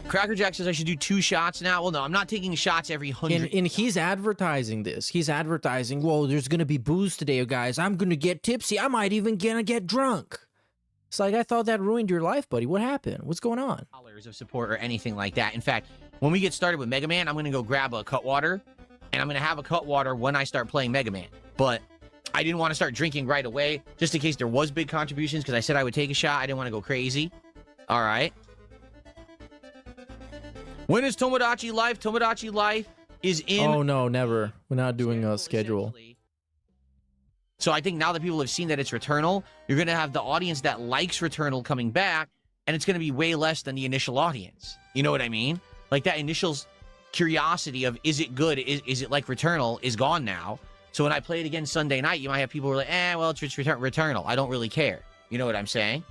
Cracker Jack says I should do 2 shots now. Well, no, I'm not taking shots every 100. And he's advertising this. He's advertising, whoa, there's going to be booze today, guys. I'm going to get tipsy. I might even gonna get drunk. It's like, I thought that ruined your life, buddy. What happened? What's going on? Dollars of support or anything like that. In fact, when we get started with Mega Man, I'm going to go grab a Cutwater, and I'm going to have a Cutwater when I start playing Mega Man. But I didn't want to start drinking right away, just in case there was big contributions, because I said I would take a shot. I didn't want to go crazy. All right. When is Tomodachi Life? Tomodachi Life is in... Oh, no, never. We're not doing a schedule. So I think now that people have seen that it's Returnal, you're going to have the audience that likes Returnal coming back, and it's going to be way less than the initial audience. You know what I mean? Like, that initial curiosity of, is it good? Is it like Returnal is gone now. So when I play it again Sunday night, you might have people who are like, well, it's Returnal. I don't really care. You know what I'm saying?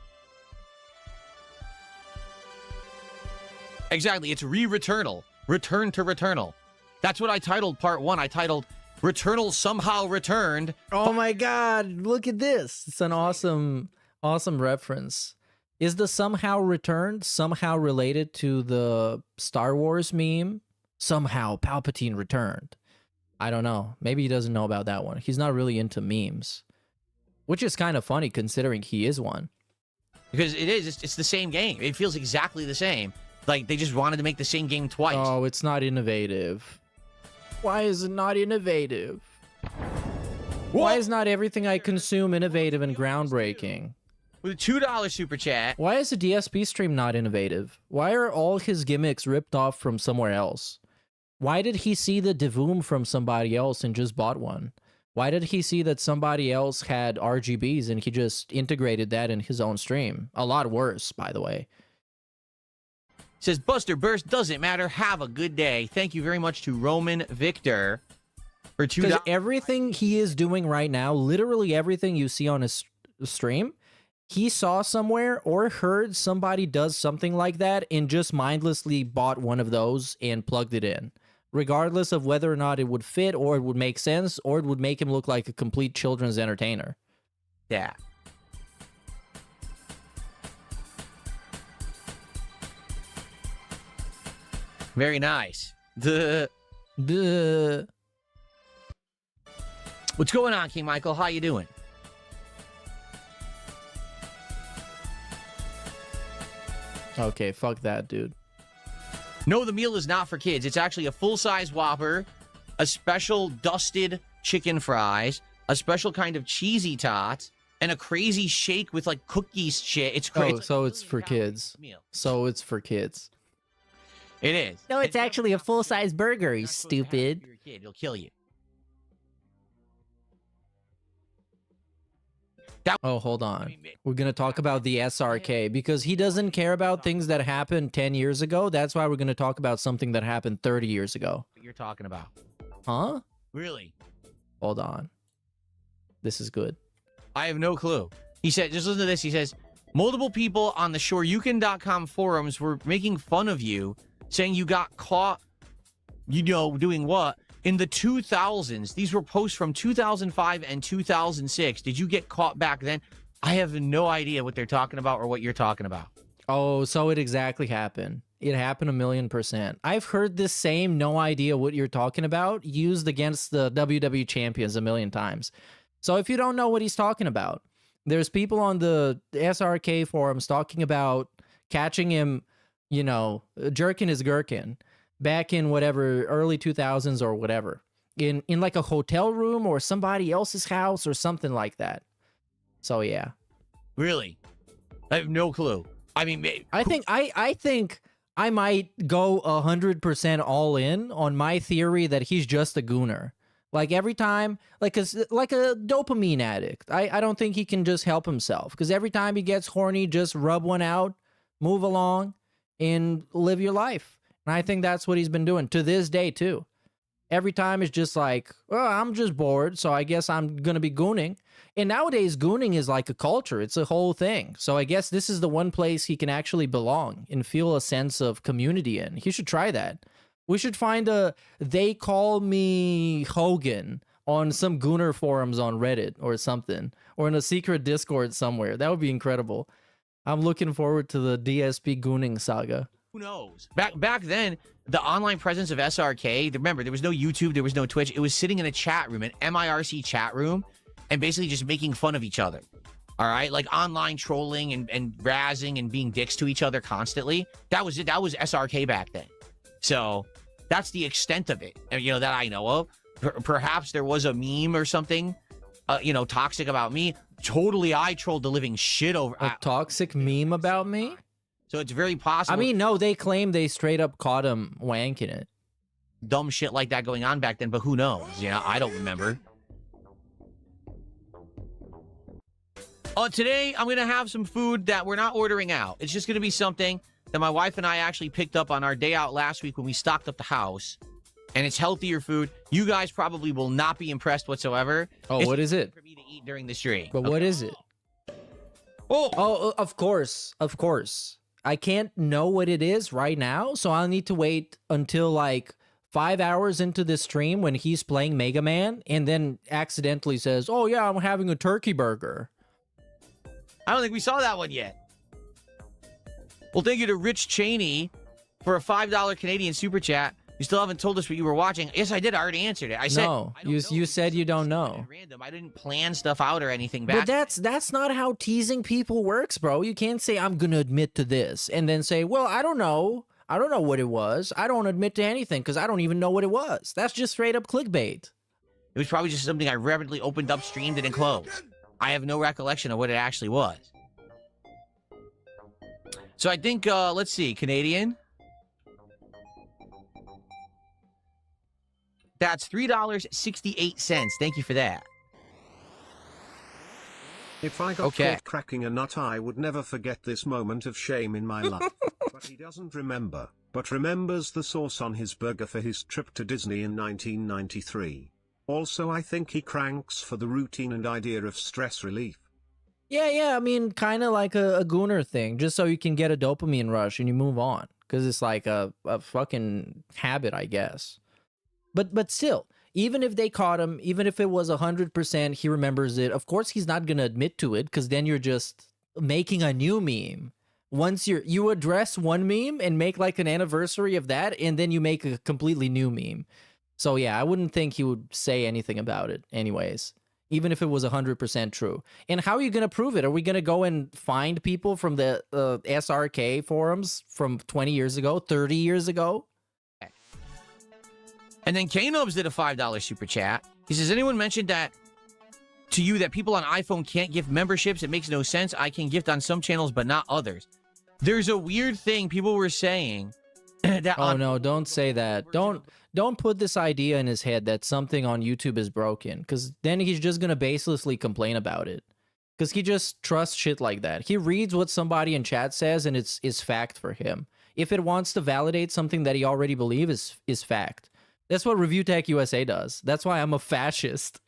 Exactly. It's Returnal. Return to Returnal. That's what I titled part 1. I titled Returnal Somehow Returned. Oh my god, look at this. It's an awesome reference. Is the somehow returned somehow related to the Star Wars meme? Somehow Palpatine returned. I don't know. Maybe he doesn't know about that one. He's not really into memes. Which is kind of funny considering he is one. Because it's the same game. It feels exactly the same. Like, they just wanted to make the same game twice. Oh, it's not innovative. Why is it not innovative? Why is not everything I consume innovative and groundbreaking? With a $2 super chat. Why is the DSP stream not innovative? Why are all his gimmicks ripped off from somewhere else? Why did he see the Devoom from somebody else and just bought one? Why did he see that somebody else had RGBs and he just integrated that in his own stream? A lot worse, by the way. Says, Buster Burst, doesn't matter. Have a good day. Thank you very much to Roman Victor for $2. Because everything he is doing right now, literally everything you see on his stream, he saw somewhere or heard somebody does something like that and just mindlessly bought one of those and plugged it in. Regardless of whether or not it would fit or it would make sense or it would make him look like a complete children's entertainer. Yeah. Very nice. What's going on, King Michael? How you doing? Okay, fuck that, dude. No, the meal is not for kids. It's actually a full-size Whopper, a special dusted chicken fries, a special kind of cheesy tots, and a crazy shake with like cookies shit. It's crazy. Oh, so it's for kids. So it's for kids. It is. No, it's actually a full-size burger, you You're not supposed to have it stupid. for your kid. It'll kill you. Oh, hold on. We're going to talk about the SRK because he doesn't care about things that happened 10 years ago. That's why we're going to talk about something that happened 30 years ago. What you're talking about. Huh? Really? Hold on. This is good. I have no clue. He said, just listen to this. He says, multiple people on the shoryuken.com forums were making fun of you, saying you got caught, you know, doing what? In the 2000s. These were posts from 2005 and 2006. Did you get caught back then? I have no idea what they're talking about or what you're talking about. Oh, so it exactly happened. It happened 1,000,000%. I've heard this same no idea what you're talking about used against the WWE champions 1,000,000 times. So if you don't know what he's talking about, there's people on the SRK forums talking about catching him, you know, jerking his gherkin back in whatever early 2000s or whatever in like a hotel room or somebody else's house or something like that. So yeah. Really? I have no clue. I mean, I think I might go 100% all in on my theory that he's just a gooner. Like every time, like a dopamine addict. I don't think he can just help himself because every time he gets horny, just rub one out, move along, and live your life. And I think that's what he's been doing to this day too. Every time it's just like, oh, I'm just bored, so I guess I'm gonna be gooning. And nowadays, gooning is like a culture. It's a whole thing. So I guess this is the one place he can actually belong and feel a sense of community in. He should try that. We should find a They Call Me Hogan on some gooner forums on Reddit or something, or in a secret Discord somewhere. That would be incredible. I'm looking forward to the DSP gooning saga. Who knows? Back then, the online presence of SRK, remember, there was no YouTube, there was no Twitch. It was sitting in a chat room, an MIRC chat room, and basically just making fun of each other. All right? Like online trolling and razzing and being dicks to each other constantly. That was it. That was SRK back then. So that's the extent of it, you know, that I know of. Perhaps there was a meme or something, you know, toxic about me. Totally, I trolled the living shit over. A toxic meme about me? So it's very possible. I mean, no, they claim they straight up caught him wanking it. Dumb shit like that going on back then, but who knows? You know, I don't remember. Today, I'm going to have some food that we're not ordering out. It's just going to be something that my wife and I actually picked up on our day out last week when we stocked up the house. And it's healthier food. You guys probably will not be impressed whatsoever. Oh, what is it? For me to eat during the stream. But what is it? Oh, of course. Of course. I can't know what it is right now, so I'll need to wait until like 5 hours into the stream when he's playing Mega Man and then accidentally says, oh yeah, I'm having a turkey burger. I don't think we saw that one yet. Well, thank you to Rich Cheney for a $5 Canadian super chat. You still haven't told us what you were watching. Yes, I did. I already answered it. I said no. You said you don't know. Random. I didn't plan stuff out or anything back. But that's not how teasing people works, bro. You can't say I'm gonna admit to this and then say, well, I don't know. I don't know what it was. I don't admit to anything because I don't even know what it was. That's just straight up clickbait. It was probably just something I rapidly opened up, streamed it, and closed. I have no recollection of what it actually was. So I think, let's see, Canadian. That's $3.68. Thank you for that. If I got caught cracking a nut, I would never forget this moment of shame in my life. But he doesn't remember, but remembers the sauce on his burger for his trip to Disney in 1993. Also, I think he cranks for the routine and idea of stress relief. Yeah, I mean, kind of like a gooner thing, just so you can get a dopamine rush and you move on. Because it's like a fucking habit, I guess. But still, even if they caught him, even if it was 100% he remembers it, of course he's not going to admit to it, because then you're just making a new meme. Once you address one meme and make like an anniversary of that, and then you make a completely new meme. So yeah, I wouldn't think he would say anything about it anyways, even if it was 100% true. And how are you going to prove it? Are we going to go and find people from the SRK forums from 20 years ago, 30 years ago? And then K-Nobs did a $5 super chat. He says, anyone mentioned that to you that people on iPhone can't gift memberships. It makes no sense. I can gift on some channels, but not others. There's a weird thing people were saying that Oh no, don't say that. Don't put this idea in his head that something on YouTube is broken, because then he's just gonna baselessly complain about it. Because he just trusts shit like that. He reads what somebody in chat says and it's fact for him. If it wants to validate something that he already believes is fact. That's what Review Tech USA does. That's why I'm a fascist.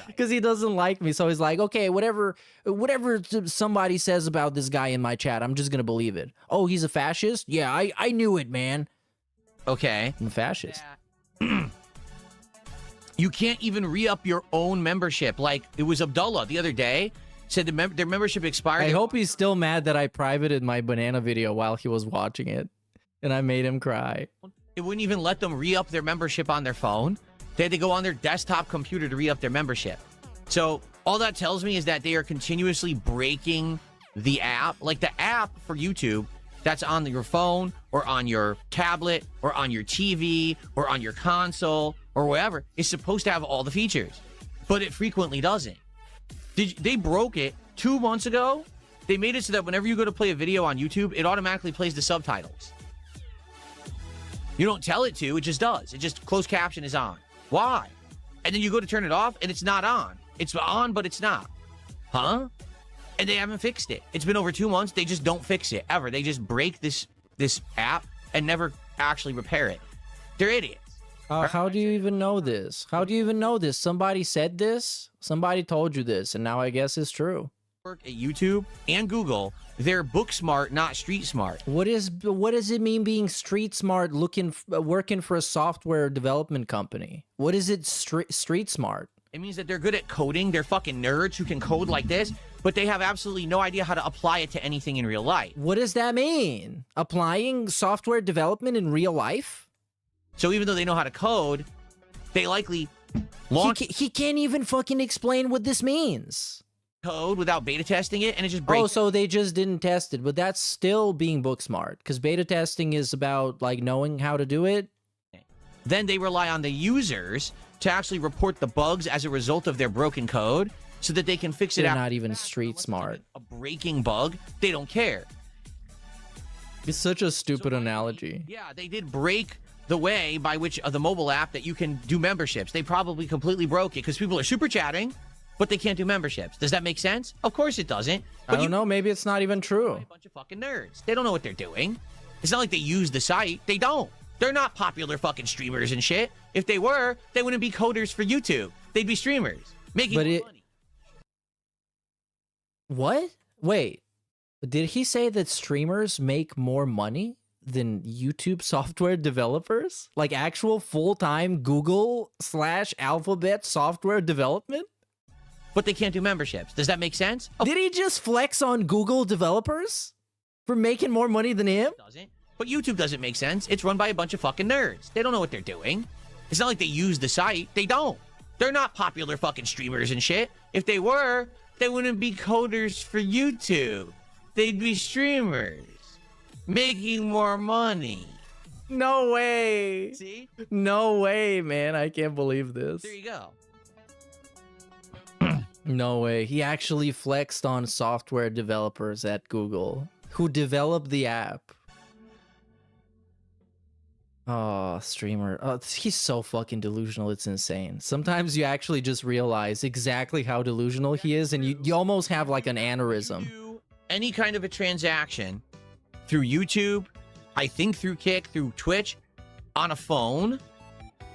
Because he doesn't like me. So he's like, okay, whatever somebody says about this guy in my chat, I'm just going to believe it. Oh, he's a fascist? Yeah, I knew it, man. Okay. I'm a fascist. You can't even re-up your own membership. Like, it was Abdullah the other day said their membership expired. I hope he's still mad that I privated my banana video while he was watching it. And I made him cry. It wouldn't even let them re-up their membership on their phone. They had to go on their desktop computer to re-up their membership. So all that tells me is that they are continuously breaking the app. Like the app for YouTube that's on your phone or on your tablet or on your TV or on your console or wherever is supposed to have all the features. But it frequently doesn't. They broke it 2 months ago. They made it so that whenever you go to play a video on YouTube, it automatically plays the subtitles. You don't tell it to, it just does. It just, closed caption is on. Why? And then you go to turn it off and it's not on. It's on, but it's not. Huh? And they haven't fixed it. It's been over 2 months. They just don't fix it, ever. They just break this app and never actually repair it. They're idiots. How do you even know this? How do you even know this? Somebody said this? Somebody told you this, and now I guess it's true. Work at YouTube and Google, they're book smart, not street smart. What does it mean being street smart, working for a software development company? What is it street smart? It means that they're good at coding. They're fucking nerds who can code like this, but they have absolutely no idea how to apply it to anything in real life. What does that mean? Applying software development in real life? So even though they know how to code, they likely launch... He can't even fucking explain what this means. Code without beta testing it, and it just breaks. Oh, so they just didn't test it, but that's still being book smart, because beta testing is about, like, knowing how to do it. Then they rely on the users to actually report the bugs as a result of their broken code so that they can fix it out. They're not even street smart. A breaking bug, they don't care. It's such a stupid analogy. Yeah, they did break the way by which the mobile app that you can do memberships. They probably completely broke it because people are super chatting, but they can't do memberships. Does that make sense? Of course it doesn't. But I don't know. Maybe it's not even true. A bunch of fucking nerds. They don't know what they're doing. It's not like they use the site. They don't. They're not popular fucking streamers and shit. If they were, they wouldn't be coders for YouTube. They'd be streamers making money. What? Wait. Did he say that streamers make more money than YouTube software developers? Like actual full-time Google/Alphabet software development? But they can't do memberships. Does that make sense? Did he just flex on Google developers for making more money than him? Doesn't. But YouTube doesn't make sense. It's run by a bunch of fucking nerds. They don't know what they're doing. It's not like they use the site. They don't. They're not popular fucking streamers and shit. If they were, they wouldn't be coders for YouTube. They'd be streamers making more money. No way. See? No way, man. I can't believe this. There you go. No way. He actually flexed on software developers at Google who developed the app. Oh, streamer. Oh, he's so fucking delusional. It's insane. Sometimes you actually just realize exactly how delusional he is, and you almost have like an aneurysm. Any kind of a transaction through YouTube, I think through Kick, through Twitch, on a phone.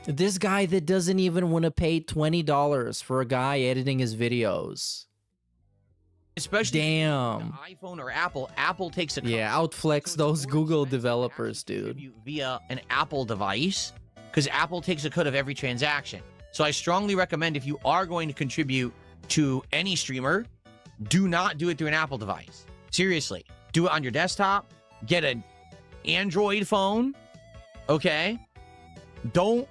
This guy that doesn't even want to pay $20 for a guy editing his videos. Especially damn iPhone or Apple. Apple takes a cut. Yeah, outflex those Google developers, dude. Via an Apple device, because Apple takes a cut of every transaction. So I strongly recommend if you are going to contribute to any streamer, do not do it through an Apple device. Seriously, do it on your desktop. Get an Android phone. Okay, don't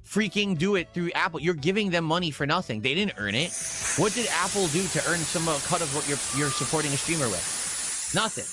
freaking do it through Apple. You're giving them money for nothing. They didn't earn it. What did Apple do to earn some cut of what you're supporting a streamer with? Nothing.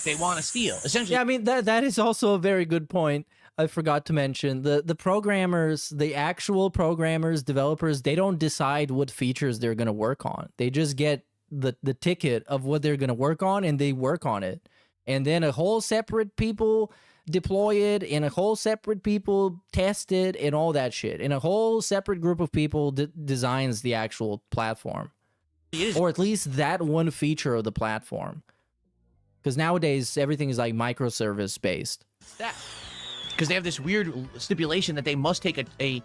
They want to steal. Essentially. Yeah, I mean that is also a very good point. I forgot to mention the programmers, the actual programmers, developers, they don't decide what features they're going to work on. They just get the ticket of what they're going to work on and they work on it. And then a whole separate people deploy it and a whole separate people test it and all that shit. And a whole separate group of people designs the actual platform. Or at least that one feature of the platform. Because nowadays everything is like microservice based. That because they have this weird stipulation that they must take a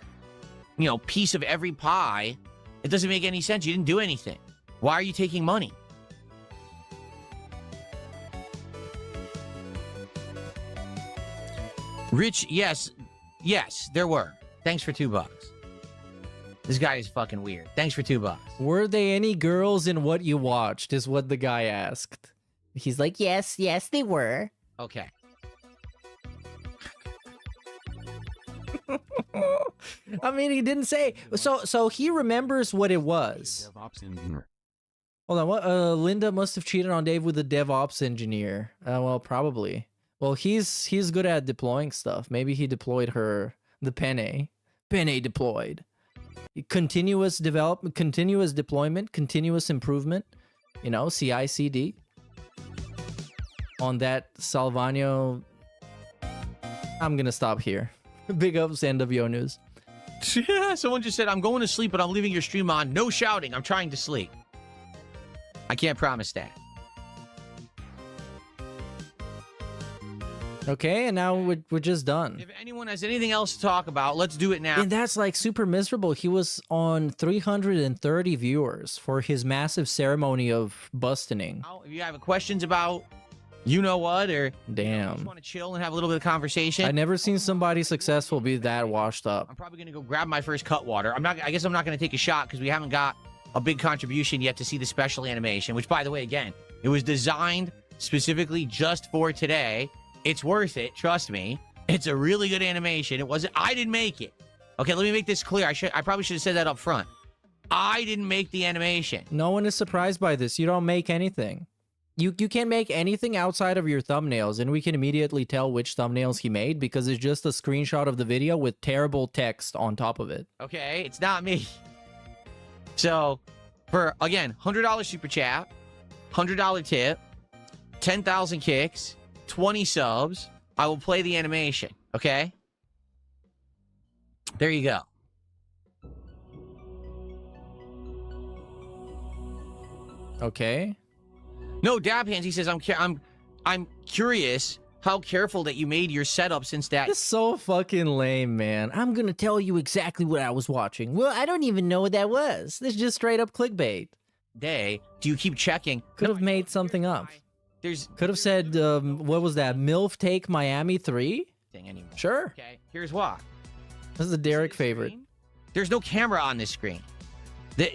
piece of every pie. It doesn't make any sense. You didn't do anything. Why are you taking money? Rich, yes, there were. Thanks for $2. This guy is fucking weird. Thanks for $2. Were there any girls in what you watched? Is what the guy asked. He's like, yes, they were. Okay. I mean, he didn't say. So he remembers what it was. DevOps engineer. Hold on, what? Linda must have cheated on Dave with a DevOps engineer. Well, probably. Well, he's good at deploying stuff. Maybe he deployed her the Penne. Penne deployed. Continuous development, continuous deployment, continuous improvement. You know, CI/CD. On that Salvano. I'm gonna stop here. Big ups, NWO News. Someone just said, I'm going to sleep, but I'm leaving your stream on. No shouting. I'm trying to sleep. I can't promise that. Okay, and now we're just done. If anyone has anything else to talk about, let's do it now. And that's like super miserable. He was on 330 viewers for his massive ceremony of busting. If you have questions about you know what, or damn, just want to chill and have a little bit of conversation. I never seen somebody successful be that washed up. I'm probably gonna go grab my first cut water. I guess I'm not gonna take a shot because we haven't got a big contribution yet to see the special animation. Which, by the way, again, it was designed specifically just for today. It's worth it, trust me. It's a really good animation. It wasn't. I didn't make it. Okay, let me make this clear. I probably should have said that up front. I didn't make the animation. No one is surprised by this. You don't make anything. You can't make anything outside of your thumbnails, and we can immediately tell which thumbnails he made because it's just a screenshot of the video with terrible text on top of it. Okay, it's not me. So, for, again, $100 super chat, $100 tip, 10,000 kicks, 20 subs, I will play the animation, okay? There you go. Okay. No, Dab Hands, he says, I'm curious how careful that you made your setup since that. It's so fucking lame, man. I'm gonna tell you exactly what I was watching. Well, I don't even know what that was. This is just straight up clickbait. Day, do you keep checking? Could have made something up. Could have said, what was that? MILF Take Miami 3? Anymore. Sure. Okay, here's why. This is a Derek favorite. There's no camera on this screen.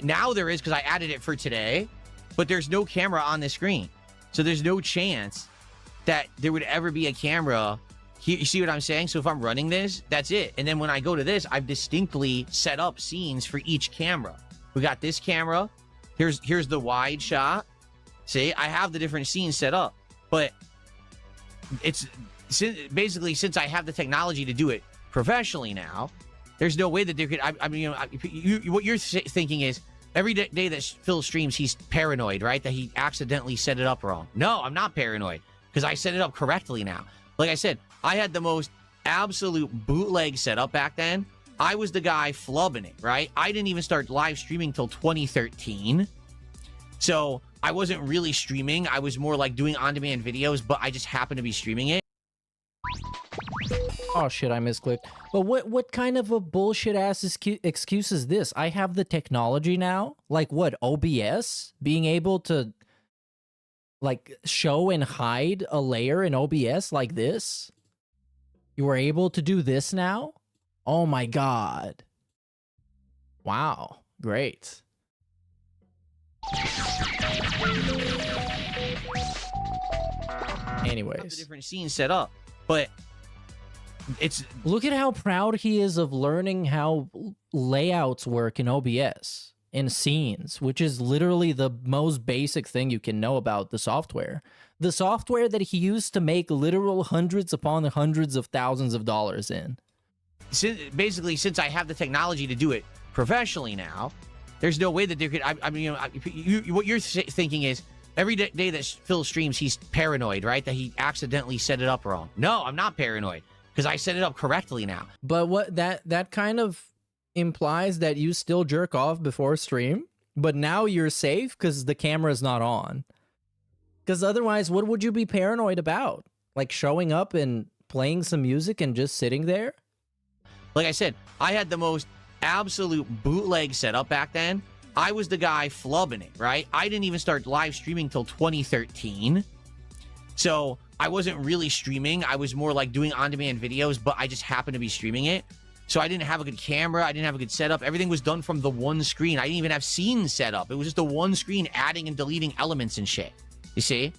Now there is because I added it for today, but there's no camera on this screen. So there's no chance that there would ever be a camera. You see what I'm saying? So if I'm running this, that's it. And then when I go to this, I've distinctly set up scenes for each camera. We got this camera. Here's the wide shot. See, I have the different scenes set up, but it's basically since I have the technology to do it professionally now, there's no way that there could. I mean, what you're thinking is every day that Phil streams, he's paranoid, right? That he accidentally set it up wrong. No, I'm not paranoid because I set it up correctly now. Like I said, I had the most absolute bootleg setup back then. I was the guy flubbing it, right? I didn't even start live streaming till 2013. So I wasn't really streaming. I was more like doing on-demand videos, but I just happened to be streaming it. Oh shit, I misclicked. But what kind of a bullshit ass excuse is this? I have the technology now. Like what, OBS? Being able to like show and hide a layer in OBS like this? You were able to do this now? Oh my god. Wow, great. Anyways, different scenes set up, but it's look at how proud he is of learning how layouts work in OBS. and scenes, which is literally the most basic thing you can know about the software. The software that he used to make literal hundreds upon hundreds of thousands of dollars in. Basically, since I have the technology to do it professionally now, there's no way that there could. I mean, what you're thinking is every day that Phil streams, he's paranoid, right? That he accidentally set it up wrong. No, I'm not paranoid because I set it up correctly now. But what that kind of implies that you still jerk off before stream, but now you're safe because the camera's not on. Because otherwise, what would you be paranoid about? Like showing up and playing some music and just sitting there? Like I said, I had the most absolute bootleg setup back then. I was the guy flubbing it, right? I didn't even start live streaming till 2013. So I wasn't really streaming. I was more like doing on-demand videos, but I just happened to be streaming it. So I didn't have a good camera. I didn't have a good setup. Everything was done from the one screen. I didn't even have scenes set up. It was just the one screen adding and deleting elements and shit. You see?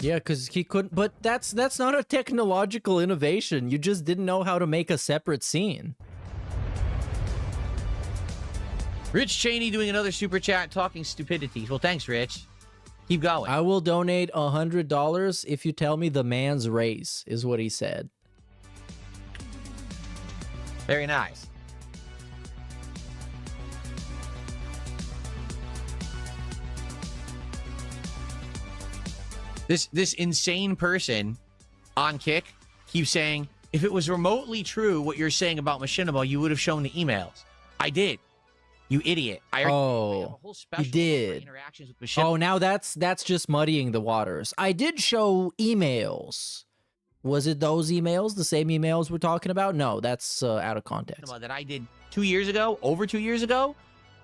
Yeah, because he couldn't. But that's not a technological innovation. You just didn't know how to make a separate scene. Rich Cheney doing another super chat talking stupidity. Well, thanks, Rich. Keep going. I will donate $100 if you tell me the man's race, is what he said. Very nice. This insane person on Kick keeps saying, if it was remotely true what you're saying about Machinima, you would have shown the emails. I did. You idiot. I have a whole special you did. interactions with Machinima. Oh, now that's just muddying the waters. I did show emails. Was it those emails? The same emails we're talking about? No, that's out of context. That I did 2 years ago, over 2 years ago,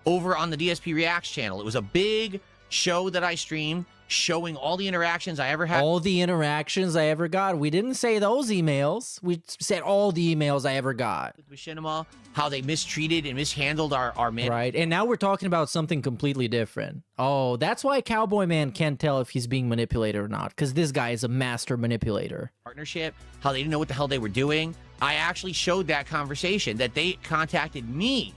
over on the DSP Reacts channel. It was a big show that I streamed, showing all the interactions I ever had. All the interactions I ever got. We didn't say those emails. We said all the emails I ever got. With Machinima, how they mistreated and mishandled our man. Right, and now we're talking about something completely different. Oh, that's why Cowboy Man can't tell if he's being manipulated or not, because this guy is a master manipulator. Partnership, how they didn't know what the hell they were doing. I actually showed that conversation that they contacted me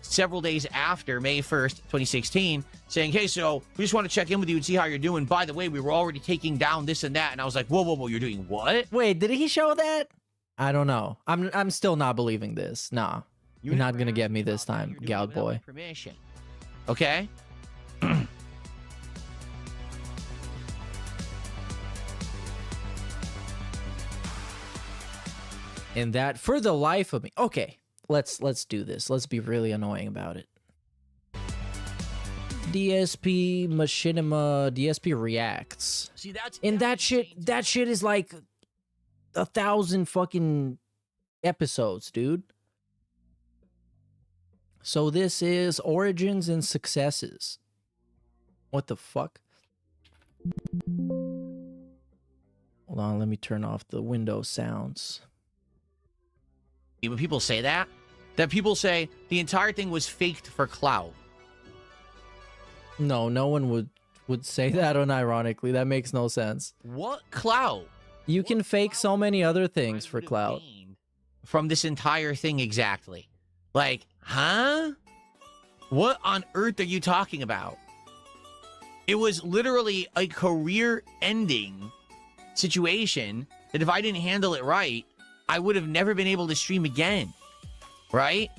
several days after May 1st, 2016, saying, hey, so we just want to check in with you and see how you're doing. By the way, we were already taking down this and that. And I was like, whoa, whoa, whoa, you're doing what? Wait, did he show that? I don't know. I'm still not believing this. Nah, you're not going to get me this time, Goud Boy. Permission. Okay? And that, for the life of me. Okay, let's do this. Let's be really annoying about it. DSP Machinima, DSP Reacts. See, that's that shit is like 1,000 fucking episodes, dude. So this is Origins and Successes. What the fuck? Hold on, let me turn off the Windows sounds. When people say that people say the entire thing was faked for clout. No, no one would say that unironically. That makes no sense. What clout? You can fake so many other things for clout. From this entire thing exactly. Like, huh? What on earth are you talking about? It was literally a career-ending situation that if I didn't handle it right, I would have never been able to stream again, right?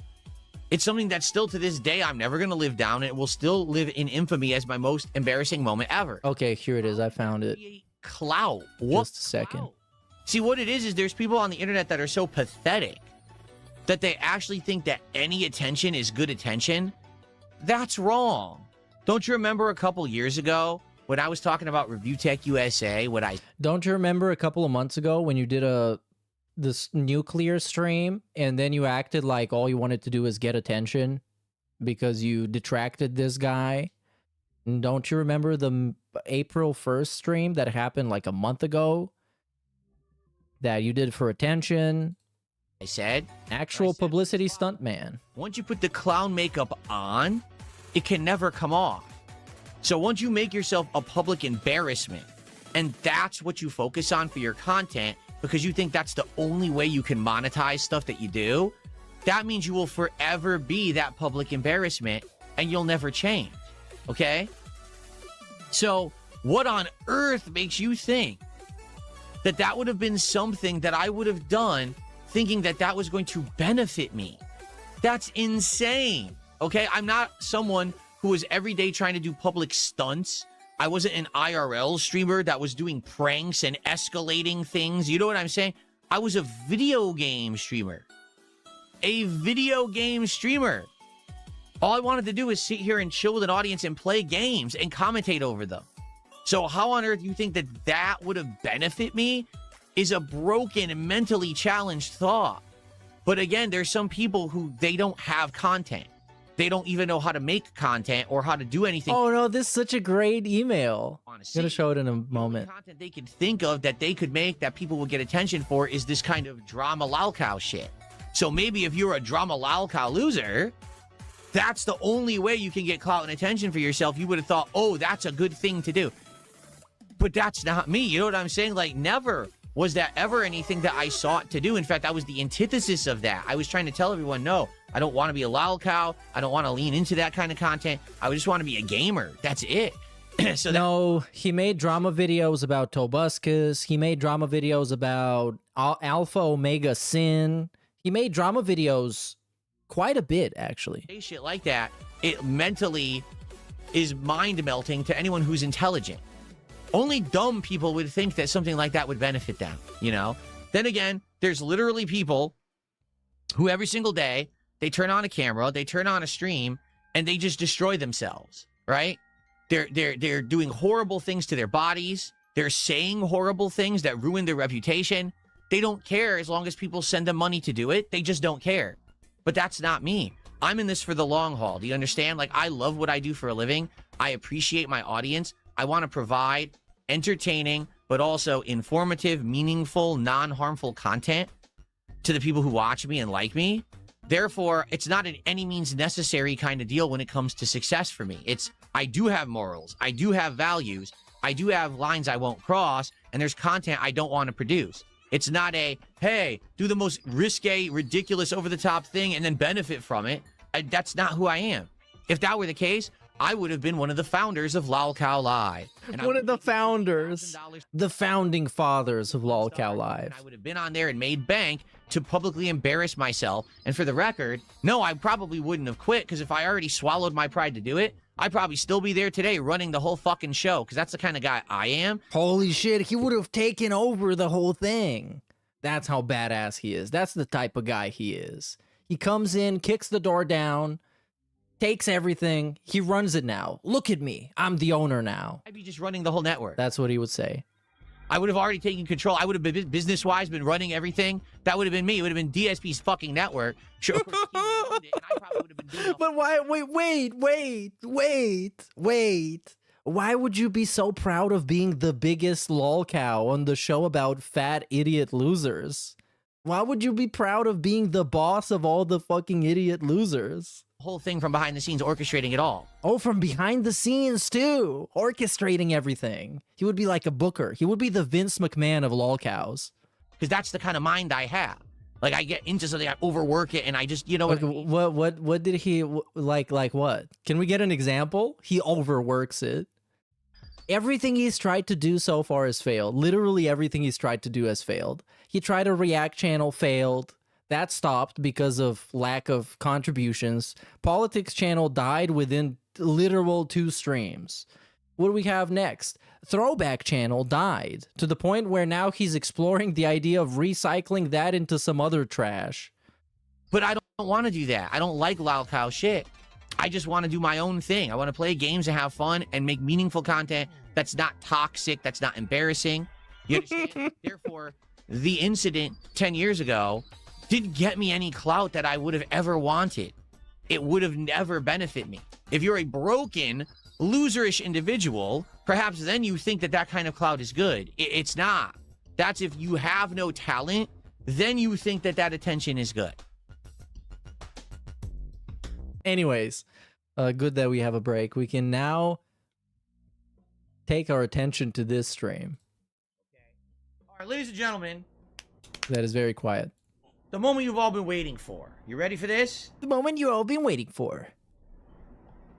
It's something that still to this day, I'm never going to live down. And it will still live in infamy as my most embarrassing moment ever. Okay, here it is. I found it. Clout. What? Just a second. Clout? See, what it is there's people on the internet that are so pathetic that they actually think that any attention is good attention. That's wrong. Don't you remember a couple years ago when I was talking about Review Tech USA? Don't you remember a couple of months ago when you did this nuclear stream and then you acted like all you wanted to do is get attention because you detracted this guy? And don't you remember the April 1st stream that happened like a month ago that you did for attention? I said actual publicity stunt man. Once you put the clown makeup on, it can never come off. So once you make yourself a public embarrassment, and that's what you focus on for your content, because you think that's the only way you can monetize stuff that you do, that means you will forever be that public embarrassment and you'll never change. Okay? So, what on earth makes you think that that would have been something that I would have done thinking that that was going to benefit me? That's insane. Okay? I'm not someone who was every day trying to do public stunts. I wasn't an IRL streamer that was doing pranks and escalating things. You know what I'm saying? I was a video game streamer. A video game streamer. All I wanted to do is sit here and chill with an audience and play games and commentate over them. So how on earth do you think that that would have benefited me is a broken and mentally challenged thought. But again, there's some people who they don't have content. They don't even know how to make content or how to do anything. Oh no, this is such a great email. I'm gonna show it in a moment. The content they could think of that they could make that people would get attention for is this kind of drama lolcow shit. So maybe if you're a drama lolcow loser, that's the only way you can get clout and attention for yourself. You would have thought, oh, that's a good thing to do. But that's not me. You know what I'm saying? Like, never was that ever anything that I sought to do. In fact, I was the antithesis of that. I was trying to tell everyone, no, I don't want to be a lolcow. I don't want to lean into that kind of content. I just want to be a gamer. That's it. So no, he made drama videos about Tobuscus. He made drama videos about Alpha Omega Sin. He made drama videos quite a bit, actually. Shit like that, it mentally is mind-melting to anyone who's intelligent. Only dumb people would think that something like that would benefit them, you know? Then again, there's literally people who every single day, they turn on a camera, they turn on a stream, and they just destroy themselves, right? They're doing horrible things to their bodies. They're saying horrible things that ruin their reputation. They don't care as long as people send them money to do it. They just don't care. But that's not me. I'm in this for the long haul. Do you understand? Like, I love what I do for a living. I appreciate my audience. I want to provide entertaining, but also informative, meaningful, non-harmful content to the people who watch me and like me. Therefore, it's not an any means necessary kind of deal when it comes to success for me. It's, I do have morals. I do have values. I do have lines I won't cross, and there's content I don't want to produce. It's not a, hey, do the most risque, ridiculous, over-the-top thing and then benefit from it. That's not who I am. If that were the case, I would have been one of the founders of LolCow Live. One of the founders. The founding fathers of LolCow Live. I would have been on there and made bank to publicly embarrass myself. And for the record, no, I probably wouldn't have quit, because if I already swallowed my pride to do it, I'd probably still be there today running the whole fucking show, because that's the kind of guy I am. Holy shit, he would have taken over the whole thing. That's how badass he is. That's the type of guy he is. He comes in, kicks the door down, takes everything. He runs it now. Look at me. I'm the owner now. I'd be just running the whole network. That's what he would say. I would have already taken control. I would have been business-wise, been running everything. That would have been me. It would have been DSP's fucking network. Sure, of course, he owned it, and I probably would have been doing But why? Wait. Why would you be so proud of being the biggest lolcow on the show about fat idiot losers? Why would you be proud of being the boss of all the fucking idiot losers? whole thing from behind the scenes, orchestrating it all. Oh, from behind the scenes too, orchestrating everything. He would be like a booker. He would be the Vince McMahon of lolcows. Because that's the kind of mind I have. Like, I get into something, I overwork it, and I just, you know, what did he like what? Can we get an example? He overworks it. Everything he's tried to do so far has failed. Literally everything he's tried to do has failed. He tried a React channel, failed. That stopped because of lack of contributions. Politics channel died within literal 2 streams. What do we have next? Throwback channel died to the point where now he's exploring the idea of recycling that into some other trash. But I don't want to do that. I don't like lolcow shit. I just want to do my own thing. I want to play games and have fun and make meaningful content that's not toxic, that's not embarrassing. You understand? Therefore, the incident 10 years ago didn't get me any clout that I would have ever wanted. It would have never benefited me. If you're a broken, loserish individual, perhaps then you think that that kind of clout is good. It's not. That's if you have no talent, then you think that that attention is good. Anyways, good that we have a break. We can now take our attention to this stream. Okay. All right, ladies and gentlemen. That is very quiet. the moment you've all been waiting for. You ready for this? The moment you've all been waiting for.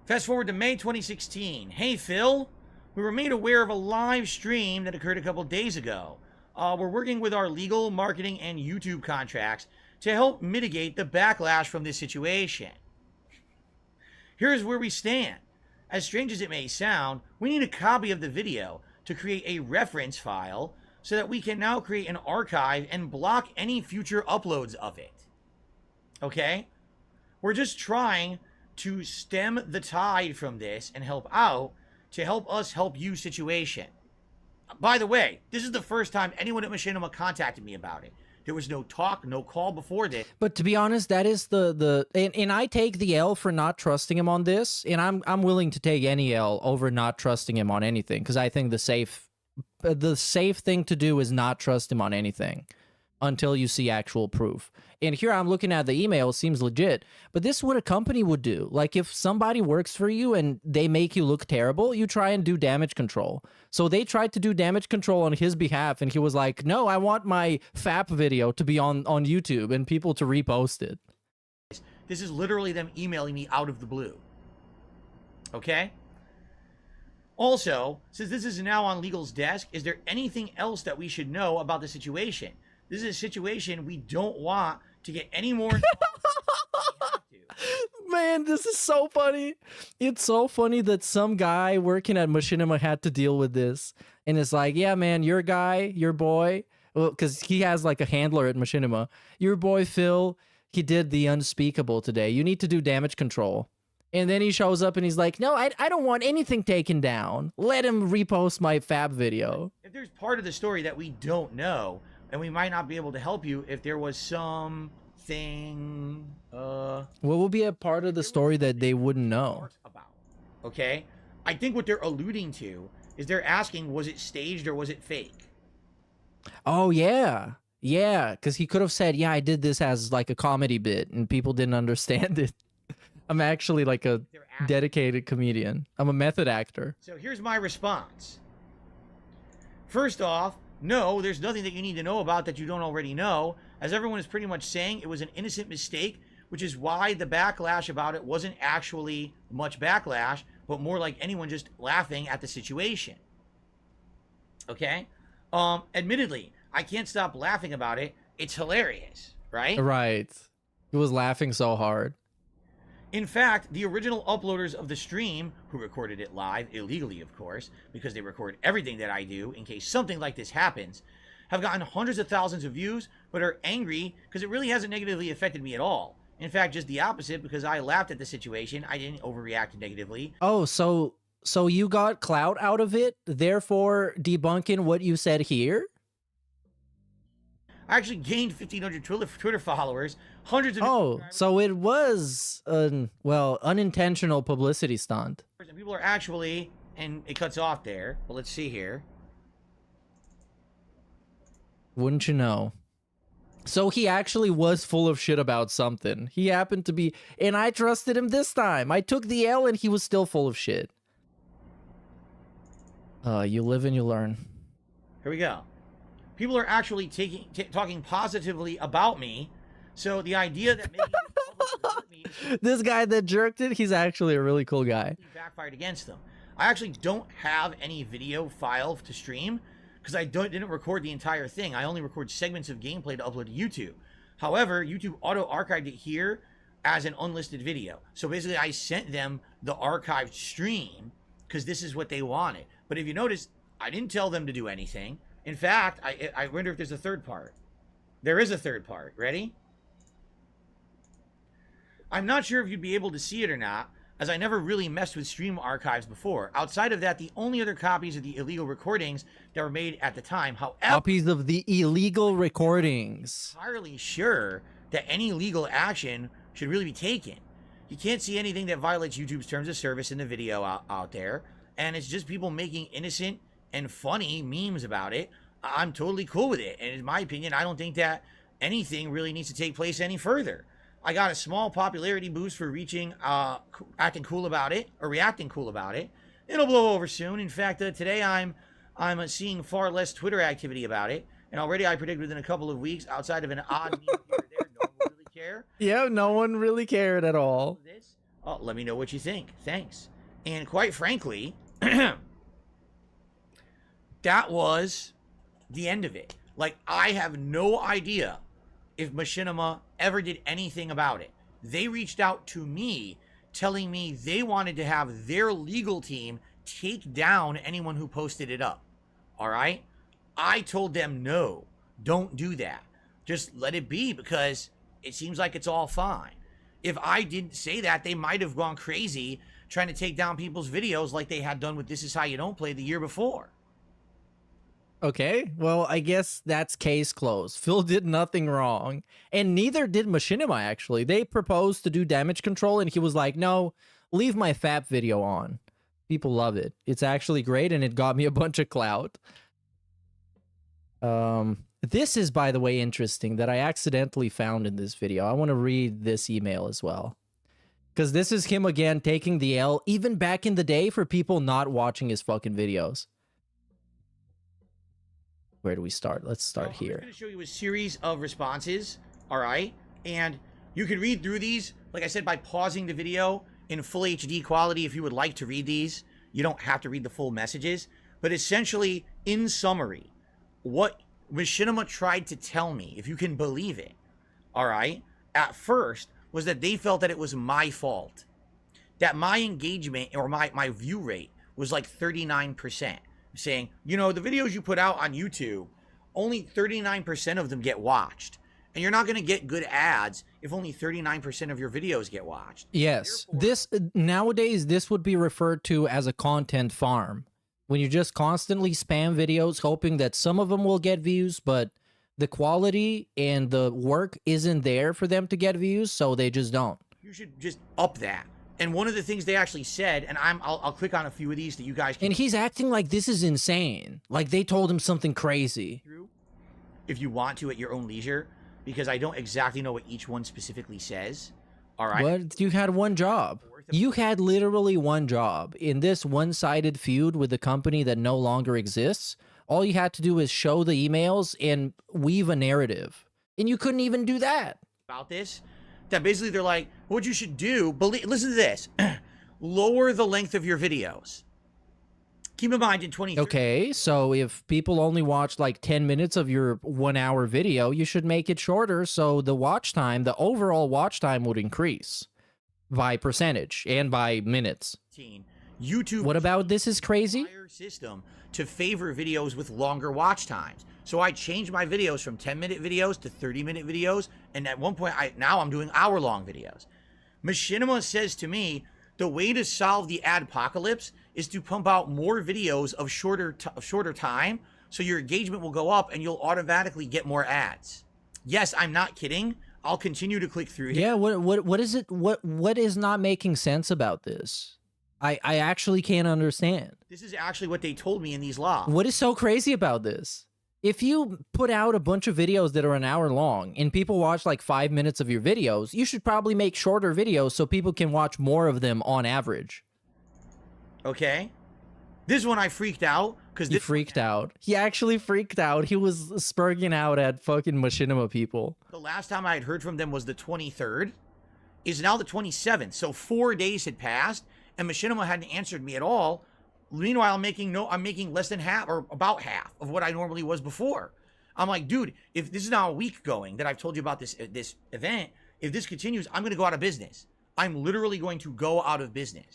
Fast forward to May 2016. Hey, Phil. We were made aware of a live stream that occurred a couple days ago. We're working with our legal, marketing, and YouTube contracts to help mitigate the backlash from this situation. Here's where we stand. As strange as it may sound, we need a copy of the video to create a reference file so that we can now create an archive and block any future uploads of it. Okay? We're just trying to stem the tide from this and help out to help us help you situation. By the way, this is the first time anyone at Machinima contacted me about it. There was no talk, no call before this. But to be honest, that is and I take the L for not trusting him on this, and I'm willing to take any L over not trusting him on anything, because I think the safe thing to do is not trust him on anything until you see actual proof. And here I'm looking at the email, it seems legit, but this is what a company would do. Like if somebody works for you and they make you look terrible, you try and do damage control. So they tried to do damage control on his behalf, and he was like, no, I want my FAP video to be on YouTube and people to repost it. This is literally them emailing me out of the blue. Okay? Also, since this is now on legal's desk, is there anything else that we should know about the situation? This is a situation we don't want to get any more involved in. Man, this is so funny. It's so funny that some guy working at Machinima had to deal with this. And it's like, yeah, man, your guy, your boy, well, because he has like a handler at Machinima. Your boy, Phil, he did the unspeakable today. You need to do damage control. And then he shows up and he's like, no, I don't want anything taken down. Let him repost my Fab video. If there's part of the story that we don't know, and we might not be able to help you if there was something, what would be a part of the story that they wouldn't know about? Okay, I think what they're alluding to is they're asking, was it staged or was it fake? Oh yeah, because he could have said, yeah, I did this as like a comedy bit and people didn't understand it. I'm actually like a dedicated comedian. I'm a method actor. So here's my response. First off, no, there's nothing that you need to know about that you don't already know. As everyone is pretty much saying, it was an innocent mistake, which is why the backlash about it wasn't actually much backlash, but more like anyone just laughing at the situation. Okay? Admittedly, I can't stop laughing about it. It's hilarious, right? Right. He was laughing so hard. In fact, the original uploaders of the stream, who recorded it live, illegally of course, because they record everything that I do in case something like this happens, have gotten hundreds of thousands of views, but are angry because it really hasn't negatively affected me at all. In fact, just the opposite, because I laughed at the situation. I didn't overreact negatively. Oh, so you got clout out of it, therefore debunking what you said here? I actually gained 1,500 Twitter followers, hundreds of... Oh, so it was well, unintentional publicity stunt. And people are actually, and it cuts off there, but let's see here. Wouldn't you know? So he actually was full of shit about something. He happened to be, and I trusted him this time. I took the L and he was still full of shit. You live and you learn. Here we go. People are actually talking positively about me. So the idea that making it public would hurt me is this guy that jerked it, he's actually a really cool guy. Backfired against them. I actually don't have any video file to stream because I didn't record the entire thing. I only record segments of gameplay to upload to YouTube. However, YouTube auto-archived it here as an unlisted video. So basically, I sent them the archived stream because this is what they wanted. But if you notice, I didn't tell them to do anything. In fact, I wonder if there's a third part. There is a third part. Ready? I'm not sure if you'd be able to see it or not, as I never really messed with stream archives before. Outside of that, the only other copies of the illegal recordings that were made at the time, however... Copies of the illegal recordings. I'm entirely sure that any legal action should really be taken. You can't see anything that violates YouTube's terms of service in the video out there, and it's just people making innocent and funny memes about it. I'm totally cool with it, and in my opinion, I don't think that anything really needs to take place any further. I got a small popularity boost for acting cool about it, or reacting cool about it. It'll blow over soon. In fact, today I'm seeing far less Twitter activity about it, and already I predict within a couple of weeks, outside of an odd meme here or there care? Yeah, no one really cared at all. Oh, let me know what you think. Thanks. And quite frankly, that was the end of it. Like, I have no idea if Machinima ever did anything about it. They reached out to me telling me they wanted to have their legal team take down anyone who posted it up. All right? I told them, no, don't do that. Just let it be, because it seems like it's all fine. If I didn't say that, they might have gone crazy trying to take down people's videos like they had done with This Is How You Don't Play the year before. Okay, well, I guess that's case closed. Phil did nothing wrong, and neither did Machinima, actually. They proposed to do damage control, and he was like, no, leave my FAP video on. People love it. It's actually great, and it got me a bunch of clout. This is, by the way, interesting that I accidentally found in this video. I want to read this email as well, because this is him again taking the L, even back in the day, for people not watching his fucking videos. Where do we start? Let's start here. I'm going to show you a series of responses, all right? And you can read through these, like I said, by pausing the video in full HD quality if you would like to read these. You don't have to read the full messages. But essentially, in summary, what Machinima tried to tell me, if you can believe it, all right, at first, was that they felt that it was my fault. That my engagement or my view rate was like 39%. Saying, you know, the videos you put out on YouTube, only 39% of them get watched. And you're not going to get good ads if only 39% of your videos get watched. Yes. Nowadays, this would be referred to as a content farm. When you just constantly spam videos, hoping that some of them will get views, but the quality and the work isn't there for them to get views, so they just don't. You should just up that. And one of the things they actually said, and I'll click on a few of these that you guys can... And he's acting like this is insane. Like they told him something crazy. If you want to at your own leisure, because I don't exactly know what each one specifically says. All right. What? You had one job. You had literally one job. In this one-sided feud with a company that no longer exists, all you had to do is show the emails and weave a narrative. And you couldn't even do that. About this, that basically they're like, what you should do, listen to this, lower the length of your videos. Keep in mind in 2013. Okay, so if people only watch like 10 minutes of your 1 hour video, you should make it shorter so the watch time, the overall watch time would increase by percentage and by minutes. YouTube. What about This Is Crazy? System to favor videos with longer watch times. So I changed my videos from 10-minute videos to 30-minute videos, and at one point, now I'm doing hour-long videos. Machinima says to me, the way to solve the adpocalypse is to pump out more videos of shorter time, so your engagement will go up and you'll automatically get more ads. Yes, I'm not kidding. I'll continue to click through here. Yeah, what is it? What is not making sense about this? I actually can't understand. This is actually what they told me in these laws. What is so crazy about this? If you put out a bunch of videos that are an hour long and people watch like 5 minutes of your videos, you should probably make shorter videos so people can watch more of them on average. Okay. This one I freaked out because he freaked out. He actually freaked out. He was spurging out at fucking Machinima people. The last time I had heard from them was the 23rd. Is now the 27th. So 4 days had passed and Machinima hadn't answered me at all. Meanwhile, I'm making less than half or about half of what I normally was before. I'm like, dude, if this is now a week going that I've told you about this event, if this continues, I'm going to go out of business. I'm literally going to go out of business.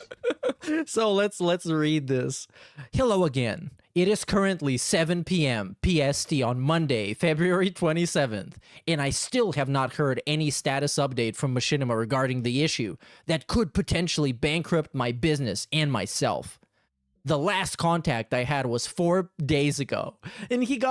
So let's read this. Hello again. It is currently 7 p.m. PST on Monday, February 27th, and I still have not heard any status update from Machinima regarding the issue that could potentially bankrupt my business and myself. The last contact I had was 4 days ago, and he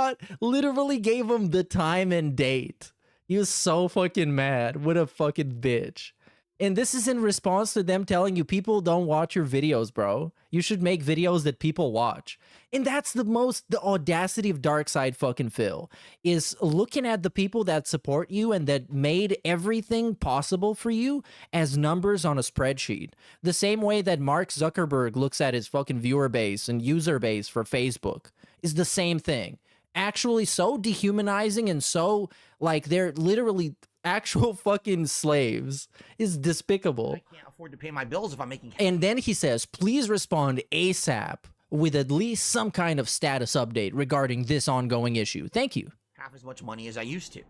literally gave him the time and date. He was so fucking mad. What a fucking bitch. And this is in response to them telling you people don't watch your videos, bro. You should make videos that people watch. And that's the audacity of Darkside fucking Phil, is looking at the people that support you and that made everything possible for you as numbers on a spreadsheet. The same way that Mark Zuckerberg looks at his fucking viewer base and user base for Facebook is the same thing. actually so dehumanizing and so like they're literally actual fucking slaves is despicable. I can't afford to pay my bills if I'm making. And then he says, please respond ASAP with at least some kind of status update regarding this ongoing issue. Thank you. Half as much money as I used to.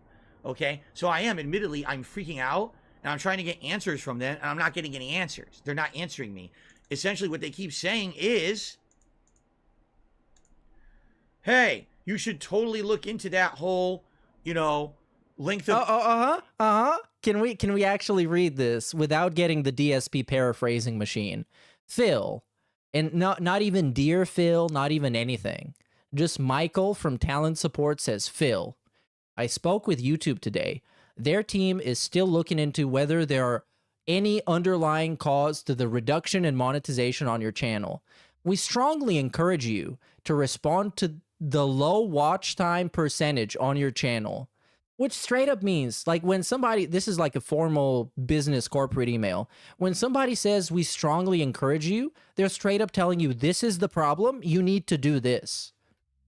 Okay, so admittedly, I'm freaking out and I'm trying to get answers from them and I'm not getting any answers. They're not answering me. Essentially what they keep saying is, hey, you should totally look into that whole, length of... Can we actually read this without getting the DSP paraphrasing machine? Phil, and not even Dear Phil, not even anything. Just Michael from Talent Support says, Phil, I spoke with YouTube today. Their team is still looking into whether there are any underlying cause to the reduction in monetization on your channel. We strongly encourage you to respond to the low watch time percentage on your channel, which straight up means like when somebody, this is like a formal business corporate email. When somebody says we strongly encourage you, they're straight up telling you this is the problem. You need to do this.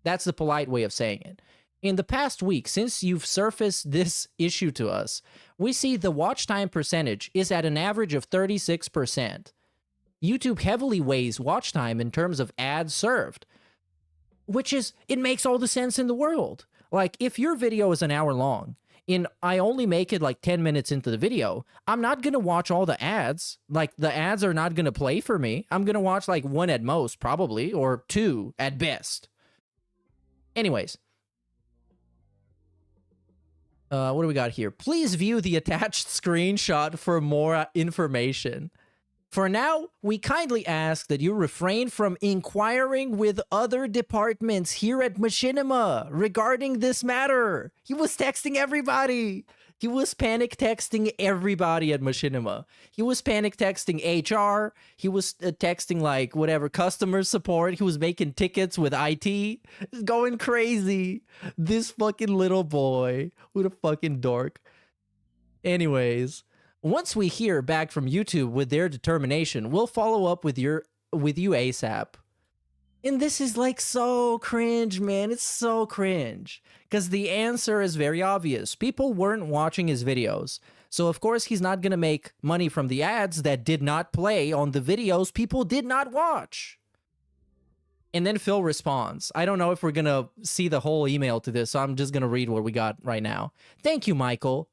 That's the polite way of saying it. In the past week, since you've surfaced this issue to us, we see the watch time percentage is at an average of 36%. YouTube heavily weighs watch time in terms of ads served, which is, it makes all the sense in the world. Like, if your video is an hour long, and I only make it like 10 minutes into the video, I'm not going to watch all the ads. Like, the ads are not going to play for me. I'm going to watch like one at most, probably, or two at best. Anyways. What do we got here? Please view the attached screenshot for more information. For now, we kindly ask that you refrain from inquiring with other departments here at Machinima regarding this matter. He was texting everybody. He was panic texting everybody at Machinima. He was panic texting HR. He was texting like whatever, customer support. He was making tickets with IT. Going crazy. This fucking little boy. What a fucking dork. Anyways, once we hear back from YouTube with their determination, we'll follow up with you ASAP. And this is like so cringe, man. It's so cringe. Because the answer is very obvious. People weren't watching his videos. So of course he's not going to make money from the ads that did not play on the videos people did not watch. And then Phil responds. I don't know if we're going to see the whole email to this, so I'm just going to read what we got right now. Thank you, Michael.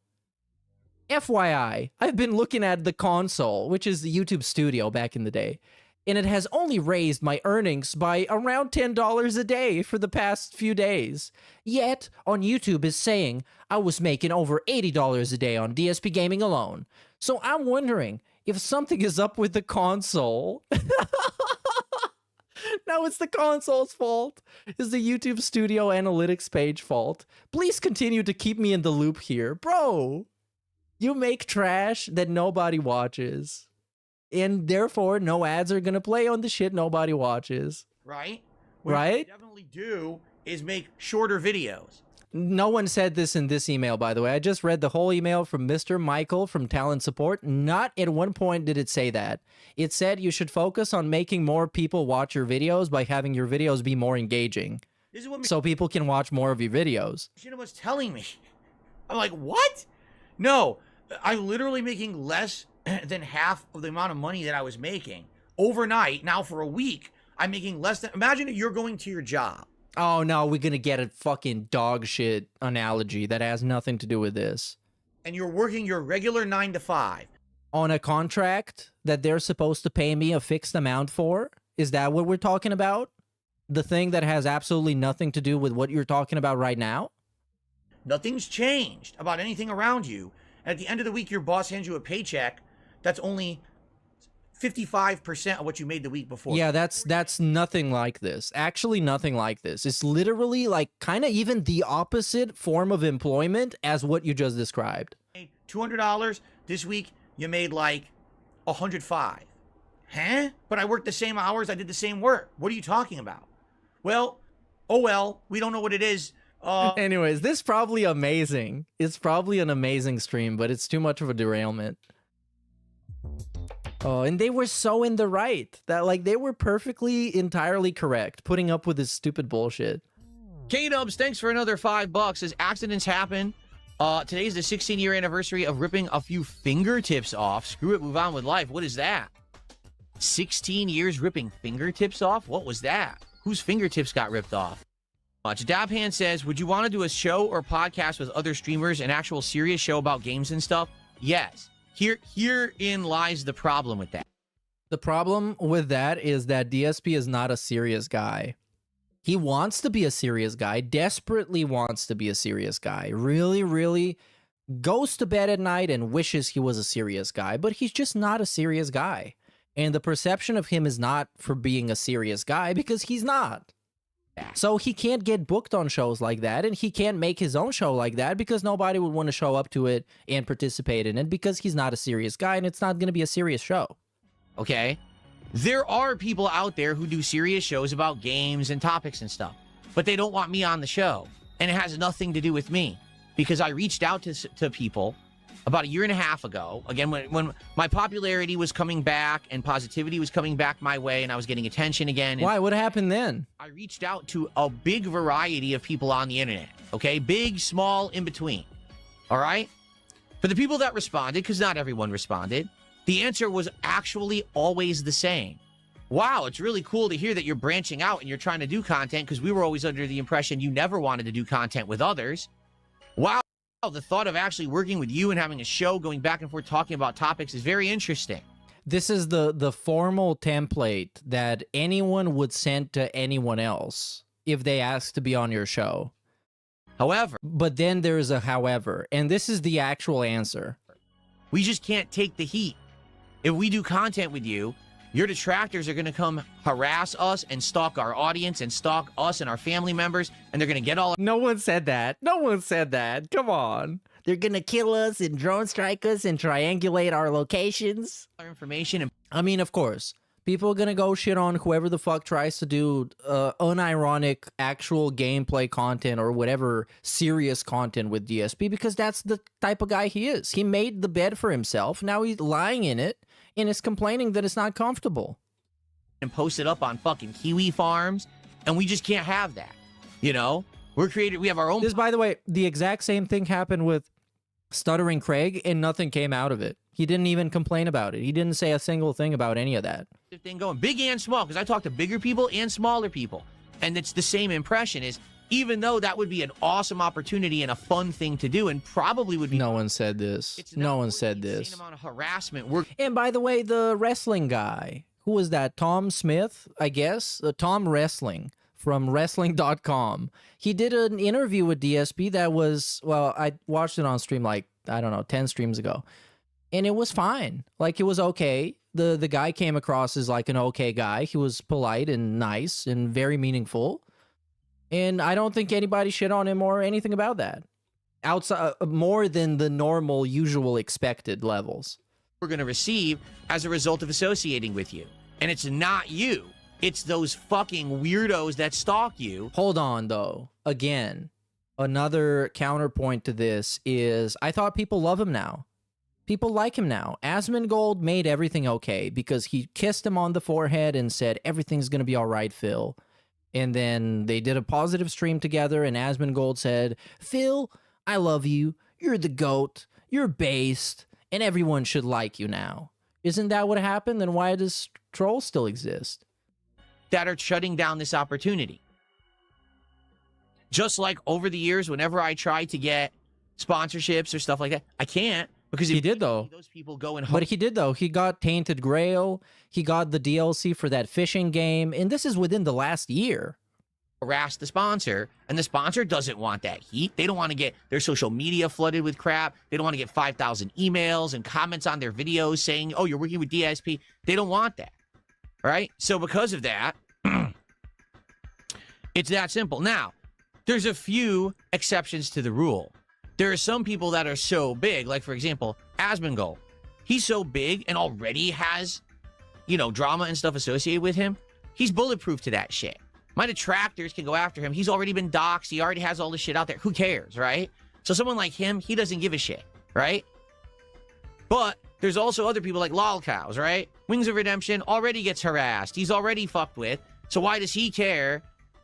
FYI, I've been looking at the console, which is the YouTube Studio back in the day, and it has only raised my earnings by around $10 a day for the past few days. Yet, on YouTube is saying I was making over $80 a day on DSP Gaming alone. So I'm wondering if something is up with the console. Now it's the console's fault. Is the YouTube Studio Analytics page fault? Please continue to keep me in the loop here. Bro, you make trash that nobody watches. And therefore, no ads are going to play on the shit nobody watches. Right? Right? What you definitely do is make shorter videos. No one said this in this email, by the way. I just read the whole email from Mr. Michael from Talent Support. Not at one point did it say that. It said you should focus on making more people watch your videos by having your videos be more engaging. This is what so people can watch more of your videos. Machinima was telling me. I'm like, what? No, I'm literally making less than half of the amount of money that I was making overnight. Now for a week, I'm making less than... Imagine if you're going to your job. Oh, no, we're going to get a fucking dog shit analogy that has nothing to do with this. And you're working your regular 9 to 5. On a contract that they're supposed to pay me a fixed amount for? Is that what we're talking about? The thing that has absolutely nothing to do with what you're talking about right now? Nothing's changed about anything around you. And at the end of the week, your boss hands you a paycheck that's only 55% of what you made the week before. Yeah, that's nothing like this. Actually, nothing like this. It's literally like kind of even the opposite form of employment as what you just described. $200. This week, you made like $105. Huh? But I worked the same hours. I did the same work. What are you talking about? Well, oh well. We don't know what it is. Anyways, this is probably amazing. It's probably an amazing stream, but it's too much of a derailment. Oh, and they were so in the right that like they were perfectly entirely correct putting up with this stupid bullshit. K-Dubs, thanks for another $5. Says accidents happen. Today's the 16-year anniversary of ripping a few fingertips off. Screw it, move on with life. What is that? 16 years ripping fingertips off? What was that? Whose fingertips got ripped off? Dabhan says, would you want to do a show or podcast with other streamers, an actual serious show about games and stuff? Yes. Herein lies the problem with that. The problem with that is that DSP is not a serious guy. He wants to be a serious guy, desperately wants to be a serious guy, really, really goes to bed at night and wishes he was a serious guy, but he's just not a serious guy. And the perception of him is not for being a serious guy because he's not. So he can't get booked on shows like that, and he can't make his own show like that because nobody would want to show up to it and participate in it because he's not a serious guy and it's not going to be a serious show. Okay? There are people out there who do serious shows about games and topics and stuff, but they don't want me on the show. And it has nothing to do with me because I reached out to people about 1.5 years ago, again, when my popularity was coming back and positivity was coming back my way and I was getting attention again. Why? What happened then? I reached out to a big variety of people on the internet, okay? Big, small, in between, all right? For the people that responded, because not everyone responded, the answer was actually always the same. Wow, it's really cool to hear that you're branching out and you're trying to do content because we were always under the impression you never wanted to do content with others. Wow, the thought of actually working with you and having a show going back and forth talking about topics is very interesting. This is the formal template that anyone would send to anyone else if they asked to be on your show. However. But then there's a however, and this is the actual answer. We just can't take the heat. If we do content with you, your detractors are going to come harass us and stalk our audience and stalk us and our family members, and they're going to get all... No one said that. No one said that. Come on. They're going to kill us and drone strike us and triangulate our locations. Our information. And I mean, of course, people are going to go shit on whoever the fuck tries to do unironic actual gameplay content or whatever serious content with DSP because that's the type of guy he is. He made the bed for himself. Now he's lying in it and is complaining that it's not comfortable. And post it up on fucking Kiwi farms, and we just can't have that. You know? We have our own... This, by the way, the exact same thing happened with Stuttering Craig, and nothing came out of it. He didn't even complain about it. He didn't say a single thing about any of that. Thing going big and small, because I talk to bigger people and smaller people, and it's the same impression is, even though that would be an awesome opportunity and a fun thing to do and probably would be... No one said this. No one said this. Amount of harassment. And by the way, the wrestling guy, who was that? Tom Smith, I guess? Tom Wrestling from wrestling.com. He did an interview with DSP that was, well, I watched it on stream like, I don't know, 10 streams ago. And it was fine. Like, it was okay. The guy came across as like an okay guy. He was polite and nice and very meaningful. And I don't think anybody shit on him or anything about that. Outside, more than the normal, usual, expected levels. We're going to receive as a result of associating with you. And it's not you. It's those fucking weirdos that stalk you. Hold on, though. Again, another counterpoint to this is I thought people love him now. People like him now. Asmongold made everything okay because he kissed him on the forehead and said, everything's going to be all right, Phil. And then they did a positive stream together, and Asmongold said, Phil, I love you. You're the GOAT. You're based. And everyone should like you now. Isn't that what happened? Then why does Troll still exist? That are shutting down this opportunity. Just like over the years, whenever I try to get sponsorships or stuff like that, I can't. Because he did, though. Those people go and but he did, though. He got Tainted Grail. He got the DLC for that fishing game. And this is within the last year. Harass the sponsor. And the sponsor doesn't want that heat. They don't want to get their social media flooded with crap. They don't want to get 5,000 emails and comments on their videos saying, oh, you're working with DSP. They don't want that. Right? So because of that, it's that simple. Now, there's a few exceptions to the rule. There are some people that are so big, like, for example, Asmongold. He's so big and already has, you know, drama and stuff associated with him. He's bulletproof to that shit. My detractors can go after him. He's already been doxxed. He already has all this shit out there. Who cares, right? So someone like him, he doesn't give a shit, right? But there's also other people like Lolcows, right? Wings of Redemption already gets harassed. He's already fucked with. So why does he care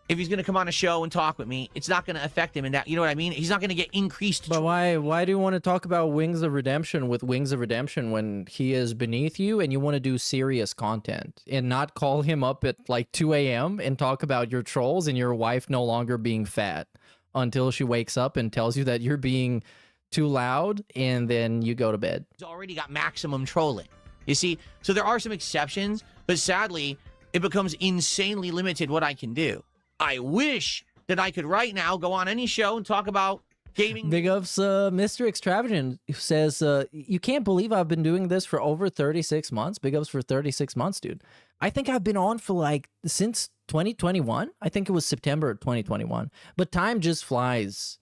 if he's going to come on a show and talk with me, it's not going to affect him in that, you know what I mean? He's not going to get increased. But why do you want to talk about Wings of Redemption with Wings of Redemption when he is beneath you and you want to do serious content and not call him up at like 2 a.m. and talk about your trolls and your wife no longer being fat until she wakes up and tells you that you're being too loud and then you go to bed? He's already got maximum trolling. You see? So there are some exceptions, but sadly, it becomes insanely limited what I can do. I wish that I could right now go on any show and talk about gaming. Big ups, Mr. Extravagant, who says, you can't believe I've been doing this for over 36 months. Big ups for 36 months, dude. I think I've been on for like since 2021. I think it was September 2021. But time just flies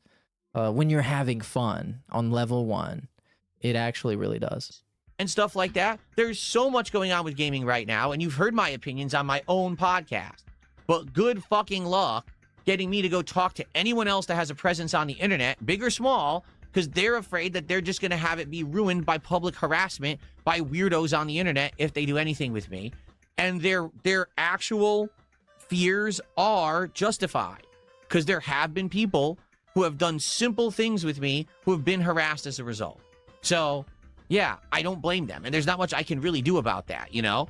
when you're having fun on level 1. It actually really does. And stuff like that. There's so much going on with gaming right now, and you've heard my opinions on my own podcast. But good fucking luck getting me to go talk to anyone else that has a presence on the internet, big or small, because they're afraid that they're just going to have it be ruined by public harassment by weirdos on the internet if they do anything with me. And their actual fears are justified, because there have been people who have done simple things with me who have been harassed as a result. So, yeah, I don't blame them. And there's not much I can really do about that, you know?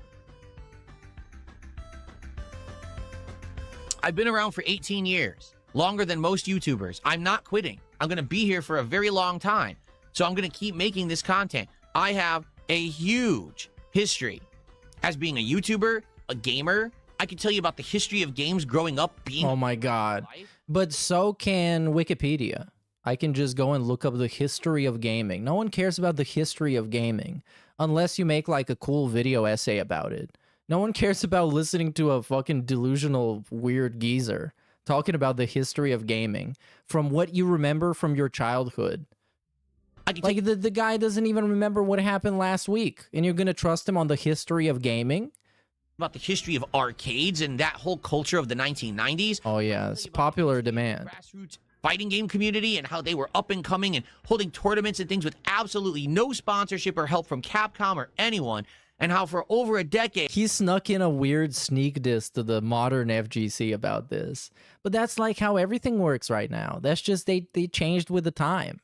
I've been around for 18 years, longer than most YouTubers. I'm not quitting. I'm going to be here for a very long time. So I'm going to keep making this content. I have a huge history as being a YouTuber, a gamer. I can tell you about the history of games growing up being... Oh my God. But so can Wikipedia. I can just go and look up the history of gaming. No one cares about the history of gaming unless you make like a cool video essay about it. No one cares about listening to a fucking delusional weird geezer talking about the history of gaming from what you remember from your childhood. Like the guy doesn't even remember what happened last week, and you're gonna trust him on the history of gaming? About the history of arcades and that whole culture of the 1990s. Oh yeah, it's popular demand. Grassroots fighting game community and how they were up and coming and holding tournaments and things with absolutely no sponsorship or help from Capcom or anyone. And how for over a decade... He snuck in a weird sneak diss to the modern FGC about this. But that's like how everything works right now. That's just they changed with the time.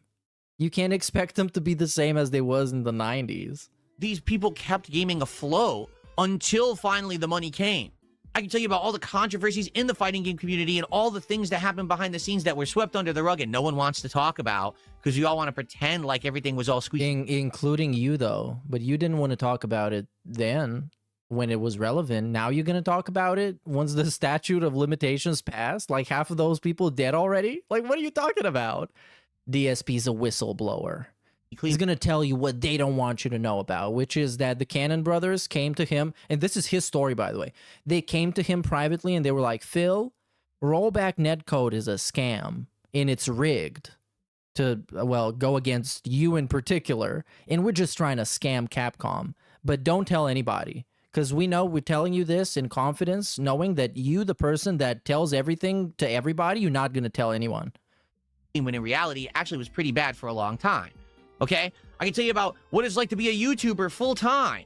You can't expect them to be the same as they was in the 90s. These people kept gaming afloat until finally the money came. I can tell you about all the controversies in the fighting game community and all the things that happened behind the scenes that were swept under the rug and no one wants to talk about because you all want to pretend like everything was all squeaky. Including you, though. But you didn't want to talk about it then when it was relevant. Now you're going to talk about it once the statute of limitations passed? Like half of those people dead already? Like, what are you talking about? DSP's a whistleblower. He's going to tell you what they don't want you to know about, which is that the Cannon brothers came to him, and this is his story, by the way. They came to him privately, and they were like, Phil, rollback netcode is a scam, and it's rigged to, well, go against you in particular, and we're just trying to scam Capcom. But don't tell anybody, because we know we're telling you this in confidence, knowing that you, the person that tells everything to everybody, you're not going to tell anyone. When in reality, it actually was pretty bad for a long time. Okay? I can tell you about what it's like to be a YouTuber full-time.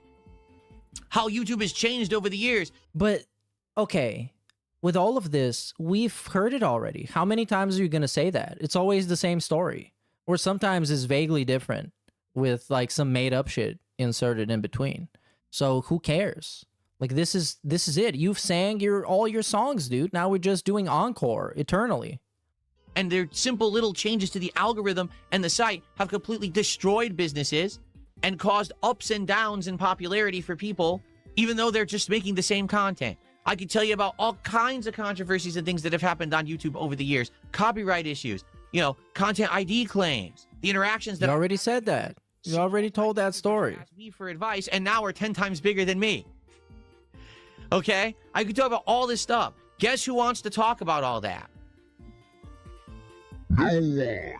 How YouTube has changed over the years. But, okay, with all of this, we've heard it already. How many times are you going to say that? It's always the same story. Or sometimes it's vaguely different with, like, some made-up shit inserted in between. So who cares? Like, this is it. You've sang all your songs, dude. Now we're just doing encore eternally. And their simple little changes to the algorithm and the site have completely destroyed businesses and caused ups and downs in popularity for people, even though they're just making the same content. I could tell you about all kinds of controversies and things that have happened on YouTube over the years. Copyright issues, you know, content ID claims, the interactions that... You already said that. You already told that story. Asked me for advice and now are 10 times bigger than me. Okay? I could talk about all this stuff. Guess who wants to talk about all that? No one.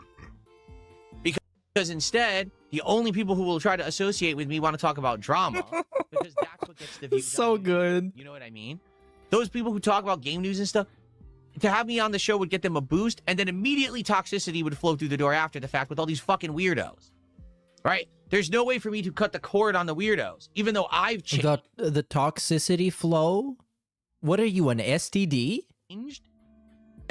Because instead, the only people who will try to associate with me want to talk about drama. Because that's what gets the views. So good. You know what I mean? Those people who talk about game news and stuff, to have me on the show would get them a boost, and then immediately toxicity would flow through the door after the fact with all these fucking weirdos. Right? There's no way for me to cut the cord on the weirdos, even though I've changed. The toxicity flow? What are you, an STD?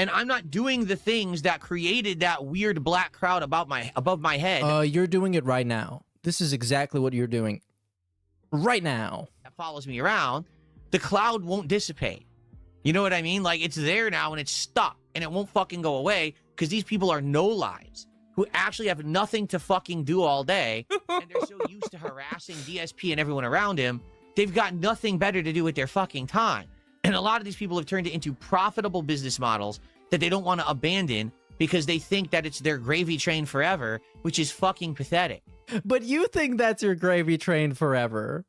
And I'm not doing the things that created that weird black crowd above my head. You're doing it right now. This is exactly what you're doing right now. That follows me around. The cloud won't dissipate. You know what I mean? Like, it's there now and it's stuck and it won't fucking go away because these people are no-lives who actually have nothing to fucking do all day, and they're so used to harassing DSP and everyone around him, they've got nothing better to do with their fucking time. And a lot of these people have turned it into profitable business models that they don't want to abandon because they think that it's their gravy train forever, which is fucking pathetic. But you think that's your gravy train forever.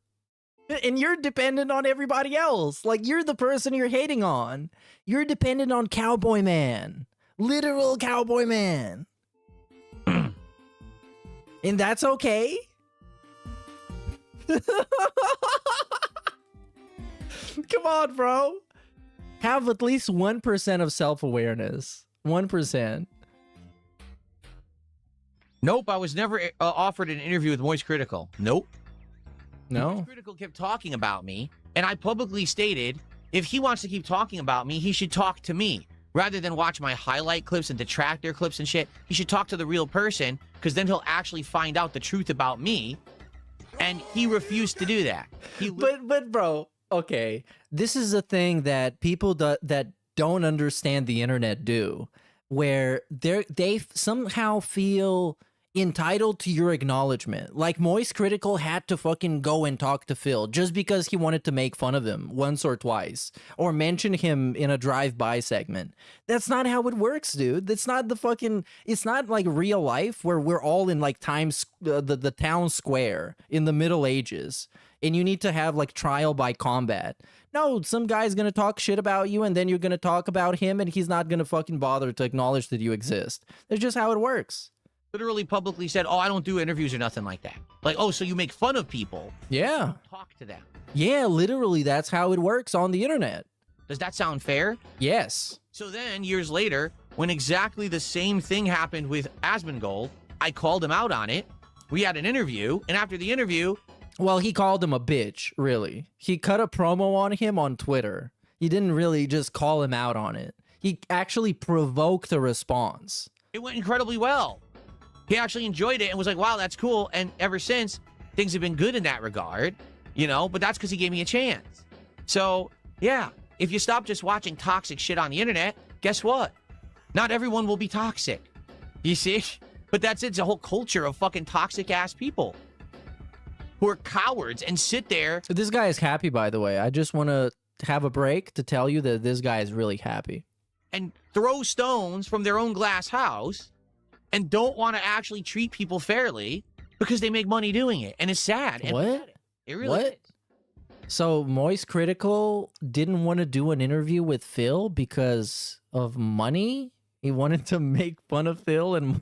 And you're dependent on everybody else. Like, you're the person you're hating on. You're dependent on Cowboy Man. Literal Cowboy Man. And that's okay? Come on, bro. Have at least 1% of self-awareness. 1%. Nope, I was never offered an interview with Moist Critical. Nope. No. Moist Critical kept talking about me, and I publicly stated, if he wants to keep talking about me, he should talk to me. Rather than watch my highlight clips and detractor clips and shit, he should talk to the real person, because then he'll actually find out the truth about me. And he refused to do that. But bro, okay, this is a thing that people that don't understand the internet do, where they somehow feel entitled to your acknowledgement. Like, Moist Critical had to fucking go and talk to Phil just because he wanted to make fun of him once or twice or mention him in a drive-by segment. That's not how it works, dude. That's not it's not like real life where we're all in like the town square in the Middle Ages and you need to have like trial by combat. No, some guy's gonna talk shit about you and then you're gonna talk about him and he's not gonna fucking bother to acknowledge that you exist. That's just how it works. Literally publicly said, oh, I don't do interviews or nothing like that. Like, oh, so you make fun of people. Yeah. Talk to them. Yeah, literally, that's how it works on the internet. Does that sound fair? Yes. So then, years later, when exactly the same thing happened with Asmongold, I called him out on it. We had an interview, and after the interview... Well, he called him a bitch, really. He cut a promo on him on Twitter. He didn't really just call him out on it. He actually provoked a response. It went incredibly well. He actually enjoyed it and was like, wow, that's cool. And ever since, things have been good in that regard, you know, but that's because he gave me a chance. So, yeah, if you stop just watching toxic shit on the internet, guess what? Not everyone will be toxic. You see? But that's it. It's a whole culture of fucking toxic-ass people who are cowards and sit there. This guy is happy, by the way. I just want to have a break to tell you that this guy is really happy. And throw stones from their own glass house and don't want to actually treat people fairly because they make money doing it. And it's sad. And what? It really is. So Moist Critical didn't want to do an interview with Phil because of money? He wanted to make fun of Phil and...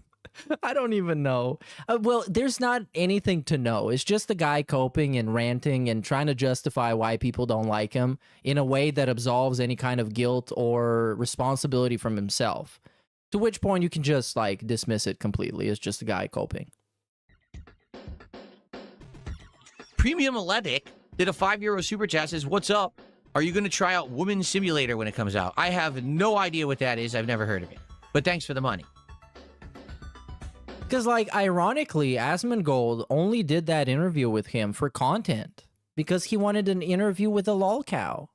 I don't even know. Well, there's not anything to know. It's just a guy coping and ranting and trying to justify why people don't like him in a way that absolves any kind of guilt or responsibility from himself. To which point you can just, like, dismiss it completely. It's just a guy coping. Premium Athletic did a €5 super chat, says, what's up? Are you going to try out Woman Simulator when it comes out? I have no idea what that is. I've never heard of it. But thanks for the money. Because, like, ironically, Asmongold only did that interview with him for content. Because he wanted an interview with a lol cow.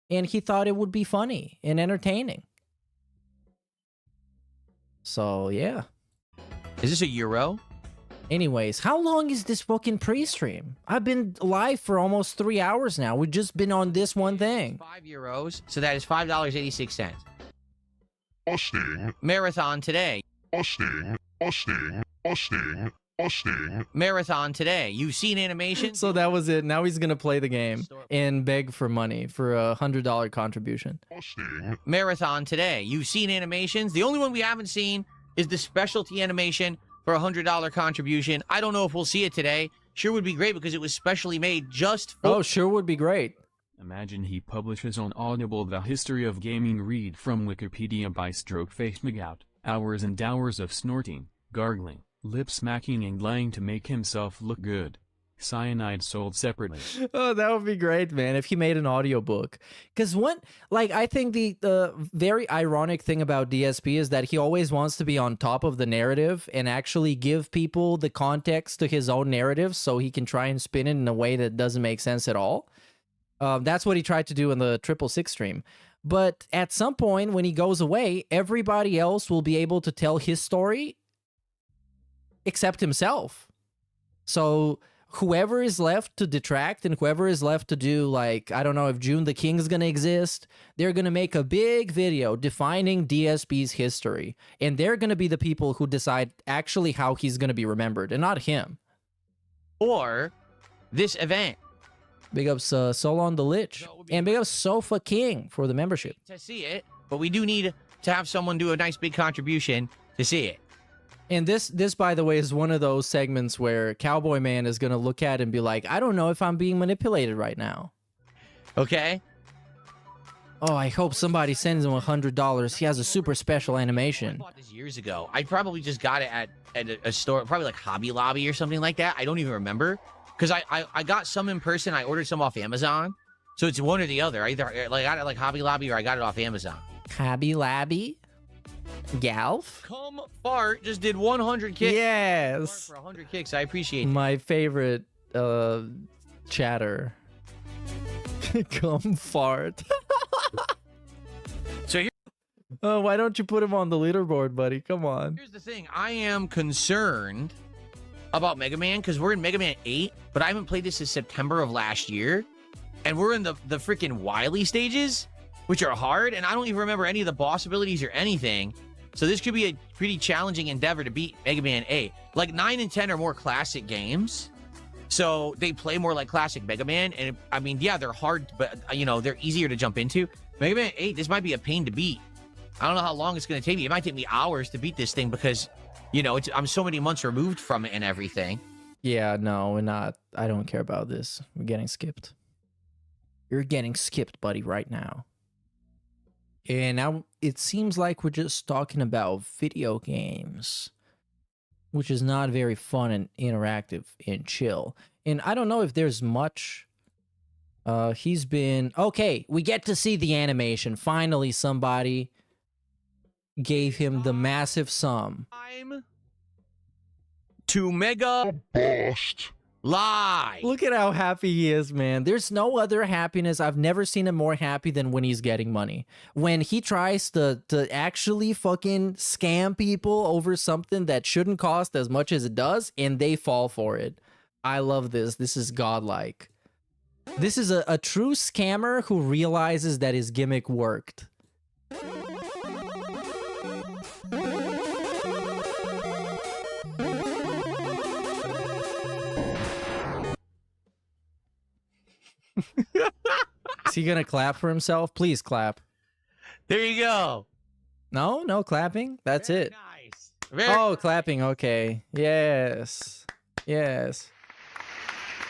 And he thought it would be funny and entertaining. So, yeah. Is this a euro? Anyways, how long is this fucking pre-stream? I've been live for almost 3 hours now. We've just been on this one thing. €5, so that is $5.86. Austin. Marathon today. Austin. Marathon today. You've seen animation? So that was it. Now he's going to play the game and beg for money for a $100 contribution. Marathon today. You've seen animations. The only one we haven't seen is the specialty animation for a $100 contribution. I don't know if we'll see it today. Sure would be great because it was specially made just for... Oh, sure would be great. Imagine he publishes on Audible the history of gaming read from Wikipedia by stroke face out, hours and hours of snorting, gargling, lip smacking and lying to make himself look good. Cyanide sold separately. Oh, that would be great, man, if he made an audiobook. Because I think the very ironic thing about DSP is that he always wants to be on top of the narrative and actually give people the context to his own narrative so he can try and spin it in a way that doesn't make sense at all. That's what he tried to do in the 666 stream. But at some point when he goes away, everybody else will be able to tell his story except himself. So whoever is left to detract and whoever is left to do, like, I don't know if June the King is going to exist, they're going to make a big video defining DSP's history. And they're going to be the people who decide actually how he's going to be remembered and not him. Or this event. Big ups Solon the Lich. And big ups Sofa King for the membership. To see it, but we do need to have someone do a nice big contribution to see it. And this, by the way, is one of those segments where Cowboy Man is going to look at it and be like, I don't know if I'm being manipulated right now. Okay. Oh, I hope somebody sends him $100. He has a super special animation. I bought this years ago. I probably just got it at a store, probably like Hobby Lobby or something like that. I don't even remember. Because I got some in person. I ordered some off Amazon. So it's one or the other. Either like I got it like Hobby Lobby or I got it off Amazon. Hobby Lobby? Galf? Come Fart just did 100 kicks. Yes. For 100 kicks. I appreciate it. My favorite chatter. Come Fart. So here, why don't you put him on the leaderboard, buddy? Come on. here's the thing. I am concerned about Mega Man because we're in Mega Man 8, but I haven't played this since September of last year. And we're in the freaking Wily stages, which are hard, and I don't even remember any of the boss abilities or anything. So this could be a pretty challenging endeavor to beat Mega Man 8. Like 9 and 10 are more classic games, so they play more like classic Mega Man. And I mean, yeah, they're hard, but you know, they're easier to jump into. Mega Man 8, this might be a pain to beat. I don't know how long it's going to take me. It might take me hours to beat this thing because, you know, I'm so many months removed from it and everything. Yeah, no, we're not. I don't care about this. We're getting skipped. You're getting skipped, buddy, right now. And now it seems like we're just talking about video games, which is not very fun and interactive and chill. And I don't know if there's much. He's been... Okay, we get to see the animation. Finally, somebody gave him the massive sum. Time to Mega Bust. Live. Look at how happy he is, man. There's no other happiness. I've never seen him more happy than when he's getting money. When he tries to actually fucking scam people over something that shouldn't cost as much as it does, and they fall for it. I love this. This is godlike. This is a true scammer who realizes that his gimmick worked. Is he gonna clap for himself? Please clap. There you go. No, no clapping. That's Very it. Nice. Very Oh, nice. clapping. Okay. Yes. Yes.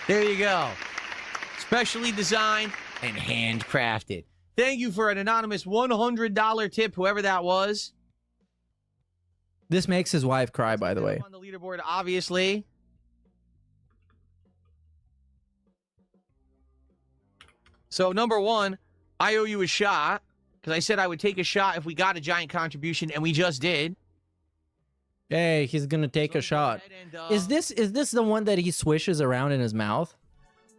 There you go. Specially designed and handcrafted. Thank you for an anonymous $100 tip, whoever that was. This makes his wife cry, by the way. On the leaderboard, obviously. So, number one, I owe you a shot, because I said I would take a shot if we got a giant contribution, and we just did. Hey, he's gonna take a shot. And, Is this the one that he swishes around in his mouth?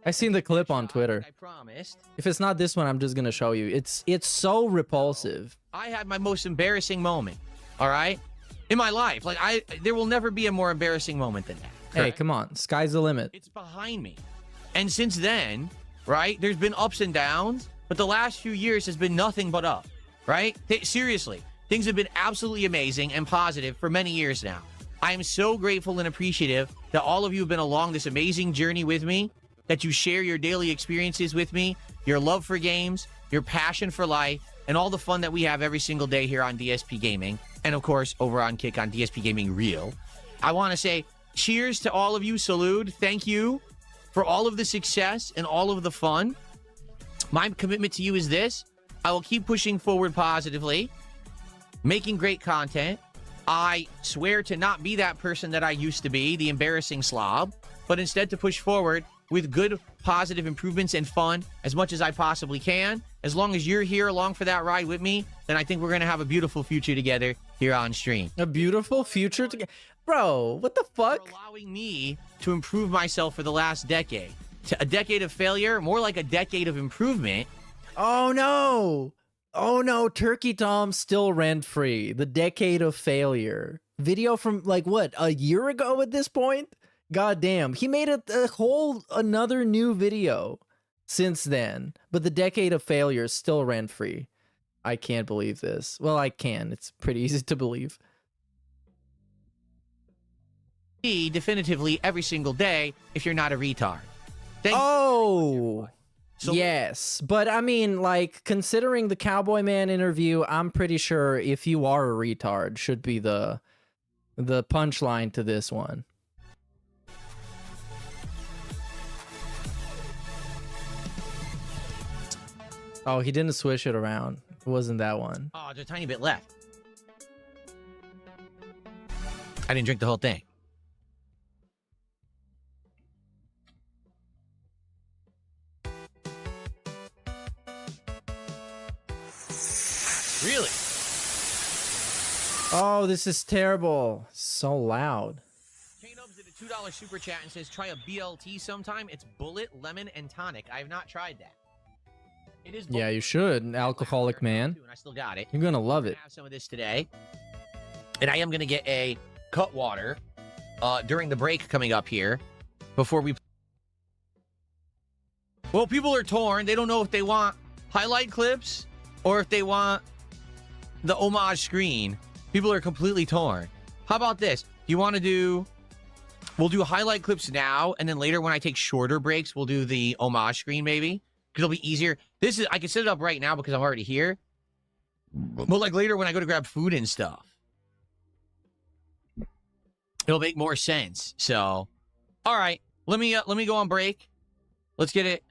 I seen the clip on Twitter. I promised. If it's not this one, I'm just gonna show you. It's so repulsive. I had my most embarrassing moment, all right? In my life. Like, there will never be a more embarrassing moment than that. Hey, correct? come on. Sky's the limit. It's behind me. And since then, right, there's been ups and downs, but the last few years has been nothing but up, right? Seriously, things have been absolutely amazing and positive for many years now. I am so grateful and appreciative that all of you have been along this amazing journey with me, that you share your daily experiences with me, your love for games, your passion for life, and all the fun that we have every single day here on DSP Gaming, and of course, over on Kick on DSP Gaming Real. I want to say cheers to all of you. Salute. Thank you for all of the success and all of the fun. My commitment to you is this. I will keep pushing forward positively, making great content. I swear to not be that person that I used to be, the embarrassing slob, but instead to push forward with good, positive improvements and fun as much as I possibly can. As long as you're here along for that ride with me, then I think we're going to have a beautiful future together here on stream. A beautiful future together? Bro, what the fuck? For allowing me to improve myself for the last decade. A decade of failure, more like a decade of improvement. Oh no! Oh no, Turkey Tom's still rent-free. The decade of failure. Video from, like, what, a year ago at this point? God damn, he made a whole another new video since then, but the decade of failure is still rent-free. I can't believe this. Well, I can. It's pretty easy to believe. Definitively every single day if you're not a retard. Oh, yes. But I mean, like, considering the Cowboy Man interview, I'm pretty sure if you are a retard should be the punchline to this one. Oh, he didn't switch it around. It wasn't that one. Oh, there's a tiny bit left. I didn't drink the whole thing. Really? Oh, this is terrible. So loud. K-Nubs did a $2 super chat and says, try a BLT sometime. It's bullet, lemon, and tonic. I have not tried that. It is. Yeah, you should. An alcoholic man. And I still got it. You're gonna love it. Have some of this today, and I am gonna get a cut water during the break coming up here before we. Well, people are torn. They don't know if they want highlight clips or if they want the homage screen. People are completely torn. How about this? You want to do? We'll do highlight clips now, and then later when I take shorter breaks, we'll do the homage screen maybe. Because it'll be easier. This is, I can set it up right now because I'm already here. But like later when I go to grab food and stuff, it'll make more sense. So, all right, let me go on break. Let's get it.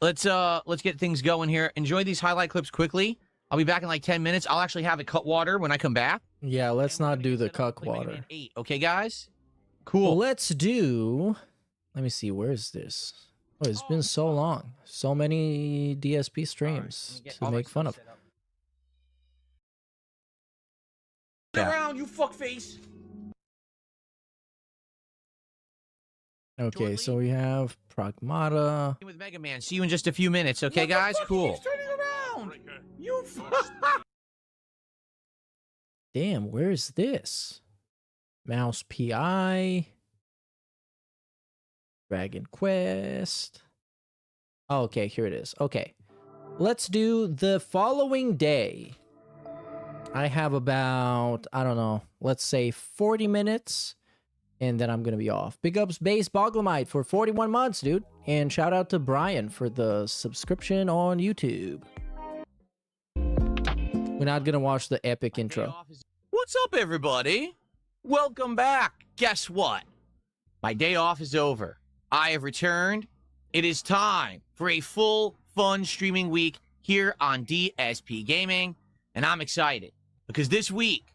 Let's get things going here. Enjoy these highlight clips quickly. I'll be back in like 10 minutes. I'll actually have it cut water when I come back. Yeah, let's not do the cut water. 8, okay, guys? Cool. Well, let's do. Let me see. Where is this? Oh, it's been so long. So many DSP streams to make fun of. Get around, you fuckface. Okay, so we have Pragmata. With Mega Man. See you in just a few minutes, okay, guys? Cool. Turning around. You Damn, where is this? Mouse PI. Dragon Quest. Oh, okay, here it is. Okay. Let's do the following day. I have about, I don't know, let's say 40 minutes. And then I'm going to be off. Big ups Base Boglemite for 41 months, dude. And shout out to Brian for the subscription on YouTube. We're not going to watch the epic intro. What's up, everybody? Welcome back. Guess what? My day off is over. I have returned. It is time for a full, fun streaming week here on DSP Gaming. And I'm excited because this week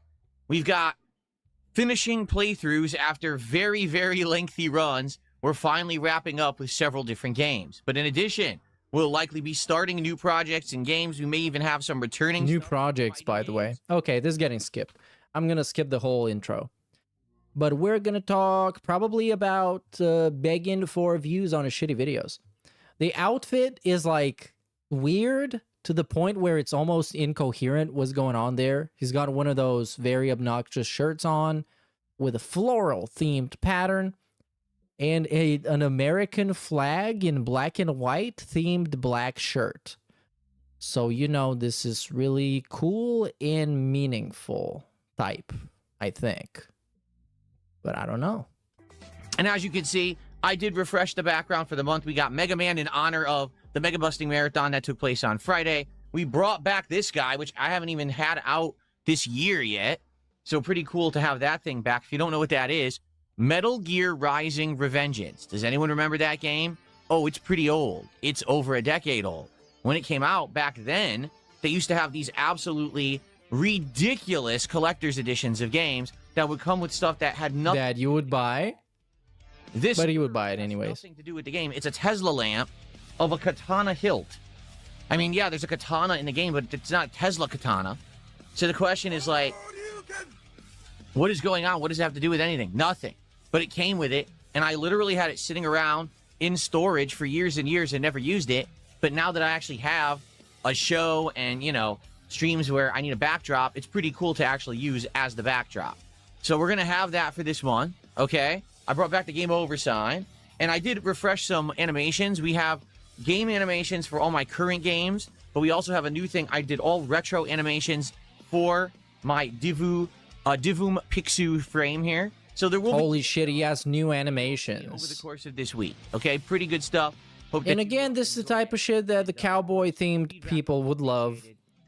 we've got finishing playthroughs after very, very lengthy runs. We're finally wrapping up with several different games. But in addition, we'll likely be starting new projects and games. We may even have some returning new projects, by the way. Okay, this is getting skipped. I'm going to skip the whole intro. But we're going to talk probably about begging for views on his shitty videos. The outfit is like weird to the point where it's almost incoherent what's going on there. He's got one of those very obnoxious shirts on with a floral themed pattern and an American flag in black and white themed black shirt. So, you know, this is really cool and meaningful type, I think. But I don't know. And as you can see, I did refresh the background for the month. We got Mega Man in honor of the Mega Busting Marathon that took place on Friday. We brought back this guy, which I haven't even had out this year yet. So pretty cool to have that thing back. If you don't know what that is, Metal Gear Rising: Revengeance. Does anyone remember that game? Oh, it's pretty old. It's over a decade old. When it came out back then, they used to have these absolutely ridiculous collector's editions of games that would come with stuff that had nothing. That you would buy? This, But he would buy it has anyways. Nothing to do with the game. It's a Tesla lamp of a katana hilt. I mean, yeah, there's a katana in the game, but it's not Tesla katana. So the question is like, what is going on? What does it have to do with anything? Nothing. But it came with it, and I literally had it sitting around in storage for years and years and never used it. But now that I actually have a show and, you know, streams where I need a backdrop, it's pretty cool to actually use as the backdrop. So we're going to have that for this month, okay? I brought back the game over sign, and I did refresh some animations. We have game animations for all my current games, but we also have a new thing. I did all retro animations for my Divum Pixu frame here. So there will Holy shit, he has new over the animations. course of this week, okay? Pretty good stuff. Hope that And again, this is the type of shit that the cowboy-themed people would love.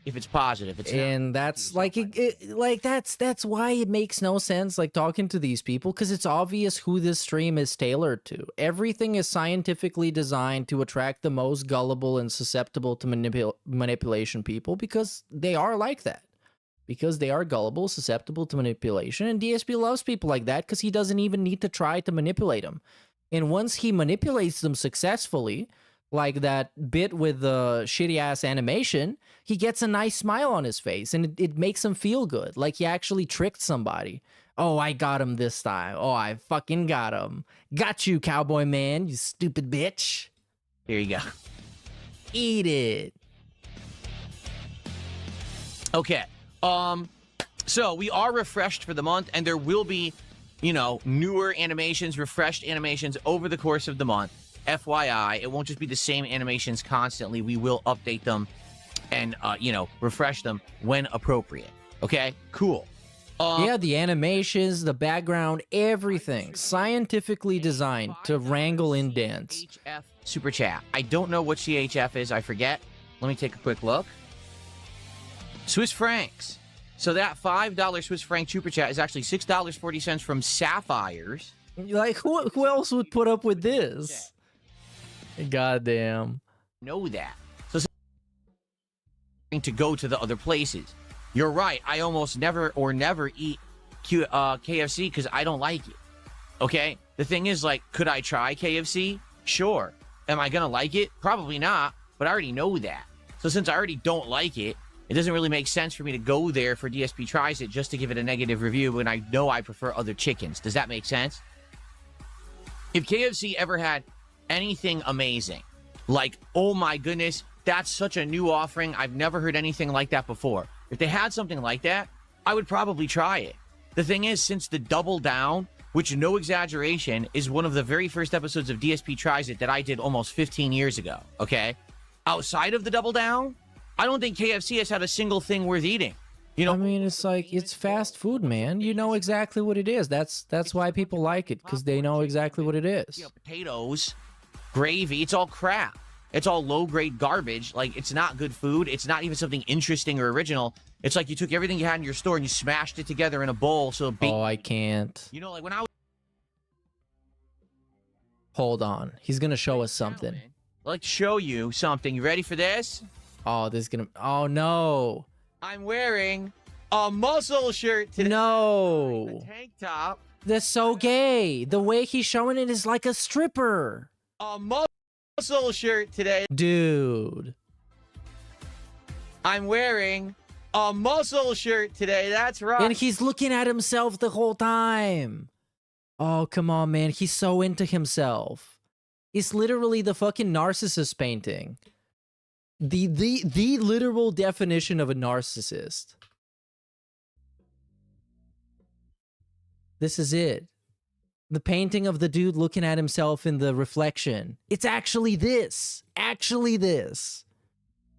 if it's positive, it's not. And that's like that's why it makes no sense like talking to these people, because it's obvious who this stream is tailored to. Everything is scientifically designed to attract the most gullible and susceptible to manipulation people, because they are like that, because they are gullible, susceptible to manipulation, and DSP loves people like that because he doesn't even need to try to manipulate them. And once he manipulates them successfully, like that bit with the shitty ass animation, he gets a nice smile on his face, and it makes him feel good, like he actually tricked somebody. Oh, I got him this time. Oh, I fucking got him. Got you, cowboy man, you stupid bitch. Here you go. Eat it. Okay. So we are refreshed for the month, and there will be, you know, newer animations, refreshed animations over the course of the month. FYI, it won't just be the same animations constantly. We will update them and, you know, refresh them when appropriate. Okay? Cool. Yeah, the animations, the background, everything scientifically designed to wrangle in dance. HF Super Chat. I don't know what CHF is. I forget. Let me take a quick look. Swiss francs. So that $5 Swiss franc Super Chat is actually $6.40 from Sapphires. Like, who else would put up with this? Goddamn. Know that. So to go to the other places. You're right. I almost never eat KFC because I don't like it. Okay? The thing is, like, could I try KFC? Sure. Am I going to like it? Probably not, but I already know that. So since I already don't like it, it doesn't really make sense for me to go there for DSP Tries It just to give it a negative review when I know I prefer other chickens. Does that make sense? If KFC ever had anything amazing, like, oh my goodness, that's such a new offering, I've never heard anything like that before. If they had something like that, I would probably try it. The thing is, since the Double Down, which, no exaggeration, is one of the very first episodes of DSP Tries It that I did almost 15 years ago, okay? Outside of the Double Down, I don't think KFC has had a single thing worth eating. You know, I mean, it's like, it's fast food, man. You know exactly what it is. That's why people like it, because they know exactly what it is. you know, potatoes, gravy, it's all crap. It's all low-grade garbage. Like, it's not good food. It's not even something interesting or original. It's like you took everything you had in your store and you smashed it together in a bowl. So Oh, I can't. You know, like when I was... Hold on. He's going to show us something. I'd like to show you something. You ready for this? Oh, this is going to... Oh, no. I'm wearing a muscle shirt today. No. A tank top. That's so gay. The way he's showing it is like a stripper. A muscle shirt today. Dude. I'm wearing a muscle shirt today. That's right. And he's looking at himself the whole time. Oh, come on, man. He's so into himself. It's literally the fucking narcissist painting. The literal definition of a narcissist. This is it. The painting of the dude looking at himself in the reflection. It's actually this. Actually this.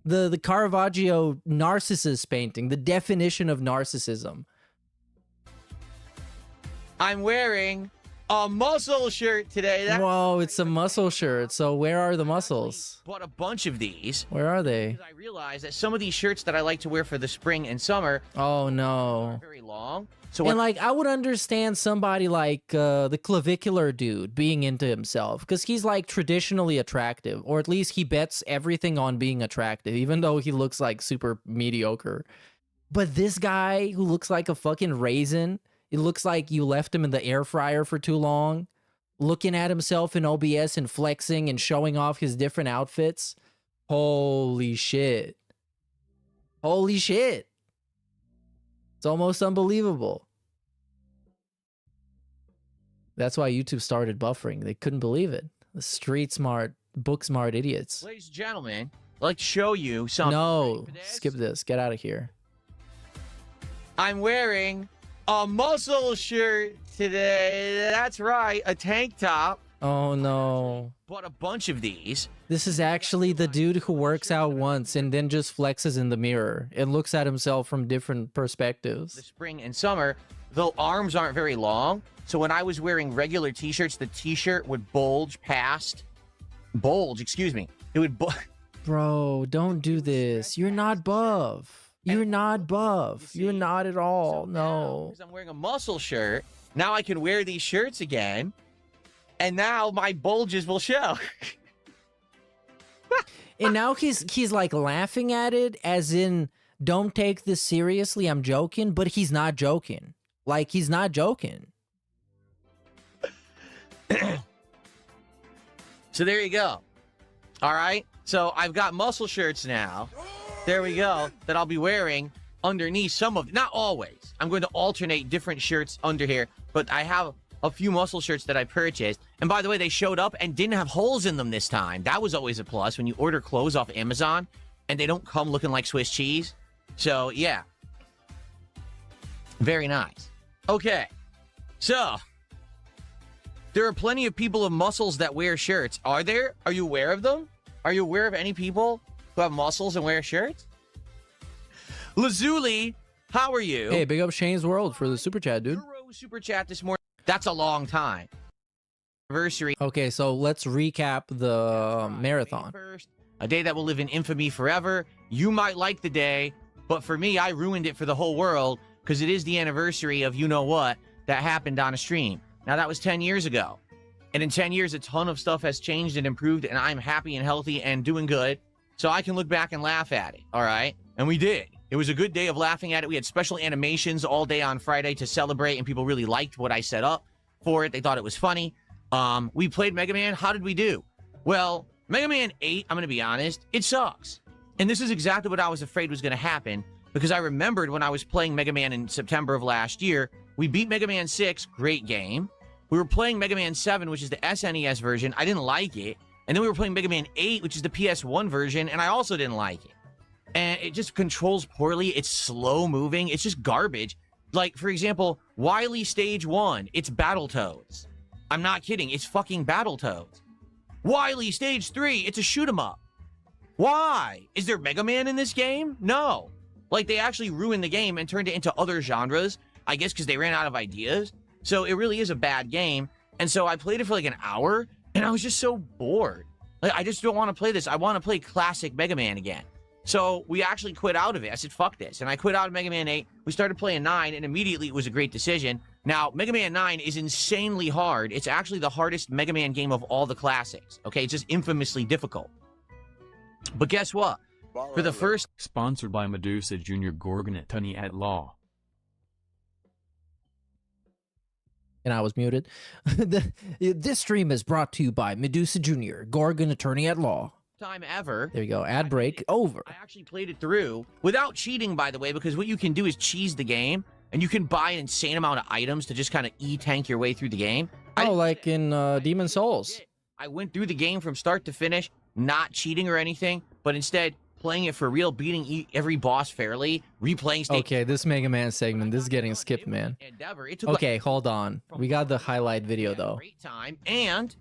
The Caravaggio narcissist painting. The definition of narcissism. I'm wearing a muscle shirt today. That's Whoa, it's a muscle shirt. So where are the muscles? bought a bunch of these. Where are they? Because I realized that some of these shirts that I like to wear for the spring and summer Oh, no. are very long. So And when like, I would understand somebody like the clavicular dude being into himself, because he's like traditionally attractive, or at least he bets everything on being attractive, even though he looks like super mediocre. But this guy who looks like a fucking raisin, it looks like you left him in the air fryer for too long, looking at himself in OBS and flexing and showing off his different outfits. Holy shit. Holy shit. It's almost unbelievable. That's why YouTube started buffering. They couldn't believe it. The street smart, book smart idiots. Ladies and gentlemen, I'd like to show you something. No, skip this. Get out of here. I'm wearing a muscle shirt today. That's right, a tank top. Oh no. Bought a bunch of these. This is actually the dude who works out once and then just flexes in the mirror and looks at himself from different perspectives. The spring and summer, though arms aren't very long, so when I was wearing regular t-shirts, the t-shirt would bulge, excuse me. It would Bro, don't do this. You're not buff. You're not buff. You're not at all. No. Because I'm wearing a muscle shirt, now I can wear these shirts again, and now my bulges will show. And now he's like laughing at it as in, don't take this seriously, I'm joking, but he's not joking. Like, he's not joking. So there you go. All right. So I've got muscle shirts now. There we go. That I'll be wearing underneath some of, not always. I'm going to alternate different shirts under here, but I have a few muscle shirts that I purchased. And by the way, they showed up and didn't have holes in them this time. That was always a plus when you order clothes off Amazon and they don't come looking like Swiss cheese. So yeah. Very nice. Okay. So there are plenty of people with muscles that wear shirts. Are there? Are you aware of them? Are you aware of any people who have muscles and wear shirts? Lazuli, how are you? Hey, big up Shane's World for the super chat, dude. Super chat this morning. That's a long time. Anniversary. Okay, so let's recap the marathon. A day that will live in infamy forever. You might like the day, but for me, I ruined it for the whole world because it is the anniversary of you-know-what that happened on a stream. Now, that was 10 years ago. And in 10 years, a ton of stuff has changed and improved, and I'm happy and healthy and doing good. So I can look back and laugh at it, all right? And we did. It was a good day of laughing at it. We had special animations all day on Friday to celebrate, and people really liked what I set up for it. They thought it was funny. We played Mega Man. How did we do? Well, Mega Man 8, I'm going to be honest, it sucks. And this is exactly what I was afraid was going to happen, because I remembered when I was playing Mega Man in September of last year, we beat Mega Man 6, great game. We were playing Mega Man 7, which is the SNES version. I didn't like it. And then we were playing Mega Man 8, which is the PS1 version, and I also didn't like it. And it just controls poorly. It's slow moving. It's just garbage. Like, for example, Wily Stage 1, it's Battletoads. I'm not kidding. It's fucking Battletoads. Wily Stage 3, it's a shoot 'em up. Why? Is there Mega Man in this game? No. Like, they actually ruined the game and turned it into other genres, I guess because they ran out of ideas. So it really is a bad game. And so I played it for like an hour, and I was just so bored. Like, I just don't want to play this. I want to play classic Mega Man again. So we actually quit out of it. I said, fuck this. And I quit out of Mega Man 8. We started playing 9, and immediately it was a great decision. Now, Mega Man 9 is insanely hard. It's actually the hardest Mega Man game of all the classics. Okay, it's just infamously difficult. But guess what? For the first... Sponsored by Medusa Jr. Gorgon Attorney at Law. And I was muted. This stream is brought to you by Medusa Jr., Gorgon Attorney at Law. Time ever. There you go. Ad break over. I actually played it through without cheating, by the way, because what you can do is cheese the game, and you can buy an insane amount of items to just kind of E-tank your way through the game. Oh, like in Demon Souls. I went through the game from start to finish, not cheating or anything, but instead playing it for real, beating every boss fairly, replaying stage. Okay, this Mega Man segment, this is getting skipped, man. Okay, hold on. We got the highlight video, though. Great time, and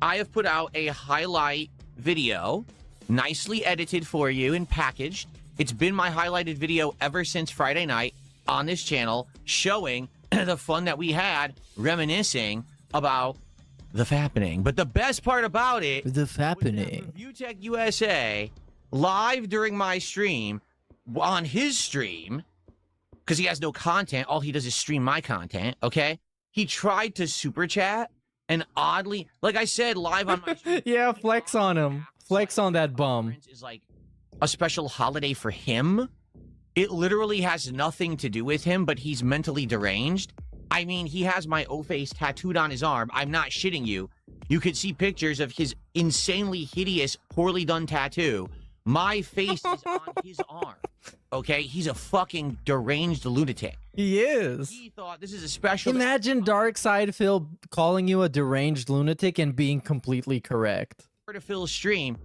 I have put out a highlight video, nicely edited for you and packaged. It's been my highlighted video ever since Friday night on this channel, showing the fun that we had, reminiscing about the fappening. But the best part about it, the fappening, ViewTech USA live during my stream, on his stream, because he has no content, all he does is stream my content, okay? He tried to super chat, and oddly, like I said, live on my stream, yeah, flex on him. Flex on that bum. Is like a special holiday for him. It literally has nothing to do with him, but he's mentally deranged. I mean, he has my O-face tattooed on his arm. I'm not shitting you. You could see pictures of his insanely hideous, poorly done tattoo. My face is on his arm. Okay? He's a fucking deranged lunatic. He is. He thought this is a special... Imagine Darkside Phil calling you a deranged lunatic and being completely correct. To Phil's stream,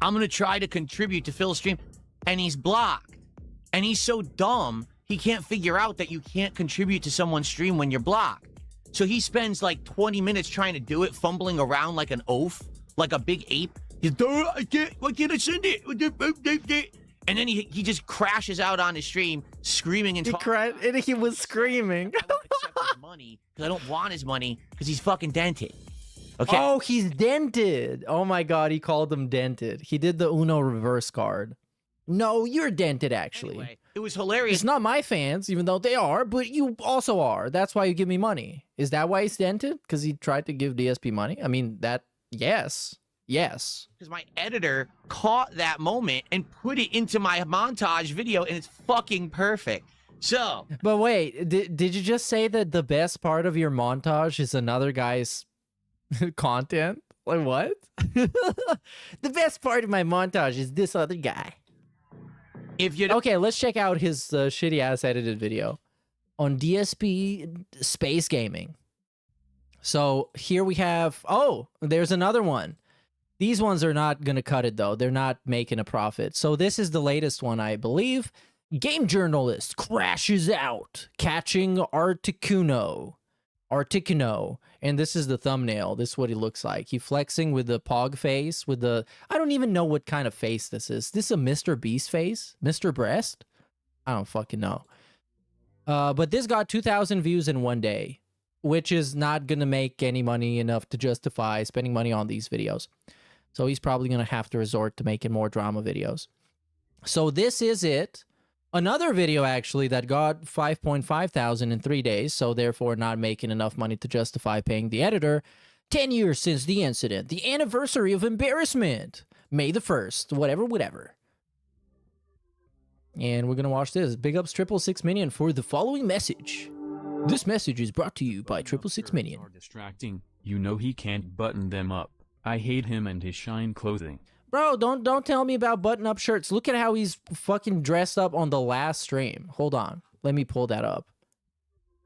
I'm going to try to contribute to Phil's stream, and he's blocked. And he's so dumb, he can't figure out that you can't contribute to someone's stream when you're blocked. So he spends like 20 minutes trying to do it, fumbling around like an oaf, like a big ape. He's, why can't I send it? And then he just crashes out on his stream, screaming and talking. And he was screaming. I don't accept his money because I don't want his money because he's fucking dented. Okay. Oh, he's dented. Oh my god, he called him dented. He did the Uno reverse card. No, you're dented, actually. Anyway, it was hilarious. It's not my fans, even though they are, but you also are. That's why you give me money. Is that why he's dented? Because he tried to give DSP money? I mean, yes. Yes. Because my editor caught that moment and put it into my montage video, and it's fucking perfect. So. But wait, did you just say that the best part of your montage is another guy's content? Like, what? The best part of my montage is this other guy. If you Okay, let's check out his shitty ass edited video on DSP Space Gaming. So here we have, oh, there's another one. These ones are not going to cut it though. They're not making a profit. So this is the latest one, I believe. Game journalist crashes out, catching Articuno. And this is the thumbnail. This is what he looks like. He flexing with the pog face, with the... I don't even know what kind of face this is. This a Mr. Beast face? Mr. Breast? I don't fucking know. But this got 2,000 views in one day, which is not going to make any money enough to justify spending money on these videos. So he's probably going to have to resort to making more drama videos. So this is it. Another video, actually, that got 5.5 thousand in 3 days, so therefore not making enough money to justify paying the editor. 10 years since the incident. The anniversary of embarrassment. May the 1st. Whatever. And we're going to watch this. Big ups 666 Minion for the following message. This message is brought to you by 666 Minion. Are distracting. You know he can't button them up. I hate him and his shine clothing. Bro, don't tell me about button-up shirts. Look at how he's fucking dressed up on the last stream. Hold on. Let me pull that up.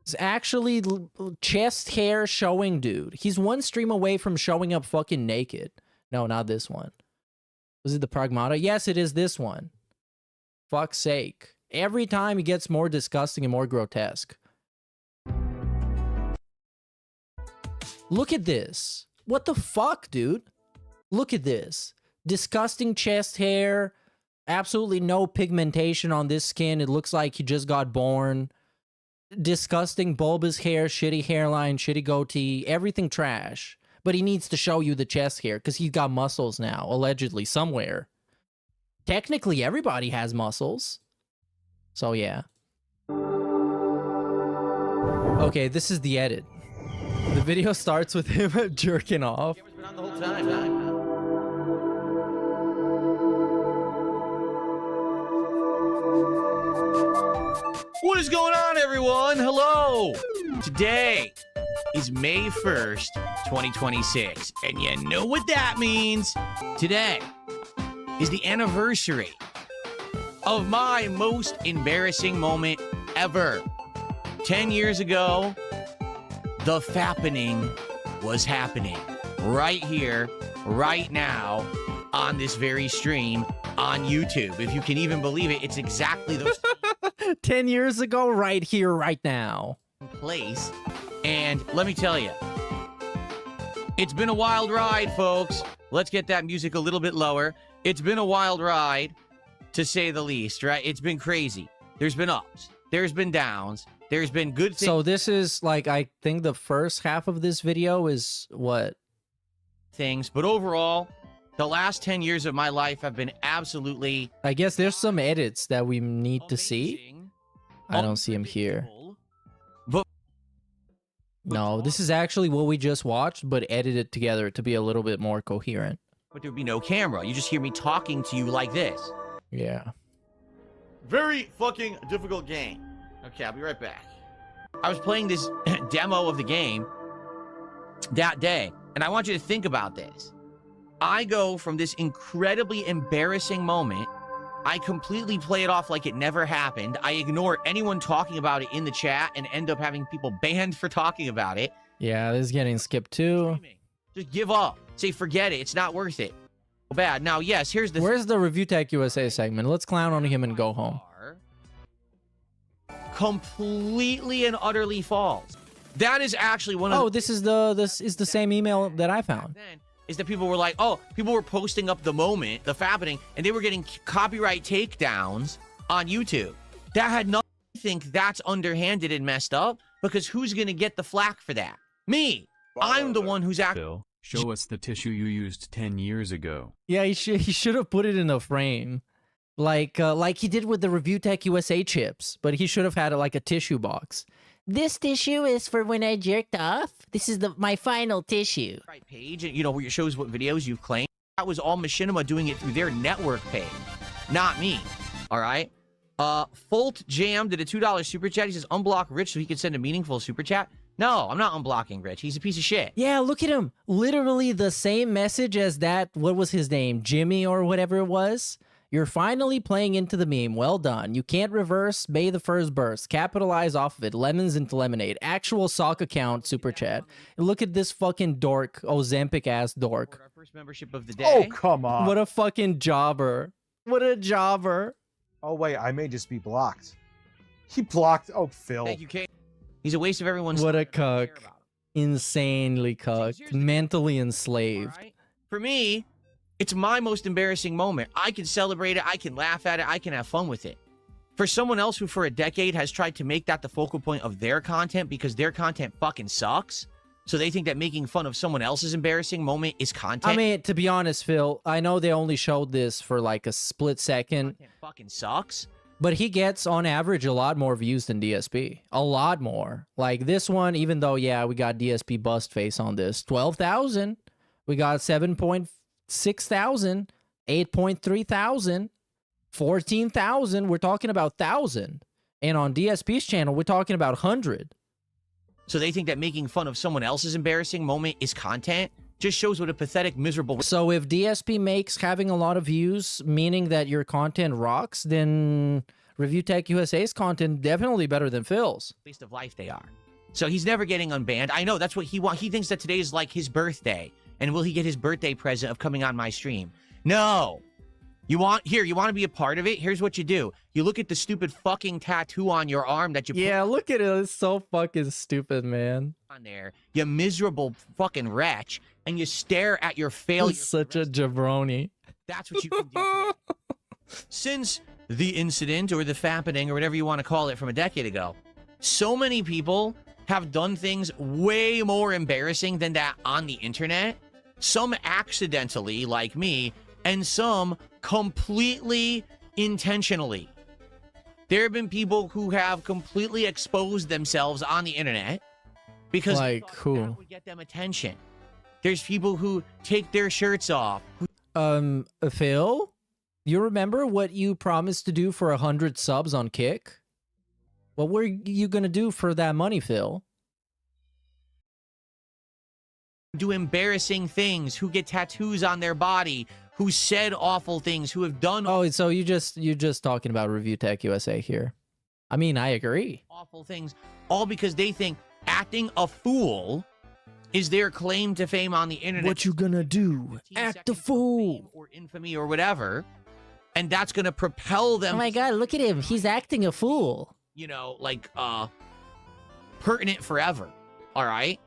It's actually chest hair showing, dude. He's one stream away from showing up fucking naked. No, not this one. Was it the Pragmata? Yes, it is this one. Fuck's sake. Every time he gets more disgusting and more grotesque. Look at this. What the fuck, dude? Look at this. Disgusting chest hair, absolutely no pigmentation on this skin. It looks like he just got born. Disgusting bulbous hair, shitty hairline, shitty goatee, everything trash. But he needs to show you the chest hair because he's got muscles now, allegedly, somewhere. Technically, everybody has muscles. So, yeah. Okay, this is the edit. The video starts with him jerking off. Camera's been on the whole time. What is going on, everyone? Hello! Today is May 1st, 2026. And you know what that means. Today is the anniversary of my most embarrassing moment ever. 10 years ago, the fappening was happening right here, right now, on this very stream on YouTube. If you can even believe it, it's exactly those 10 years ago, right here, right now. Place. And let me tell you, it's been a wild ride, folks. Let's get that music a little bit lower. It's been a wild ride, to say the least, right? It's been crazy. There's been ups. There's been downs. There's been good things. So this is like, I think the first half of this video is what? Things. But overall, the last 10 years of my life have been absolutely... I guess there's some edits that we need to see. I don't see them here. But no, this is actually what we just watched, but edited together to be a little bit more coherent. But there'd be no camera. You just hear me talking to you like this. Yeah. Very fucking difficult game. Okay, I'll be right back. I was playing this demo of the game that day, and I want you to think about this. I go from this incredibly embarrassing moment. I completely play it off like it never happened. I ignore anyone talking about it in the chat and end up having people banned for talking about it. Yeah, this is getting skipped too. Just give up. Say, forget it. It's not worth it. Bad. Now, yes, here's the Where's the Review Tech USA segment? Let's clown on him and go home. Completely and utterly false. That is actually one of this is the same email that I found. then is that people were like, oh, people were posting up the moment, the fappening, and they were getting copyright takedowns on YouTube. That had nothing to think that's underhanded and messed up, because who's going to get the flack for that? Me. I'm the one who's actually... Phil, show us the tissue you used 10 years ago. Yeah, he should have put it in a frame. Like he did with the Review Tech USA chips, but he should have had like a tissue box. This tissue is for when I jerked off. This is my final tissue. Right page, and where it shows what videos you've claimed. That was all Machinima doing it through their network page, not me. All right. Folt Jam did a $2 super chat. He says unblock Rich so he could send a meaningful super chat. No, I'm not unblocking Rich. He's a piece of shit. Yeah, look at him. Literally the same message as that. What was his name? Jimmy or whatever it was. You're finally playing into the meme. Well done. You can't reverse Bay the first burst. Capitalize off of it. Lemons into lemonade. Actual sock account super chat. And look at this fucking dork. Ozempic ass dork. Our first membership of the day. Oh, come on. What a fucking jobber. What a jobber. Oh, wait, I may just be blocked. He blocked. Oh, Phil. Thank you, Kate. He's a waste of everyone's What a time. cuck. Insanely cucked. Mentally enslaved. Right? For me, it's my most embarrassing moment. I can celebrate it. I can laugh at it. I can have fun with it. For someone else who for a decade has tried to make that the focal point of their content because their content fucking sucks, so they think that making fun of someone else's embarrassing moment is content. I mean, to be honest, Phil, I know they only showed this for like a split second. Content fucking sucks. But he gets, on average, a lot more views than DSP. A lot more. Like this one, even though, yeah, we got DSP bust face on this. 12,000. We got 7,600. 8,300. 14,000. We're talking about 1,000. And on DSP's channel, we're talking about 100. So they think that making fun of someone else's embarrassing moment is content. Just shows what a pathetic, miserable... So if DSP makes having a lot of views, meaning that your content rocks, then Review Tech USA's content definitely better than Phil's. Waste of life they are. So he's never getting unbanned. I know, that's what he wants. He thinks that today is like his birthday. And will he get his birthday present of coming on my stream? No. You want to be a part of it? Here's what you do. You look at the stupid fucking tattoo on your arm that you put... Yeah, look at it. It's so fucking stupid, man. ...on there, you miserable fucking wretch, and you stare at your failure. He's such a jabroni. That's what you can do. Since the incident or the fappening or whatever you want to call it from a decade ago, so many people have done things way more embarrassing than that on the internet. Some accidentally, like me, and some completely intentionally. There have been people who have completely exposed themselves on the internet because like who that would get them attention. There's people who take their shirts off. Phil, you remember what you promised to do for 100 subs on Kick? What were you gonna do for that money, Phil? Do embarrassing things, who get tattoos on their body, who said awful things, who have done... Oh, so you're just talking about Review Tech USA here. I mean, I agree. Awful things, all because they think acting a fool is their claim to fame on the internet. What you gonna do? Act a fool. Or infamy or whatever. And that's gonna propel them... Oh my god, look at him. He's acting a fool. Pertinent forever. All right?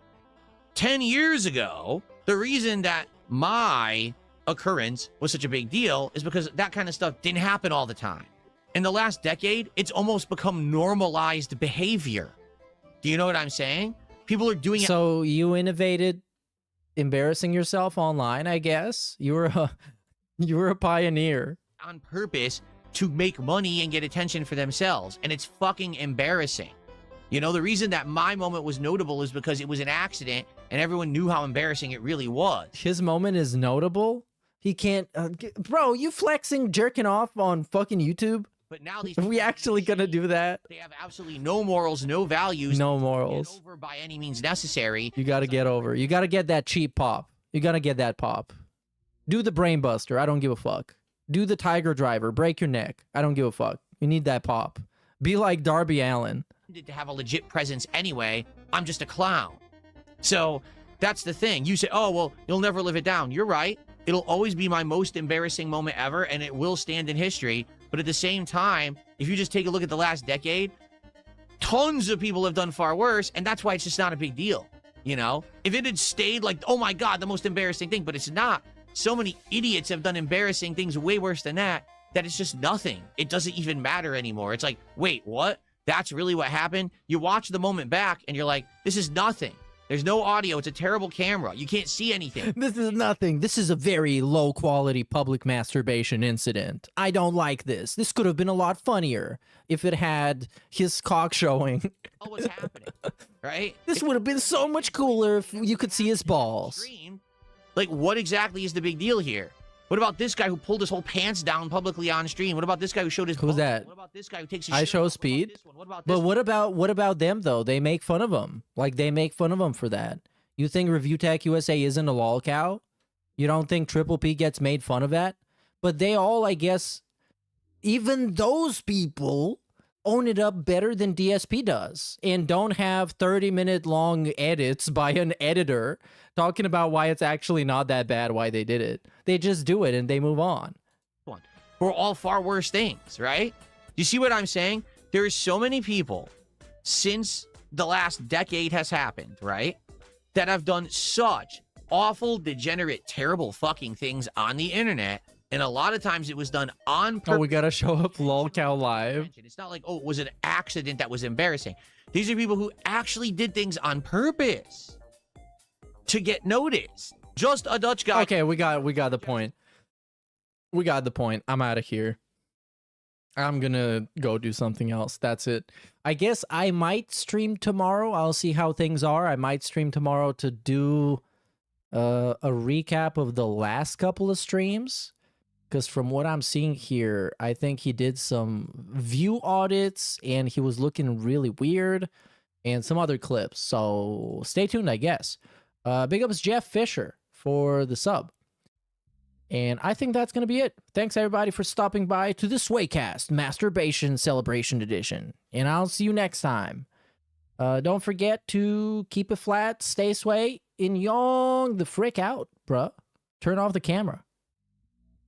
10 years ago, the reason that my occurrence was such a big deal is because that kind of stuff didn't happen all the time. In the last decade, it's almost become normalized behavior. Do you know what I'm saying? People are doing it. So you innovated embarrassing yourself online, I guess. You were a pioneer. On purpose to make money and get attention for themselves. And it's fucking embarrassing. The reason that my moment was notable is because it was an accident and everyone knew how embarrassing it really was. His moment is notable? He can't... bro, you flexing jerking off on fucking YouTube? But now these Are we people have actually gonna machines. do that? They have absolutely no morals, no values. No They don't morals. Get over by any means necessary. You gotta get over. You gotta get that cheap pop. You gotta get that pop. Do the brain buster. I don't give a fuck. Do the tiger driver. Break your neck. I don't give a fuck. You need that pop. Be like Darby Allin. To have a legit presence anyway. I'm just a clown. So that's the thing. You say, oh, well, you'll never live it down. You're right. It'll always be my most embarrassing moment ever, and it will stand in history. But at the same time, if you just take a look at the last decade, tons of people have done far worse, and that's why it's just not a big deal. You know? If it had stayed like, oh my God, the most embarrassing thing, but it's not. So many idiots have done embarrassing things way worse than that it's just nothing. It doesn't even matter anymore. It's like, wait, what? That's really what happened? You watch the moment back, and you're like, this is nothing. There's no audio. It's a terrible camera. You can't see anything. This is nothing. This is a very low quality public masturbation incident. I don't like this. This could have been a lot funnier if it had his cock showing. Oh, what's happening? Right? This would have been so much cooler if you could see his balls. Like, what exactly is the big deal here? What about this guy who pulled his whole pants down publicly on stream? What about this guy who showed his Who's balls? that? What about this guy who takes his I shirt show off? speed. What about this But one? what about them though? They make fun of him. Like they make fun of him for that. You think Review Tech USA isn't a lol cow? You don't think Triple P gets made fun of that? But they all, I guess, even those people own it up better than DSP does and don't have 30-minute long edits by an editor talking about why it's actually not that bad, why they did it. They just do it and they move on. We're all far worse things, right? You see what I'm saying? There are so many people since the last decade has happened, right? That have done such awful, degenerate, terrible fucking things on the internet. And a lot of times it was done on purpose. Oh, we gotta show up lolcow live. It's not like, oh, it was an accident that was embarrassing. These are people who actually did things on purpose to get noticed. Just a Dutch guy. Okay, we got the point. We got the point. I'm out of here. I'm gonna go do something else. That's it. I guess I might stream tomorrow. I'll see how things are. I might stream tomorrow to do a recap of the last couple of streams. Because from what I'm seeing here, I think he did some view audits and he was looking really weird and some other clips. So stay tuned, I guess. Big ups Jeff Fisher for the sub. And I think that's going to be it. Thanks, everybody, for stopping by to the Swaycast Masturbation Celebration Edition. And I'll see you next time. Don't forget to keep it flat, stay sway, and yong the frick out, bruh. Turn off the camera.